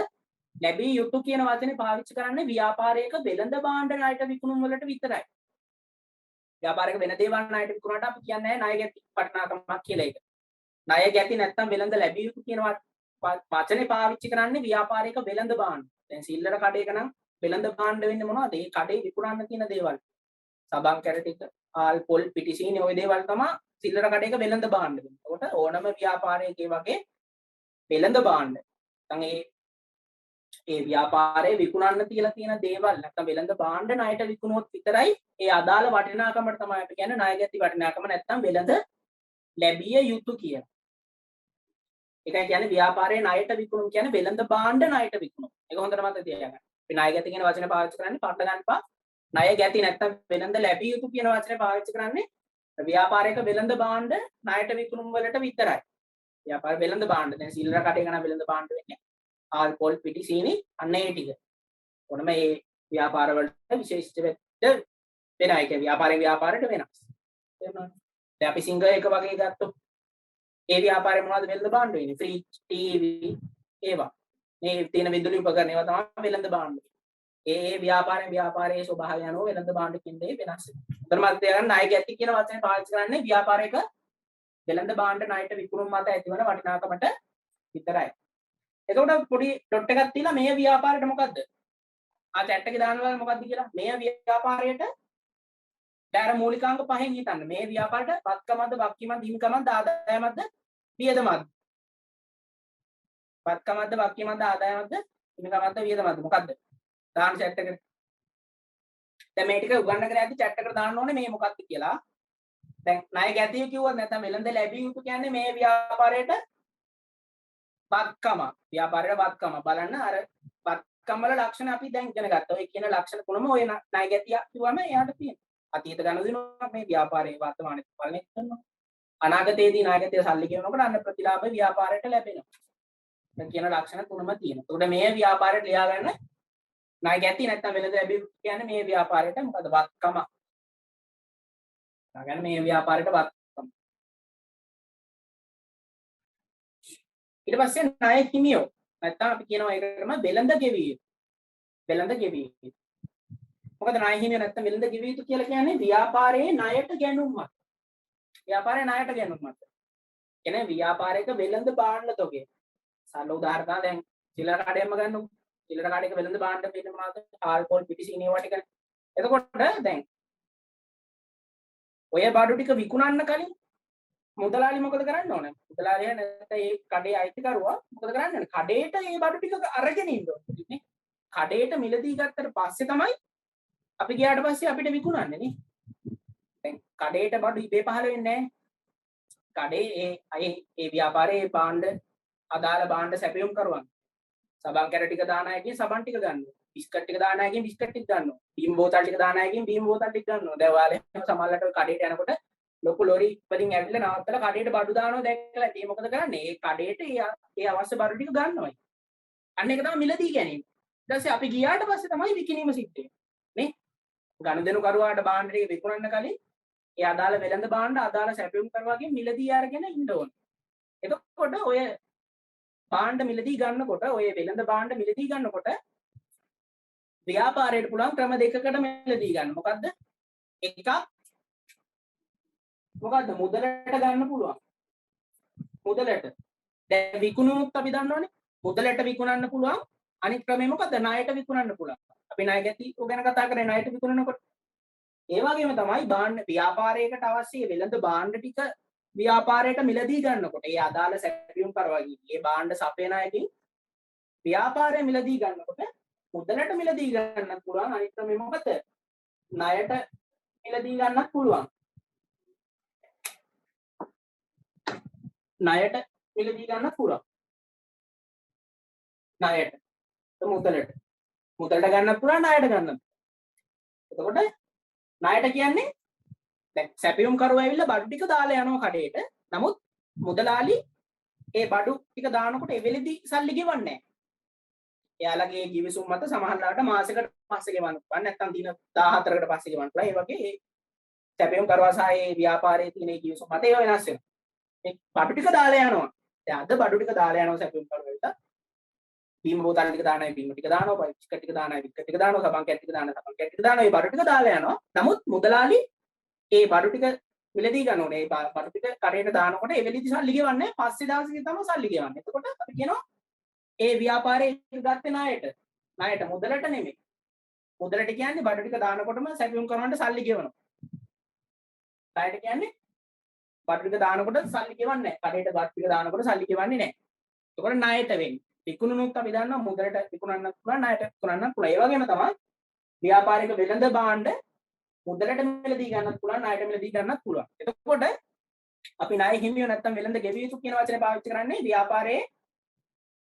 ලැබිය යුතු කියන වචනේ පාවිච්චි කරන්නේ ව්‍යාපාරයක වෙළඳ භාණ්ඩ ණයට විකුණුම් වලට විතරයි. ව්‍යාපාරයක වෙන දේවල් ණයට විකුණුවාට අපි කියන්නේ ණය ගැති වටිනාකමක් කියලා ඒක. ණය ගැති නැත්නම් වෙළඳ ලැබිය යුතු කියන වචනේ පාවිච්චි කරන්නේ ව්‍යාපාරයක වෙළඳ භාණ්ඩ. දැන් සිල්ලර කඩේක නම් වෙළඳ භාණ්ඩ වෙන්නේ මොනවද? ඒ කඩේ විකුණන්න තියෙන දේවල්. සබන් කැරටික, ආල් පොල්, පිටිසීනි ওই දේවල් තමයි සිල්ලර කඩේක වෙළඳ භාණ්ඩ වෙන්නේ. ඒකට ඕනම ව්‍යාපාරයක වගේ වෙළඳ භාණ්ඩ. නැත්නම් ඒ ව්‍යාපාරයේ විකුණන්න තියලා තියෙන දේවල් නැත්නම් වෙළඳ භාණ්ඩ ණයට විකුණුවොත් විතරයි ඒ අදාළ වටිනාකමට තමයි අපි කියන්නේ ණය ගැති වටිනාකම නැත්නම් වෙළඳ ලැබිය යුතු කියලා. ඒකයි කියන්නේ ව්‍යාපාරයේ ණයට විකුණුම් කියන්නේ වෙළඳ භාණ්ඩ ණයට විකුණුම්. ඒක හොඳට මතක තියාගන්න. අපි ණය ගැති කියන වචනේ පාවිච්චි කරන්නේ පටල ගන්නපා. ණය ගැති නැත්නම් වෙළඳ ලැබිය යුතු කියන වචනේ පාවිච්චි කරන්නේ ව්‍යාපාරයක වෙළඳ භාණ්ඩ ණයට විකුණුම් වලට විතරයි. ව්‍යාපාර වෙළඳ භාණ්ඩ දැන් සිල්ලර කඩේ ගන්න වෙළඳ භාණ්ඩ වෙන්නේ. ආල් පොල් පිටි සීනි අන්න ඒ ටික. ඕනම මේ ව්‍යාපාර වලට විශේෂිත වෙනවා. ඒක ව්‍යාපාරයෙන් ව්‍යාපාරයට වෙනස්. තේරුණාද? දැන් අපි සිංගර් එක වගේ ගත්තොත් ඒ ව්‍යාපාරේ මොනවද වෙළඳ භාණ්ඩ වෙන්නේ? ෆ්‍රිජ්, ටීවී ඒවා. මේ තියෙන විදුලි උපකරණ ඒවා තමයි වෙළඳ භාණ්ඩ. ඒ ව්‍යාපාරයෙන් ව්යාපාරයේ ස්වභාවය අනුව වෙළඳ භාණ්ඩ කින්දේ වෙනස් වෙනවා. උතර මත තියාගන්න ණය ගැති කියන වචනේ පාවිච්චි කරන්නේ ව්‍යාපාරයක වෙළඳ භාණ්ඩ ණයට විකුණුම් මත ඇතිවන වටිනාකමට විතරයි. එතකොට පොඩි ඩොට් එකක් තියලා මේ ව්‍යාපාරයට මොකද්ද? ආ chat එකේ දානවා මොකද්ද කියලා. මේ ව්‍යාපාරයට දැන් මූලිකාංග පහෙන් හිතන්න. මේ ව්‍යාපාරයට වත්කමද, වක්කීමද, හිමිකමද, ආදායමද, වියදමද? වත්කමද, වක්කීමද, ආදායමද, හිමිකමද, වියදමද? මොකද්ද? දාන්න chat එකට. දැන් මේ ටික උගන්න කරලා ඇද්දි chat එකට දාන්න ඕනේ මේ මොකක්ද කියලා. දැන් ණය ගැතිය කිව්වොත් නැත්නම් වෙළඳ ලැබිය යුතු කියන්නේ මේ ව්‍යාපාරයට වත්කම. ව්‍යාපාරයට වත්කම බලන්න අර වත්කම වල ලක්ෂණ අපි දැන් ඉගෙන ගත්තා. ඔය කියන ලක්ෂණ තුනම ඔය ණය ගැතිය කිව්වම එයාට තියෙනවා. අතීත ගනුදෙනුවක් මේ ව්යාපාරයේ වර්තමානයේ පාලනය කරනවා. අනාගතයේදී ණය ගැතිය සල්ලි ගෙවනකොට අන්න ප්‍රතිලාභ ව්‍යාපාරයට ලැබෙනවා. දැන් කියන ලක්ෂණ තුනම තියෙනවා. ඒකට මේ ව්‍යාපාරයට ලියා ගන්න ණය ගැති නැත්නම් වෙළඳ ලැබිය කියන්නේ මේ ව්‍යාපාරයට මොකද වත්කම. ලියා ගන්න මේ ව්‍යාපාරයට ඊට පස්සේ ණය හිමියෝ නැත්තම් අපි කියනවා ඒකටම වෙළඳ ගෙවිය යුතු. වෙළඳ ගෙවිය යුතු. මොකද ණය හිමියෝ නැත්තම් වෙළඳ ගෙවිය යුතු කියලා කියන්නේ ව්‍යාපාරයේ ණයට ගැනුම් මත. ව්‍යාපාරයේ ණයට ගැනුම් මත. කියන්නේ ව්‍යාපාරයක වෙළඳ භාණ්ඩ තොගය. සරල උදාහරණයක් දැන් චිල්ලර කඩේම ගන්නකො. චිල්ලර කඩේක වෙළඳ භාණ්ඩ වෙන මොනවද? ආල්කොහොල් පිටිසීනි ඒවා ටික. එතකොට දැන් ඔය බඩු ටික විකුණන්න කලින් මුදලාලි මොකද කරන්න ඕනේ? මුදලාලියා නැත්නම් ඒ කඩේ අයිතිකරුවා මොකද කරන්න ඕනේ? කඩේට මේ බඩු ටික අරගෙන ඉන්න ඕනේ නේ. කඩේට මිලදී ගත්තට පස්සේ තමයි අපි ගියාට පස්සේ අපිට විකුණන්නේ නේ. දැන් කඩේට බඩු ඉබේ පහළ වෙන්නේ නැහැ. කඩේ ඒ ව්‍යාපාරයේ භාණ්ඩ අදාළ භාණ්ඩ සැපයුම් කරවන්න. සබන් කැර ටික දාන අයගෙන් සබන් ටික ගන්නවා. බිස්කට් ටික දාන අයගෙන් බිස්කට් ටික ගන්නවා. බීම් බෝතල් ටික දාන අයගෙන් බීම් බෝතල් ටික ගන්නවා. දැන් ඔයාලා සමහරවිට කඩේට යනකොට ලොකු ලොරි වලින් ඇවිල්ලා නවත්තලා කඩේට බඩු දානවා දැක්කලා ඉතින් මොකද කරන්නේ? ඒ කඩේට ඒ අවශ්‍ය බඩු ටික ගන්නවායි. අන්න ඒක තමයි මිලදී ගැනීම. ඊට පස්සේ අපි ගියාට පස්සේ තමයි විකිණීම සිද්ධ වෙන්නේ. නේ? ගනුදෙනු කරුවාට භාණ්ඩ ටික විකුණන්න කලින් ඒ අදාළ වෙළඳ භාණ්ඩ අදාළ සැපයුම් කරුවාගෙන් මිලදී අරගෙන ඉන්න ඕනේ. එතකොට ඔය භාණ්ඩ මිලදී ගන්නකොට ඔය වෙළඳ භාණ්ඩ මිලදී ගන්නකොට ව්‍යාපාරයට පුළුවන් ක්‍රම දෙකකට මිලදී ගන්න. මොකද්ද? එකක් මොකද්ද? මුදලට ගන්න පුළුවන්. මුදලට. දැන් විකුණුමුත් අපි දන්නවනේ. මුදලට විකුණන්න පුළුවන්. අනිත් ක්‍රමය මොකද්ද? ණයට විකුණන්න පුළුවන්. අපි ණය ගැති ගැන කතා කරේ ණයට විකුණනකොට. ඒ වගේම තමයි භාණ්ඩ ව්‍යාපාරයකට අවශ්‍ය වෙළඳ භාණ්ඩ ටික ව්‍යාපාරයට මිලදී ගන්නකොට ඒ අදාළ සැපයුම් කරවගේ මේ භාණ්ඩ සපයන අයකින් ව්‍යාපාරය මිලදී ගන්නකොට මුදලට මිලදී ගන්නත් පුළුවන්. අනිත් ක්‍රමය මොකද? ණයට මිලදී ගන්නත් පුළුවන්. ණයට මිලදී ගන්නත් පුළුවන්. ණයට මුදලට ගන්නත් පුළුවන් ණයට ගන්නත්. එතකොට ණයට කියන්නේ දැන් සැපයුම් කරුවා ඇවිල්ලා බඩු ටික දාලා යනවා කඩේට. නමුත් මුදලාලි ඒ බඩු ටික දානකොට එවෙලෙදි සල්ලි ගෙවන්නේ නැහැ. එයාලගේ කිවිසුම් මත සමහරවිට මාසෙකට පස්සේ ගෙවන්න පුළුවන්. නැත්නම් දින 14කට පස්සේ ගෙවන්න පුළුවන්. ඒ වගේ සැපයුම් කරුවා සහ ඒ ව්‍යාපාරයේ තියෙන කිවිසුම් මත ඒවා වෙනස් වෙනවා. මේ බඩු ටික දාලා යනවා. දැන් අද බඩු ටික දාලා යනවා සැපයුම් කරුවා. බීම බෝතල් ටික දාන අය බීම ටික දානවා. බිස්කට් ටික දාන අය බිස්කට් ටික දානවා. සබන් කැට් ටික දාන සබන් කැට් ටික දානවා. මේ බඩු ටික දාලා යනවා. නමුත් මුදලාලි ඒ බඩු ටික මිලදී ගන්න ඕනේ. ඒ බඩු ටික කඩේට දානකොට ඒ වෙලෙදි සල්ලි ගෙවන්නේ පස්සේ දවසේ තමයි සල්ලි ගෙවන්නේ. එතකොට අපි කියනවා ඒ ව්‍යාපාරේ ගත්තේ ණයට. ණයට මුදලට නෙමෙයි. මුදලට කියන්නේ බඩු ටික දානකොටම සැපයුම් කරනවට සල්ලි ගෙවනවා. ණයට කියන්නේ බඩු ටික දානකොට සල්ලි ගෙවන්නේ නැහැ. කඩේට බඩු ටික දානකොට සල්ලි ගෙවන්නේ නැහැ. එතකොට ණයට වෙන්නේ. විකුණුනොත් අපි දන්නවා මුදලට විකුණන්නත් පුළුවන් ණයට විකුණන්නත් පුළුවන්. ඒ වගේම තමයි ව්‍යාපාරික වෙළඳ භාණ්ඩ මුදලට මිලදී ගන්නත් පුළුවන් ණයට මිලදී ගන්නත් පුළුවන්. එතකොට අපි ණය හිමියෝ නැත්තම් වෙළඳ ගෙවිය යුතු කියන වචනේ පාවිච්චි කරන්නේ ව්‍යාපාරයේ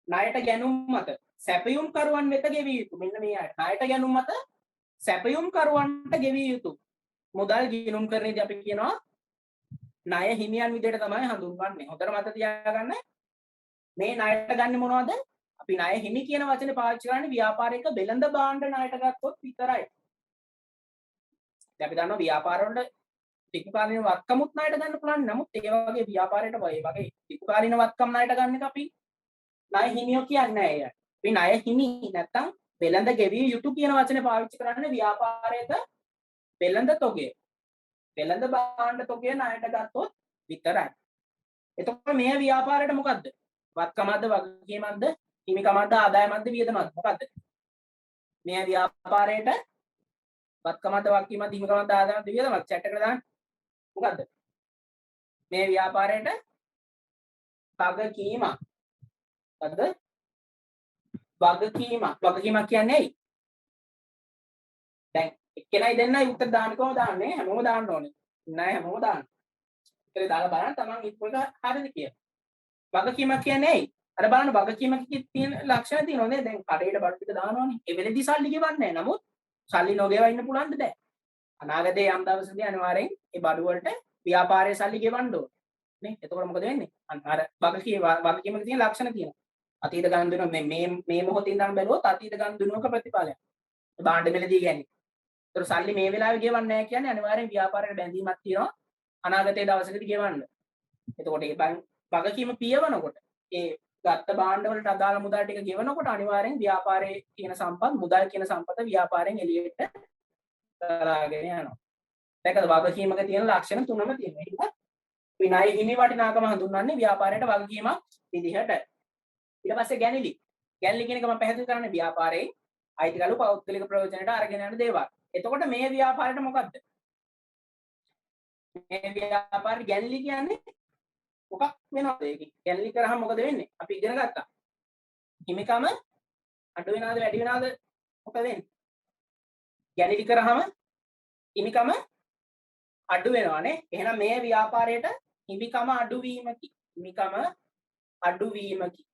ණයට ගැනුම් මත සැපයුම් කරුවන් වෙත ගෙවිය යුතු. මෙන්න මේ අයට ණයට ගැනුම් මත සැපයුම් කරුවන්ට ගෙවිය යුතු. මුදල් ගිණුම් කරන්නේදී අපි කියනවා ණය හිමියන් විදිහට තමයි හඳුන්වන්නේ. හොඳට මතක තියාගන්න. මේ ණයට ගන්න මොනවද? අපි ණය හිමි කියන වචනේ පාවිච්චි කරන්නේ ව්‍යාපාරයක වෙළඳ භාණ්ඩ ණයට ගත්තොත් විතරයි. දැන් අපි දන්නවා ව්‍යාපාරවල ටිකුකාලීන වත්කමුත් ණයට ගන්න පුළුවන්. නමුත් ඒ වගේ ව්‍යාපාරයට වගේ ටිකුකාලීන වත්කම් ණයට ගන්න එක අපි ණය හිමියෝ කියන්නේ නැහැ. අපි ණය හිමි නැත්තම් වෙළඳ ගෙවිය යුතු කියන වචනේ පාවිච්චි කරන්නේ ව්‍යාපාරයක වෙළඳ තොගය. වෙළඳ භාණ්ඩ තොගය ණයට ගත්තොත් විතරයි. එතකොට මේ ව්‍යාපාරයට මොකද්ද? වත්කමක්ද වගකීමක්ද හිමිකමක්ද ආදායමක්ද වියදමක්ද මොකද්ද? මේ ව්‍යාපාරයට වත්කමක්ද වගකීමක්ද හිමිකමක්ද ආදායමක්ද වියදමක්ද chat එකට දාන්න. මොකද්ද? මේ ව්‍යාපාරයට වගකීමක්. මොකද්ද? වගකීමක්. වගකීමක් කියන්නේ ඇයි? දැන් එක්කෙනයි දෙන්නයි උත්තර දාන්න කොහොමද දාන්නේ? හැමෝම දාන්න ඕනේ. නෑ හැමෝම දාන්න. උත්තරේ දාලා බලන්න තමන් ඉක්මනට හරිද කියලා. වගකීමක් කියන්නේ ඇයි? අර බලන්න වගකීමක තියෙන ලක්ෂණ තියෙනවා නේද? දැන් කඩේට බඩු ටික දානවනේ. ඒ වෙලෙදි සල්ලි ගෙවන්නේ නැහැ. නමුත් සල්ලි නොගෙවා ඉන්න පුළුවන්ද බෑ. අනාගතයේ යම් දවසකදී අනිවාර්යෙන් මේ බඩු වලට ව්‍යාපාරයේ සල්ලි ගෙවන්න ඕනේ. නේ? එතකොට මොකද වෙන්නේ? අර වගකීමක තියෙන ලක්ෂණ තියෙනවා. අතීත ගනුදෙනු මේ මොහොතේ ඉඳන් බැලුවොත් අතීත ගනුදෙනුවක ප්‍රතිඵලයක්. භාණ්ඩ මිලදී කියන්නේ. ඒතර සල්ලි මේ වෙලාවේ ගෙවන්නේ නැහැ කියන්නේ අනිවාර්යෙන් ව්‍යාපාරයට බැඳීමක් තියෙනවා. අනාගතයේ දවසකදී ගෙවන්න. එතකොට මේ වගකීම පියවනකොට ඒ ගත්ත භාණ්ඩ වලට අදාළ මුදල් ටික ගෙවනකොට අනිවාර්යෙන් ව්‍යාපාරයේ තියෙන සම්පත් මුදල් කියන සම්පත ව්‍යාපාරයෙන් එළියට කරාගෙන යනවා. දැකද වගකීමක තියෙන ලක්ෂණ තුනම තියෙනවා. විනය හිමි වටිනාකම හඳුන්වන්නේ ව්‍යාපාරයට වගකීමක් විදිහට. ඊට පස්සේ ගැනිලි. ගැනිලි කියන එක මම පැහැදිලි කරන්නේ ව්‍යාපාරයේ අයිතිකරු පෞද්ගලික ප්‍රයෝජනට අරගෙන යන දේවල්. එතකොට මේ ව්‍යාපාරයට මොකද්ද? මේ ව්‍යාපාරේ ගැනිලි කියන්නේ මොකක් වෙනවද? ඒක ගැනිලි කරාම මොකද වෙන්නේ? අපි ඉගෙන ගත්තා. හිමිකම අඩු වෙනවද වැඩි වෙනවද? මොකද වෙන්නේ? ගැනිලි කරාම හිමිකම අඩු වෙනවානේ. එහෙනම් මේ ව්‍යාපාරයට හිමිකම අඩු වීමකි. හිමිකම අඩු වීමකි.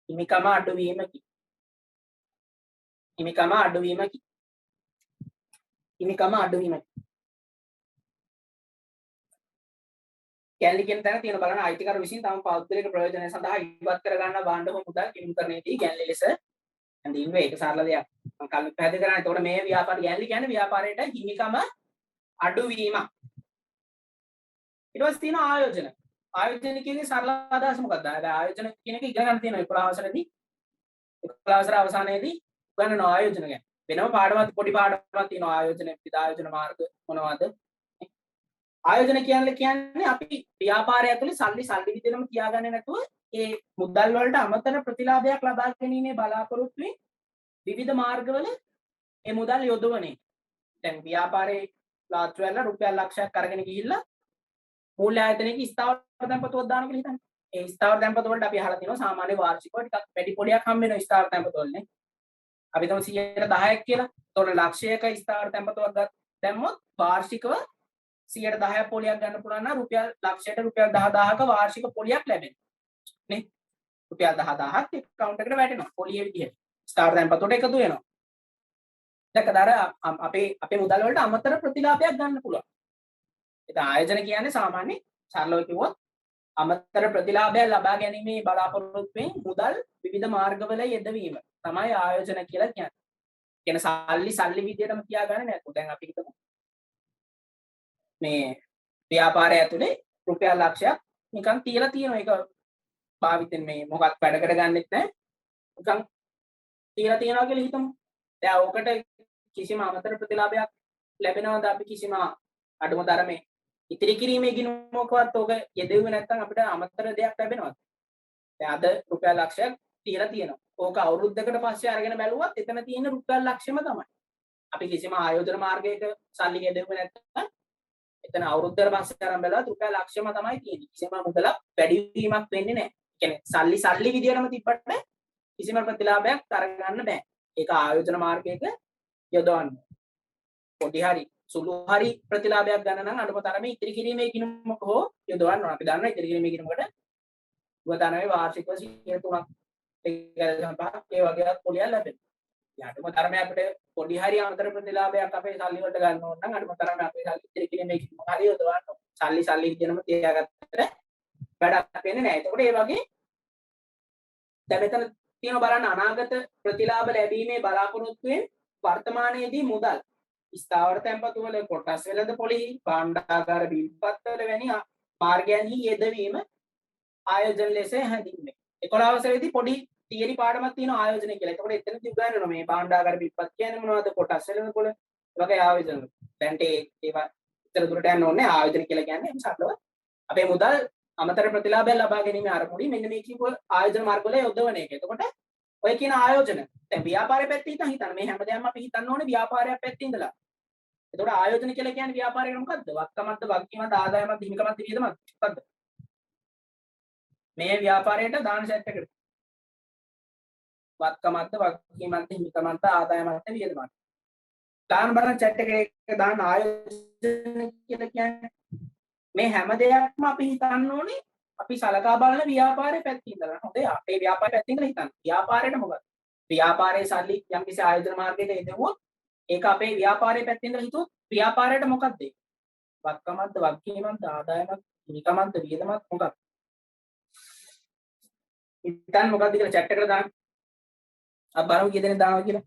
හිමිකම අඩු වීමකි. හිමිකම අඩු වීමකි. හිමිකම අඩු වීමකි. ගැනිලි කියන තැන තියෙන බලන්න අයිතිකරු විසින් තම පෞද්ගලික ප්‍රයෝජනය සඳහා ඉවත් කර ගන්නා භාණ්ඩ හෝ මුදල් ගිණුම් කරන්නේදී ගැනිලි ලෙස හැඳින්වේ. ඒක සරල දෙයක්. මම කලින් පැහැදිලි කරා. එතකොට මේ ව්‍යාපාර ගැනිලි කියන්නේ ව්‍යාපාරයට හිමිකම අඩු වීමක්. ඊට පස්සේ තියෙන ආයෝජන. ආයෝජන කියන්නේ සරල අදහස මොකක්ද? ආයෝජන කියන එක ඉගෙන ගන්න තියෙනවා 11 වසරේදී. 11 වසර අවසානයේදී උගන්වන ආයෝජන ගැන. වෙනම පාඩමක් පොඩි පාඩමක් තියෙනවා ආයෝජන විදායෝජන මාර්ග මොනවද? ආයෝජන කියන්නේ අපි ව්‍යාපාරය ඇතුලේ සල්ලි විදිහටම තියාගන්නේ නැතුව ඒ මුදල් වලට අමතර ප්‍රතිලාභයක් ලබා ගැනීමේ බලාපොරොත්තුවෙන් විවිධ මාර්ගවල ඒ මුදල් යොදවන එක. දැන් ව්‍යාපාරයේ ලාත්‍රි වල රුපියල් ලක්ෂයක් අරගෙන ගිහිල්ලා මූල්‍ය ආයතනයක ස්ථාවර තැන්පතුවක් දාන කියලා හිතන්න. ඒ ස්ථාවර තැන්පත වලට අපි අහලා තියෙනවා සාමාන්‍ය වාර්ෂිකව ටිකක් වැඩි පොලියක් හම්බ වෙනවා ස්ථාවර තැන්පත වලනේ. අපි තමයි 10%ක් කියලා. ඒතකොට ලක්ෂයක ස්ථාවර තැන්පතුවක් දැම්මොත් වාර්ෂිකව 10% පොලියක් ගන්න පුළුවන් නම් රුපියල් ලක්ෂයට රුපියල් 10000ක වාර්ෂික පොලියක් ලැබෙනවා. නේ? රුපියල් 10000ක් account එකට වැටෙනවා. පොලියේ විදිහට. ස්ථාවර තැන්පතට එකතු වෙනවා. දැක්කද අර අපේ මුදල් වලට අමතර ප්‍රතිලාභයක් ගන්න පුළුවන්. ඒක ආයෝජන කියන්නේ සාමාන්‍ය සරලව කිව්වොත් අමතර ප්‍රතිලාභයක් ලබා ගැනීමේ බලාපොරොත්තුවෙන් මුදල් විවිධ මාර්ගවල යෙදවීම තමයි ආයෝජන කියලා කියන්නේ. කියන්නේ සල්ලි විදියටම තියාගන්නේ නැත්නම් දැන් අපි හිතමු මේ ව්‍යාපාරය ඇතුලේ රුපියල් ලක්ෂයක් නිකන් තියලා තියෙනවා. ඒක භාවිතෙන් මේ මොකක් වැඩ කරගන්නෙත් නැහැ. නිකන් තියලා තියනවා කියලා හිතමු. දැන් ඕකට කිසිම අමතර ප්‍රතිලාභයක් ලැබෙනවද? අපි කිසිම අඩුම තරමේ ඉතිරි කිරීමේ ගිණුමකවත් ඕක යෙදුවේ නැත්නම් අපිට අමතර දෙයක් ලැබෙනවද? දැන් අද රුපියල් ලක්ෂයක් තියලා තියෙනවා. ඕක අවුරුද්දකට පස්සේ අරගෙන බැලුවත් එතන තියෙන රුපියල් ලක්ෂෙම තමයි. අපි කිසිම ආයෝජන මාර්ගයක සල්ලි යෙදුවේ නැත්නම් එතන අවුරුද්දකට පස්සේ අරන් බැලුවත් රුපියල් ලක්ෂෙම තමයි තියෙන්නේ. කිසිම මුදලක් වැඩි වීමක් වෙන්නේ නැහැ. කියන්නේ සල්ලි විදියටම තිබ්බට කිසිම ප්‍රතිලාභයක් අරගන්න බෑ. ඒක ආයෝජන මාර්ගයක යොදවන්න. පොඩි හරි සුළු හරි ප්‍රතිලාභයක් ගන්න නම් අඩුම තරමේ ඉතිරි කිරීමේ ගිණුමක හෝ යොදවන්න ඕන. අපි දන්නවා ඉතිරි කිරීමේ ගිණුමකට උගතනවේ වාර්ෂිකව 103ක් ඒ වගේ පොලියක් ලැබෙනවා. ඒ අඩුම තරමේ අපිට පොඩි හරි අමතර ප්‍රතිලාභයක් අපේ සල්ලි වලට ගන්න ඕන නම් අඩුම තරමේ අපේ සල්ලි ඉතිරි කිරීමේ ගිණුමක හරි යොදවන්න ඕන. සල්ලි විදිහටම තියාගත්තට වැඩක් වෙන්නේ නැහැ. ඒකට ඒ වගේ දැන් මෙතන තියෙන බලන්න අනාගත ප්‍රතිලාභ ලැබීමේ බලාපොරොත්තුවෙන් වර්තමානයේදී මුදල් ස්ථාවර තැන්පතු වල කොටස් වෙළඳ පොලි භාණ්ඩාගාර බිල්පත්වල වැනි මාර්ගයන්හි යෙදවීම ආයෝජන ලෙස හැඳින්වේ. 11 වසරේදී පොඩි තියරි පාඩමක් තියෙනවා ආයෝජන කියලා. එතකොට එතනදී උගන්වනවා මේ භාණ්ඩාගාර බිල්පත් කියන්නේ මොනවද? කොටස් වෙළඳ පොල වගේ ආයෝජන. දැන් ඒවා ඉතර දුරට යන්න ඕනේ ආයෝජන කියලා කියන්නේ සරලව අපේ මුදල් අමතර ප්‍රතිලාභය ලබා ගැනීම අරමුණින් මෙන්න මේ කියපු ආයෝජන මාර්ග වල යොදවන එක. එතකොට ඔය කියන ආයෝජන දැන් ව්‍යාපාරය පැත්තේ හිතන්න මේ හැමදේම අපි හිතන්න ඕනේ ව්‍යාපාරය පැත්තේ ඉඳලා. එතකොට ආයෝජන කියලා කියන්නේ ව්‍යාපාරයක මොකද්ද? වක්කමක්ද, වගකීමක්ද, ආදායමක්ද, හිමිකමක්ද, වියදමක්ද? මොකද්ද? මේ ව්‍යාපාරයට දාන සෙට් එකට. වක්කමක්ද, වගකීමක්ද, හිමිකමක්ද, ආදායමක්ද, වියදමක්ද? දාන බලන chat එකේ දාන ආයෝජන කියලා කියන්නේ මේ හැම දෙයක්ම අපි හිතන්න ඕනේ අපි සලකා බලන ව්‍යාපාරයේ පැත්තේ ඉඳලා. හොඳයි අපේ ව්‍යාපාරයේ පැත්තේ ඉඳලා හිතන්න. ව්යාපාරයට මොකද? ව්‍යාපාරයේ සල්ලි යම්කිසි ආයෝජන මාර්ගයකට යොදවුවොත් ඒක අපේ ව්‍යාපාරයේ පැත්තේ ඉඳලා හිතුවොත් ව්‍යාපාරයට මොකක්ද ඒක? වක්කමක්ද, වගකීමක්ද, ආදායමක්ද, හිමිකමක්ද, වියදමක්ද මොකක්ද? හිතන්න මොකක්ද කියලා chat එකට දාන්න. අපි බලමු කී දෙනෙක් දානවා කියලා.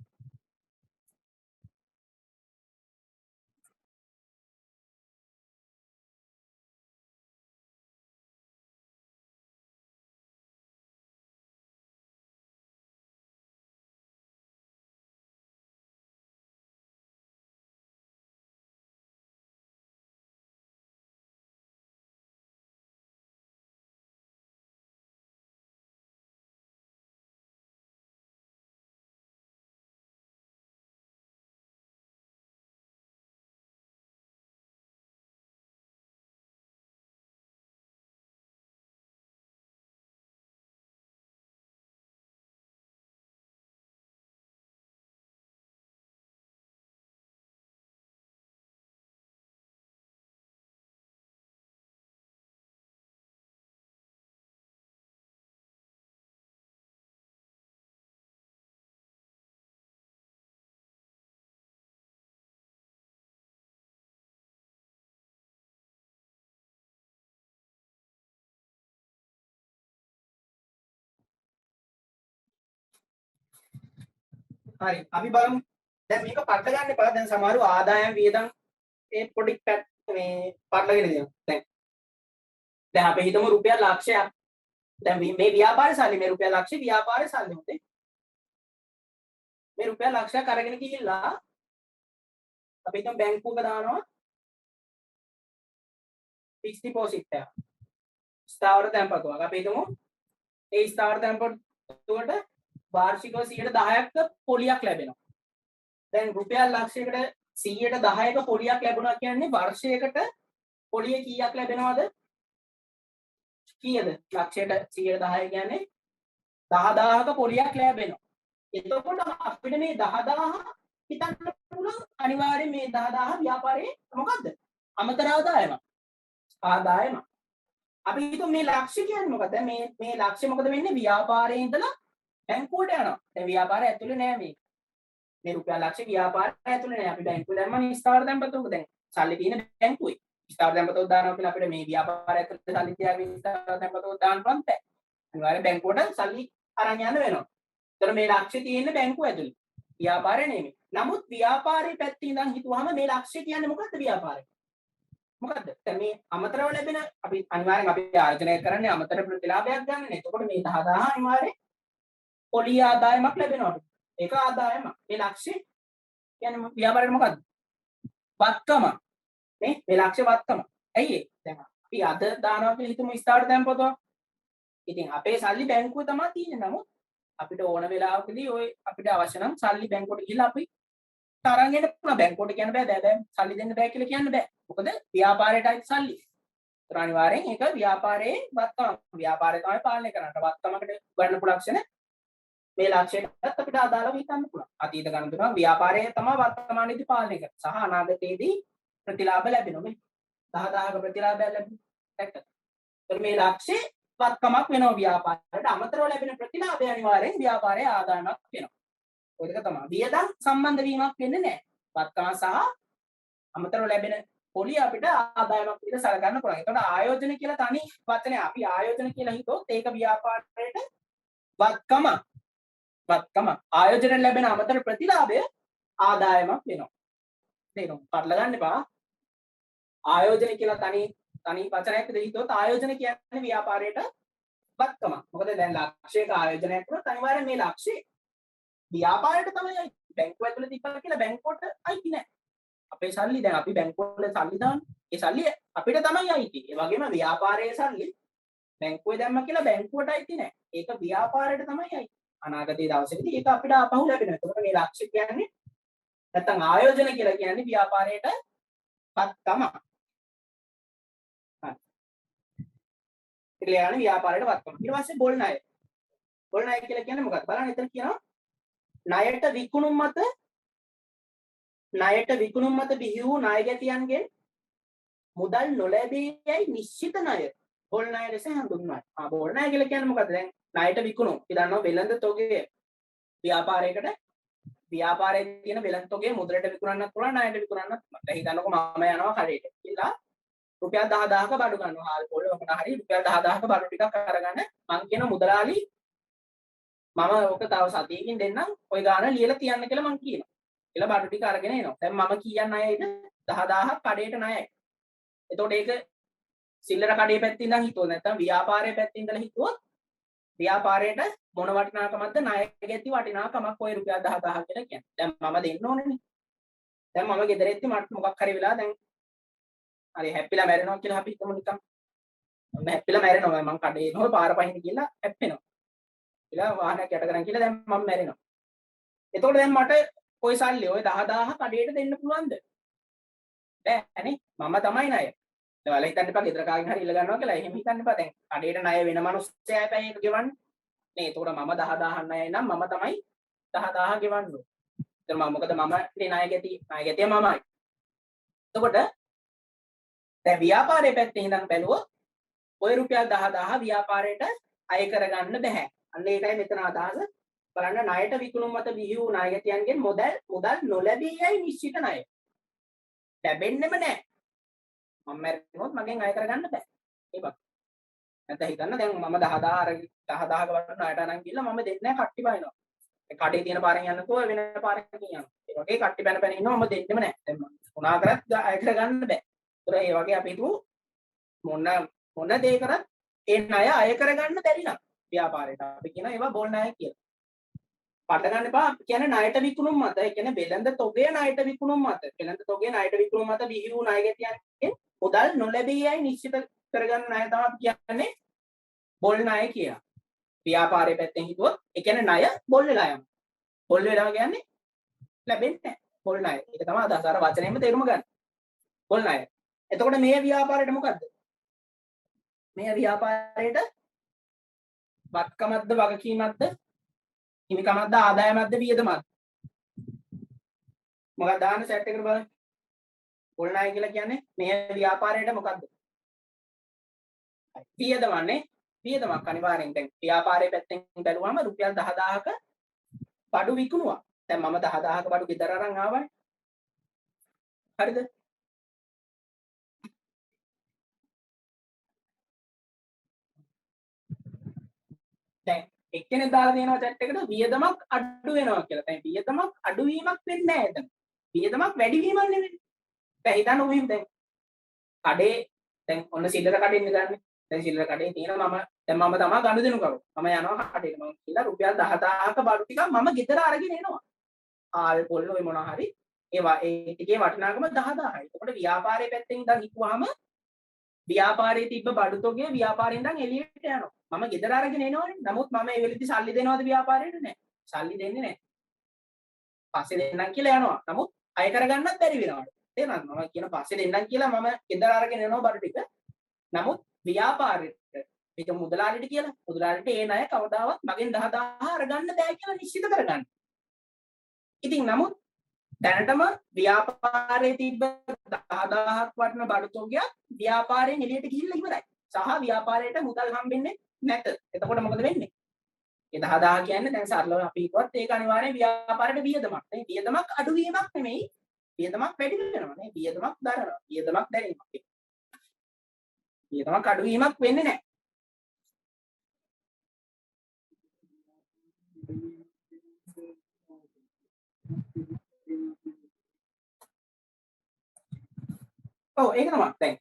හරි අපි බලමු දැන් මේක පටල ගන්න එපා දැන් සමහරව ආදායම් වියදම් ඒ පොඩි මේ පටලගෙන දෙනවා දැන් අපි හිතමු රුපියල් ලක්ෂයක් දැන් මේ ව්‍යාපාරේ සල්ලි මේ රුපියල් ලක්ෂය ව්‍යාපාරේ සල්ලි හොඳේ මේ රුපියල් ලක්ෂයක් අරගෙන ගිහිල්ලා අපි හිතමු බැංකුවක දානවා ෆික්ස් ඩිපොසිට් එක ස්ථාවර තැන්පතුවක් අපි හිතමු ඒ ස්ථාවර තැන්පතුවට වාර්ෂිකව 10%ක පොලියක් ලැබෙනවා දැන් රුපියල් ලක්ෂයකට 10%ක පොලියක් ලැබුණා කියන්නේ වර්ෂයකට පොලිය කීයක් ලැබෙනවද කීයද ලක්ෂයට 10% කියන්නේ 10000ක පොලියක් ලැබෙනවා එතකොට අපිට මේ 10000 හිතන්න පුළුවන් අනිවාර්යයෙන් මේ 10000 ව්‍යාපාරයේ මොකද්ද අමතර ආදායම අපි හිතමු මේ ලක්ෂ්‍ය කියන්නේ මොකද මේ ලක්ෂ්‍ය මොකද වෙන්නේ ව්‍යාපාරයේ ඉඳලා බැංකුවට යනවා දැන් ව්‍යාපාරය ඇතුලේ නෑ මේ රුපියල් ලක්ෂ්‍ය ව්‍යාපාරය ඇතුලේ නෑ අපි බැංකුවේ දැම්මම ස්ථාවර තැන්පතුක දැන් සල්ලි තියෙන බැංකුවේ ස්ථාවර තැන්පතුක දානවා කියලා අපිට මේ ව්‍යාපාරය ඇතුලේ සල්ලි තියාගෙන ස්ථාවර තැන්පතුක දාන්න පුළුවන් බෑ අනිවාර්යයෙන් බැංකුවට සල්ලි අරන් යන්න වෙනවා එතන මේ ලක්ෂ්‍ය තියෙන්නේ බැංකුව ඇතුලේ ව්‍යාපාරය නෙමෙයි නමුත් ව්‍යාපාරයේ පැත්තේ ඉඳන් හිතුවාම මේ ලක්ෂ්‍ය කියන්නේ මොකක්ද ව්‍යාපාරය මොකද්ද දැන් මේ අමතරව ලැබෙන අපි අනිවාර්යෙන් අපි ආයෝජනය කරන්නේ අමතර ප්‍රතිලාභයක් ගන්නනේ එතකොට මේ 10000 අනිවාර්යෙන් පොලි ආදායමක් ලැබෙනවා ඒක ආදායමක් මේ ලක්ෂ්‍ය කියන්නේ ව්‍යාපාරේ මොකද්ද වත්කම මේ ලක්ෂ්‍ය වත්කම ඇයි දැන් අපි අද දානවා කියලා හිතමු ස්ථාවර තැන්පතුව ඉතින් අපේ සල්ලි බැංකුවේ තමයි තියෙන්නේ නමුත් අපිට ඕන වෙලාවකදී ඔය අපිට අවශ්‍ය නම් සල්ලි බැංකුවට ගිහලා අපි තරංග එන්න පුළුවන් බැංකුවට කියන්න බෑ සල්ලි දෙන්න බෑ කියලා කියන්න බෑ මොකද ව්‍යාපාරයටයි සල්ලි ඒතර අනිවාර්යෙන් ඒක ව්‍යාපාරයේ වත්කම ව්යාපාරය තමයි පාලනය කරන්නේ වත්කමකට ගන්න පුළුවන් ලක්ෂණ මේ ලක්ෂයටත් අපිට අදාළව හිතන්න පුළුවන් අතීත ගණන් ව්‍යාපාරයේ තමයි වර්තමානයේදී පාලනය කරන්නේ සහ අනාගතයේදී ප්‍රතිලාභ ලැබෙනවා මේ 10000ක ප්‍රතිලාභය ලැබෙනවා ඒතර මේ ලක්ෂේ වත්කමක් වෙනවා ව්‍යාපාරයට අමතරව ලැබෙන ප්‍රතිලාභය අනිවාර්යෙන් ව්‍යාපාරයේ ආදායමක් වෙනවා ඔය දෙක තමයි වියදම් සම්බන්ධ වීමක් වෙන්නේ නැහැ වත්කම සහ අමතරව ලැබෙන පොලිය අපිට ආදායමක් විදිහට සලකන්න පුළුවන්. ඒකට ආයෝජන කියලා තනි වචනේ අපි ආයෝජන කියලා හිතුවොත් ඒක ව්‍යාපාරයට වත්කම ආයෝජන ලැබෙන අමතර ප්‍රතිලාභය ආදායමක් වෙනවා. තේරුම් පටල ගන්න එපා. ආයෝජන කියලා තනි වචනයක් විදිහට හිතුවොත් ආයෝජන කියන්නේ ව්‍යාපාරයට වත්කම. මොකද දැන් ලක්ෂයක ආයෝජනයක් කරොත් අනිවාර්යෙන් මේ ලක්ෂය ව්‍යාපාරයට තමයි බැංකුව ඇතුලේ තිබ්බා කියලා බැංකුවට අයිති නැහැ. අපේ සල්ලි දැන් අපි බැංකුවල සල්ලි දාන්නේ. ඒ සල්ලි අපිට තමයි අයිති. ඒ වගේම ව්‍යාපාරයේ සල්ලි බැංකුවේ දැම්ම කියලා බැංකුවට අයිති නැහැ. ඒක ව්‍යාපාරයට තමයි අයිති. අනාගතයේ දවසකදී ඒක අපිට ආපහු ලැබෙනවා. ඒකට මේ ලක්ෂ්‍ය කියන්නේ නැත්තම් ආයෝජන කියලා කියන්නේ ව්‍යාපාරයට වත්කම. හරි. ඊළඟට ව්‍යාපාරයට වත්කම. ඊට පස්සේ බොල් ණය. බොල් ණය කියලා කියන්නේ මොකක්ද? බලන්න එතන කියනවා ණයට විකුණුම් මත බිහි වූ ණයගැතියන්ගෙන් මුදල් නොලැබෙයි නිශ්චිත ණය බොල් ණය ලෙස හඳුන්වනවා. බොල් ණය කියලා කියන්නේ මොකද්ද? දැන් ණයට විකුණුම්. අපි දන්නවා වෙළඳ තොගය ව්‍යාපාරයේ තියෙන වෙළඳ තොගය මුදලට විකුණන්නත් පුළුවන් ණයට විකුණන්නත් පුළුවන්. දැන් හිතන්නකො මම යනවා කඩේට. ගිහලා රුපියල් 10000ක බඩු ගන්නවා. හාල් පොළ මොකද හරි රුපියල් 10000ක බඩු ටිකක් අරගෙන මං කියන මුදලාලි මම ඔක තව සතියකින් දෙන්නම්. ඔය ගාන ලියලා තියන්න කියලා මං කියනවා. කියලා බඩු ටික අරගෙන එනවා. දැන් මම කියන්න අයයිද 10000ක් කඩේට ණයයි. එතකොට ඒක සිල්ලර කඩේ පැත්තේ ඉඳන් හිතුවොත් නැත්නම් ව්‍යාපාරයේ පැත්තේ ඉඳලා හිතුවොත් ව්‍යාපාරයට මොන වටිනාකමක්ද ණය ගැති වටිනාකමක් ඔය රුපියල් 10000 කියලා කියන්නේ. දැන් මම දෙන්න ඕනේනේ. දැන් මම ගෙදර එද්දි මට මොකක් හරි වෙලා දැන් හරි හැප්පිලා මැරෙනවා කියලා අපි හිතමු නිකන්. මම හැප්පිලා මැරෙනවා මම කඩේ එනවා පාර පහින් කියලා හැප්පෙනවා. කියලා වාහනයක් යට කරන් කියලා දැන් මම මැරෙනවා. එතකොට දැන් මට ඔය සල්ලි ඔය 10000 කඩේට දෙන්න පුළුවන්ද? බෑනේ. මම තමයි ණය. දැන් ඔයාලා හිතන්න එපා ගෙදර කාගෙන් හරි ඉල්ල ගන්නවා කියලා. එහෙම හිතන්න එපා. දැන් කඩේට ණය වෙන මිනිස්සයා පැය එක ගෙවන්නේ. නේ. එතකොට මම 10000 ණයයි නම් මම තමයි 10000 ගෙවන්න ඕනේ. එතන මම මොකද මම නේ ණයගැතිය මමයි. එතකොට දැන් ව්‍යාපාරයේ පැත්තේ ඉඳන් බැලුවොත් ඔය රුපියල් 10000 ව්‍යාපාරයට අය කරගන්න බෑ. අන්න ඒකයි මෙතන අදහස. බලන්න ණයට විකුණුම් මත බිහි වූ ණයගැතියන්ගෙන් මුදල් නොලැබෙයි නිශ්චිත ණය. ලැබෙන්නෙම නෑ. මම මැරුණොත් මගෙන් අය කරගන්න බෑ. ඒ බක්. නැත්නම් හිතන්න දැන් මම 10000 ක වරන් ණයට අරන් ගිහලා මම දෙන්නේ නැහැ කට්ටි බයිනවා. කඩේ තියෙන පාරෙන් යන්න තෝ වෙන පාරකින් යනවා. ඒ වගේ කට්ටි පැන පැන ඉන්නවා මම දෙන්නෙම නැහැ. දැන් මොනා කරත් අය කරගන්න බෑ. ඒතර ඒ වගේ අපි හිතුව මොන දේ කරත් ඒ ණය අය කරගන්න බැරි නම් ව්‍යාපාරයට අපි කියන ඒවා බොල් ණය කියලා. පට ගන්න එපා කියන්නේ ණයට විකුණුම් මත. ඒ කියන්නේ වෙළඳ තොගය ණයට විකුණුම් මත. වෙළඳ තොගය ණයට විකුණුම් මත බිහි වූ ණය ගැටියන්ගෙන් මුදල් නොලැබී යයි නිශ්චිත කරගන්න ණය තමයි අපි කියන්නේ බොල් ණය කියලා. ව්‍යාපාරයේ පැත්තෙන් හිතුවොත් ඒ කියන්නේ ණය බොල් වෙලා යනවා. බොල් වෙනවා කියන්නේ ලැබෙන්නේ නැහැ. බොල් ණය. ඒක තමයි අදහස. අර වචනයෙන්ම තේරුම ගන්න. බොල් ණය. එතකොට මේ ව්‍යාපාරයට මොකද්ද? මේ ව්‍යාපාරයට වත්කමක්ද වගකීමක්ද හිමිකමක්ද ආදායමක්ද වියදමක්ද? මොකක්ද දාන්න සෙට් එකට බලන්න. බොල් ණය කියලා කියන්නේ මේ ව්‍යාපාරයට මොකද්ද? වියදමන්නේ. වියදමක් අනිවාර්යෙන් දැන් ව්‍යාපාරයේ පැත්තෙන් බැලුවම රුපියල් 10000ක බඩු විකුණුවා. දැන් මම 10000ක බඩු ගෙදර අරන් ආවනේ. හරිද? දැන් එක්කෙනෙක් දාලා දෙනවා chat එකට වියදමක් අඩු වෙනවා කියලා. දැන් වියදමක් අඩුවීමක් වෙන්නේ නැහැ එතන. වියදමක් වැඩිවීමක් නෙවෙයි. දැන් හිතන්න උඹ දැන් කඩේ දැන් ඔන්න සිල්ලර කඩේ ඉන්න ගන්න. දැන් සිල්ලර කඩේ තියෙන මම තමයි ගනුදෙනු කරුවා. මම යනවා කඩේට මම කියලා රුපියල් 10000ක බඩු ටිකක් මම ගෙදර අරගෙන එනවා. ආල් පොල් ඔය මොනවා හරි ඒවා ඒ ටිකේ වටිනාකම 10000යි. එතකොට ව්‍යාපාරයේ පැත්තෙන් ඉඳන් හිතුවාම ව්‍යාපාරයේ තිබ්බ බඩු තොගය ව්‍යාපාරයෙන් ඉඳන් එළියට යනවා. මම ගෙදර අරගෙන එනවනේ. නමුත් මම ඒ වෙලෙදි සල්ලි දෙනවද ව්‍යාපාරයට? නැහැ. සල්ලි දෙන්නේ නැහැ. පස්සේ දෙන්නම් කියලා යනවා. නමුත් අය කරගන්නත් බැරි වෙනවා. තේරෙනවද? මම කියන පස්සේ දෙන්නම් කියලා මම ගෙදර අරගෙන එනවා බඩු ටික. නමුත් ව්‍යාපාරෙට මේක මුදලාලිට කියලා. මුදලාලිට ඒ ණය කවදාවත් මගෙන් 10000 අරගන්න බෑ කියලා නිශ්චිත කරගන්න. ඉතින් නමුත් දැනටම ව්‍යාපාරයේ තිබ්බ 10000ක් වටින බඩු තොගයක් ව්‍යාපාරයෙන් එළියට ගිහිල්ලා ඉවරයි. සහ ව්යාපාරයට මුදල් හම්බෙන්නේ නැත. එතකොට මොකද වෙන්නේ? ඒ 10000 කියන්නේ දැන් සරලව අපි හිතුවත් ඒක අනිවාර්යෙන් ව්‍යාපාරයට වියදමක්. නේ වියදමක් අඩුවීමක් නෙමෙයි. වියදමක් වැඩි වෙනවා නේ. වියදමක් දරනවා. වියදමක් දැරීමක්. වියදමක් අඩුවීමක් වෙන්නේ නැහැ. ඔව් ඒක තමයි.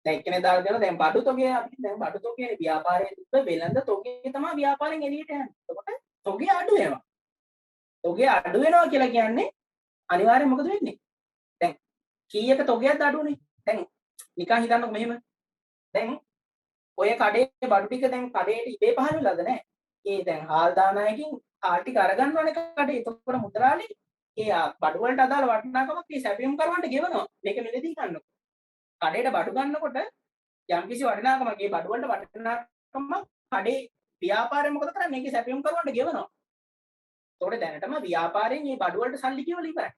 දැන් එක්කෙනෙක් දාලා දෙනවා දැන් බඩු තොගය අපි දැන් බඩු තොගයනේ ව්‍යාපාරයේ තිබ්බ වෙළඳ තොගය තමයි ව්යාපාරයෙන් එළියට යන්නේ. එතකොට තොගය අඩු වෙනවා. තොගය අඩු වෙනවා කියලා කියන්නේ අනිවාර්යෙන් මොකද වෙන්නේ? දැන් කීයක තොගයක්ද අඩුනේ? දැන් නිකන් හිතන්නකො මෙහෙම. දැන් ඔය කඩේ බඩු ටික දැන් කඩේට ඉබේ පහළ වෙලාද නැහැ. ඒ දැන් හාල් දාන අයකින් හාල් ටික අරගන්නවනේ කඩේ. එතකොට මුදලාලි ඒ බඩු වලට අදාළ වටිනාකමක් මේ සැපයුම් කරවන්නට ගෙවනවා. මේක මෙලෙදී ගන්නවා. කඩේට බඩු ගන්නකොට යම්කිසි වටිනාකමක් ඒ බඩු වලට වටිනාකමක් කඩේ ව්‍යාපාරයෙන් මොකද කරන්නේ? මේකේ සැපයුම් කරවන්නට ගෙවනවා. ඒතකොට දැනටම ව්‍යාපාරයෙන් මේ බඩු වලට සල්ලි කියවලා ඉවරයි.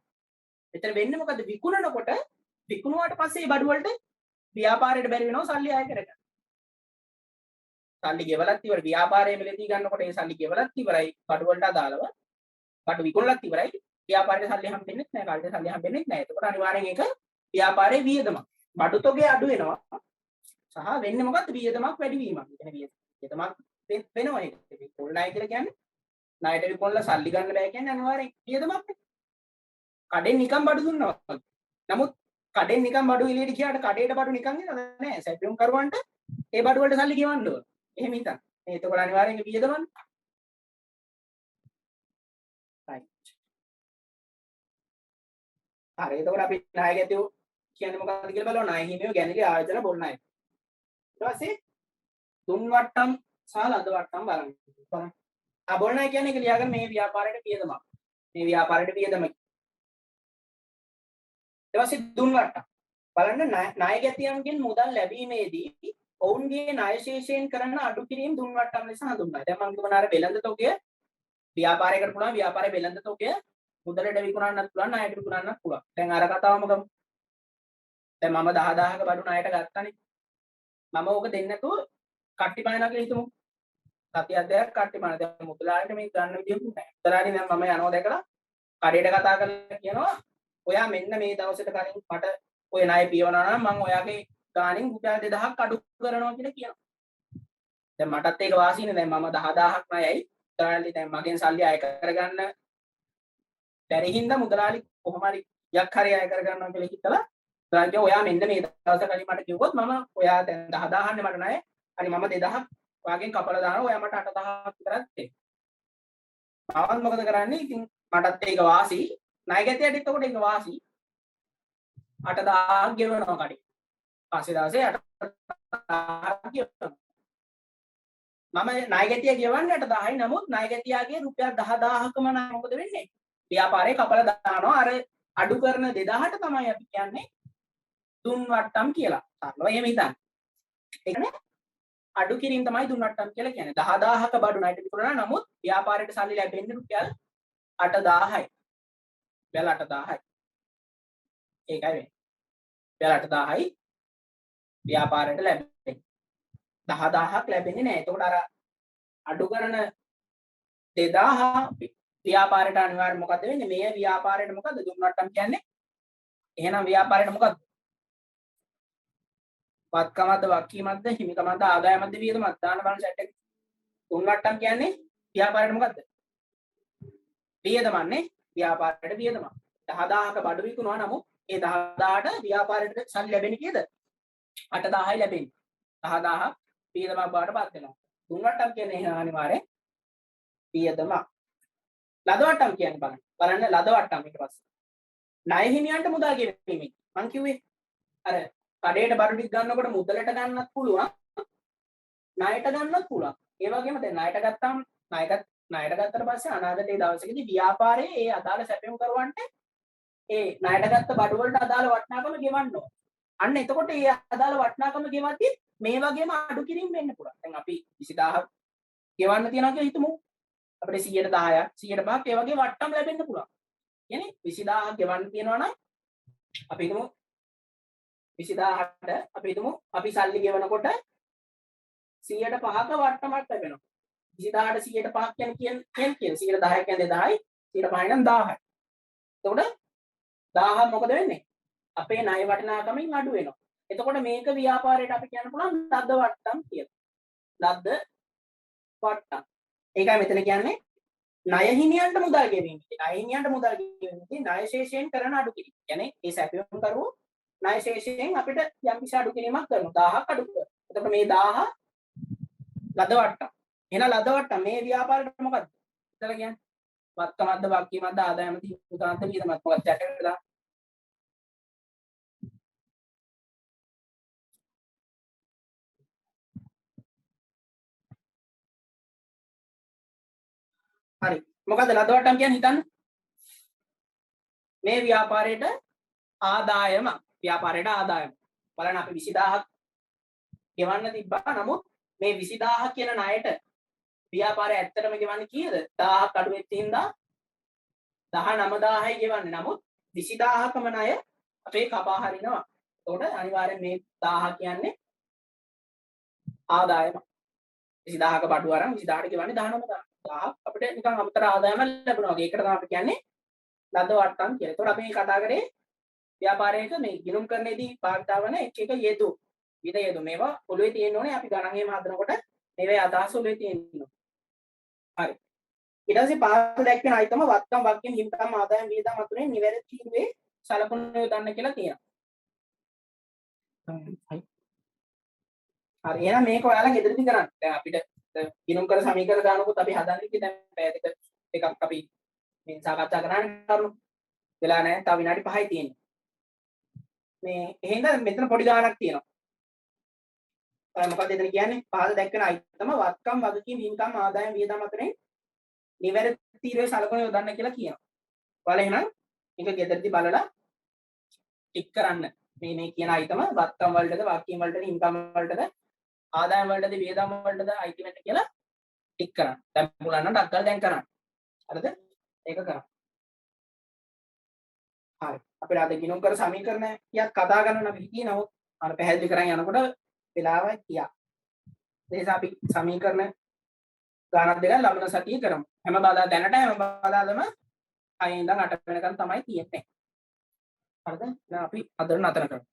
එතන වෙන්නේ මොකද? විකුණනකොට විකුණුවාට පස්සේ මේ බඩු වලට ව්‍යාපාරයට බැරි වෙනවා සල්ලි ආය කරගන්න. සල්ලි ගෙවලත් ඉවර ව්‍යාපාරයේ මෙලෙදී ගන්නකොට ඒ සල්ලි ගෙවලත් ඉවරයි බඩු වලට අදාළව. බඩු විකුණලත් ඉවරයි. ව්‍යාපාරයේ සල්ලි හම්බෙන්නේ නැහැ. කාටද සල්ලි හම්බෙන්නේ නැහැ. එතකොට අනිවාර්යෙන් ඒක ව්යාපාරයේ වියදමක්. බඩු තොගය අඩු වෙනවා. සහ වෙන්නේ මොකද්ද? වියදමක් වැඩි වීමක්. ඒ කියන්නේ වියදමක් වෙනවා ඒක. පොල් ණය කියලා කියන්නේ ණයට විකුණලා සල්ලි ගන්න බෑ කියන්නේ අනිවාර්යෙන් වියදමක් නේ. කඩෙන් නිකන් බඩු දුන්නා වගේ. නමුත් කඩෙන් නිකන් බඩු එළියට ගියාට කඩේට බඩු නිකන් එනවද නැහැ. සැපයුම් කරවන්නට ඒ බඩු වලට සල්ලි ගෙවන්න ඕන. එහෙම හිතන්න. මේ එතකොට අනිවාර්යෙන් වියදමක්. right. හරි. එතකොට අපි ණය ගැතියෝ කියන්නේ මොකක්ද කියලා බලන්න. ණය හිමියෝ ගැනීමේ ආයතන බොල් ණය. ඊට පස්සේ තුන් වට්ටම් සහ ලද වට්ටම් බලන්න. බොල් ණය කියන්නේ ඒක ලියාගන්න මේ ව්‍යාපාරයට වියදමක්. මේ ව්‍යාපාරයට වියදමක්. ඊට පස්සේ දුන් වට්ටම්. බලන්න ණය ගැතියන්ගෙන් මුදල් ලැබීමේදී ඔවුන්ගේ ණය ශේෂයෙන් කරන අඩු කිරීම දුන් වට්ටම් ලෙස හඳුන්වනවා. දැන් මම කියනවා අර වෙළඳ තොගය ව්‍යාපාරයකට පුළුවන් ව්‍යාපාරයේ වෙළඳ තොගය මුදලට විකුණන්නත් පුළුවන් ණයට විකුණන්නත් පුළුවන්. දැන් අර කතාවම ගමු. දැන් මම 10000ක බඩු ණයට ගත්තානේ. මම ඕක දෙන්නේ නැතුව කට්ටි පායනවා කියලා හිතමු. සතියක් දෙකක් කට්ටි පාන. දැන් මුදලාලිට මේක ගන්න විදියකුත් නැහැ. මුදලාලි දැන් මම යනවා දැකලා කඩේට කතා කරලා කියනවා ඔයා මෙන්න මේ දවසට කලින් මට ඔය ණය පියවනවා නම් මම ඔයාගේ ගාණින් රුපියල් 2000ක් අඩු කරනවා කියලා කියනවා. දැන් මටත් ඒක වාසියනේ. දැන් මම 10000ක් ණයයි මුදලාලි දැන් මගෙන් සල්ලි අය කරගන්න බැරි හින්දා මුදලාලි කොහොම හරි යක් හරි අය කරගන්නවා කියලා හිතලා මුදලාලි ඔයා මෙන්න මේ දවස් කලින් මට කිව්වොත් මම ඔයා දැන් 10000 නේ මට ණය. හරි මම 2000ක් ඔයාගෙන් කපලා දානවා. ඔයා මට 8000ක් විතරක් දෙන්න. ආවත් මොකද කරන්නේ? ඉතින් මටත් ඒක වාසි. ණය ගැතියට එතකොට ඒක වාසි. 8000ක් ගෙවනවා කඩේ. පස්සේ දවසේ 8000ක් ගෙවනවා. මම ණය ගැතිය ගෙවන්නේ 8000යි. නමුත් ණය ගැතියාගේ රුපියල් 10000කම ණය මොකද වෙන්නේ? ව්‍යාපාරේ කපලා දානවා. අර අඩු කරන 2000ට තමයි අපි කියන්නේ දුන් වට්ටම් කියලා. සරලව එහෙම හිතන්න. ඒ කියන්නේ අඩු කිරීම තමයි දුන් වට්ටම් කියලා කියන්නේ. 10000ක බඩු ණයට විකුණනවා. නමුත් ව්‍යාපාරයට සල්ලි ලැබෙන්නේ රුපියල් 8000යි. රුපියල් 8000යි. ඒකයි වෙන්නේ. රුපියල් 8000යි ව්‍යාපාරයට ලැබෙන්නේ. 10000ක් ලැබෙන්නේ නැහැ. එතකොට අර අඩු කරන 2000 ව්‍යාපාරයට අනිවාර්යයෙන් මොකද වෙන්නේ? මේ ව්‍යාපාරයට මොකද දුන් වට්ටම් කියන්නේ? එහෙනම් ව්‍යාපාරයට මොකද? වත්කමක්ද වක්කීමක්ද හිමිකමක්ද ආදායමක්ද වියදමක්ද දාන බලන සෙට් එක. දුන් වට්ටම් කියන්නේ ව්‍යාපාරයට මොකද්ද? වියදමන්නේ. ව්‍යාපාරයට වියදමක්. 10000ක බඩු විකුණනවා නමුත් ඒ 10000ට ව්‍යාපාරයට සල්ලි ලැබෙන්නේ කීයද? 8000යි ලැබෙන්නේ. 10000 වියදමක් බවට පත් වෙනවා. දුන් වට්ටම් කියන්නේ එහෙනම් අනිවාර්යෙන් වියදමක්. ලද වට්ටම් කියන්නේ බලන්න ලද වට්ටම් ඊට පස්සේ. ණය හිමියන්ට මුදල් ගෙවීමෙන් මං කිව්වේ අර කඩේට බඩු ටික ගන්නකොට මුදලට ගන්නත් පුළුවන් ණයට ගන්නත් පුළුවන්. ඒ වගේම දැන් ණයට ගත්තාම ණයට ගත්තට පස්සේ අනාගතයේ දවසකදී ව්‍යාපාරයේ ඒ අදාළ සැපයුම් කරුවන්ට ඒ ණයට ගත්ත බඩු වලට අදාළ වටිනාකම ගෙවන්න ඕන. අන්න එතකොට ඒ අදාළ වටිනාකම ගෙවද්දි මේ වගේම අඩු කිරීම වෙන්න පුළුවන්. දැන් අපි 20000ක් ගෙවන්න තියනවා කියලා හිතමු. අපිට 110ක් 105ක් ඒ වගේ වට්ටම් ලැබෙන්න පුළුවන්. කියන්නේ 20000ක් ගෙවන්න තියනවා නම් අපි හිතමු 20000ට අපි හිතමු අපි සල්ලි ගෙවනකොට 105ක වට්ටමක් ලැබෙනවා. 20000ට 105ක් කියන්නේ 110ක් කියන්නේ 10යි 105යි නම් 1000යි. එතකොට 1000 මොකද වෙන්නේ? අපේ ණය වටිනාකමින් අඩු වෙනවා. එතකොට මේක ව්‍යාපාරයට අපි කියන්න පුළුවන් ලද්ද වට්ටම් කියලා. ලද්ද වට්ටම්. ඒකයි මෙතන කියන්නේ ණය හිමියන්ට මුදල් ගෙවීම. ණය හිමියන්ට මුදල් ගෙවීමදී ණය ශේෂයෙන් කරන අඩු කිරීම. කියන්නේ ඒ සැපයුම් කරුවෝ ණය ශේෂයෙන් අපිට යම් කිසි අඩු කිරීමක් කරනවා. 1000ක් අඩු කරනවා. එතකොට මේ 1000 ලද වට්ටම්. එහෙනම් ලද වට්ටම් මේ ව්‍යාපාරයට මොකද්ද? ඉතල කියන්නේ වත්කමක්ද වක්කීමක්ද ආදායමද හිමිකමක්ද වියදමක්ද මොකක්ද යටටලා. හරි. මොකද්ද ලද වට්ටම් කියන්නේ හිතන්න. මේ ව්‍යාපාරයට ආදායම ව්‍යාපාරයට ආදායම. බලන්න අපි 20000ක් ගෙවන්න තිබ්බා. නමුත් මේ 20000 කියන ණයට ව්‍යාපාරය ඇත්තටම ගෙවන්නේ කීයද? 1000ක් අඩු වෙච්ච හින්දා 19000යි ගෙවන්නේ. නමුත් 20000කම ණය අපේ කපා හරිනවා. එතකොට අනිවාර්යෙන් මේ 1000 කියන්නේ ආදායම. 20000ක බඩු අරන් 20000ට ගෙවන්නේ 19000. 1000ක් අපිට නිකන් අමතර ආදායම ලැබෙනවා. ඒකට තමයි අපි කියන්නේ ලද වට්ටම් කියලා. එතකොට අපි කතා කරේ ව්‍යාපාරයක මේ ගිණුම් කරන්නේදී භාවිතා වන එක යෙදු. විද යෙදු මේවා ඔළුවේ තියෙන්න ඕනේ. අපි ගණන් එහෙම හදනකොට මේවේ අදහස ඔළුවේ තියෙන්න ඕනේ. හරි. ඊට පස්සේ පාඩ දැක්වෙන අයිතම වත්කම් වක්කීම් හිමිකම් ආදායම් වියදම් අතුරෙන් නිවැරදි තීරුවේ සලකුණු යොදන්න කියලා තියෙනවා. හරි. හරි එහෙනම් මේක ඔයාලා ගෙදරදී කරන්න. දැන් අපිට ගිණුම් කර සමීකරණ දානකොත් අපි හදන්නේ ඉතින් දැන් පැය දෙක එකක් අපි මේ සාකච්ඡා කරන්න කරුණු වෙලා නැහැ. තව විනාඩි 5යි තියෙන්නේ. මේ එහෙනම් මෙතන පොඩි ගානක් තියෙනවා. මොකක්ද එතන කියන්නේ? පහළ දැක්වෙන අයිතම වත්කම් වගකීම් හිමිකම් ආදායම් වියදම් අතරින් නිවැරදි තීරුවේ සලකුණු යොදන්න කියලා කියනවා. ඔයාලා එහෙනම් මේක ගෙදරදී බලලා ටික් කරන්න. මේ කියන අයිතම වත්කම් වලටද වගකීම් වලටද හිමිකම් වලටද ආදායම් වලටද වියදම් වලටද අයිති වෙන්න කියලා ටික් කරන්න. දැන් පුළුවන් නම් ටක් කරලා දැන් කරන්න. හරිද? ඒක කරන්න. හරි. අපිට අද ගිණුම් කර සමීකරණ ටිකක් කතා කරන්න අපි හිතියේ නමුත් අර පැහැදිලි කරන් යනකොට වෙලාවයි කියා. ඒ නිසා අපි සමීකරණ ගානක් දෙකක් ලබන සතියේ කරමු. හැම බාදා දැනට හැම බාදාදම 6 ඉඳන් 8 වෙනකන් තමයි තියෙන්නේ. හරිද? දැන් අපි අද නතර කරමු.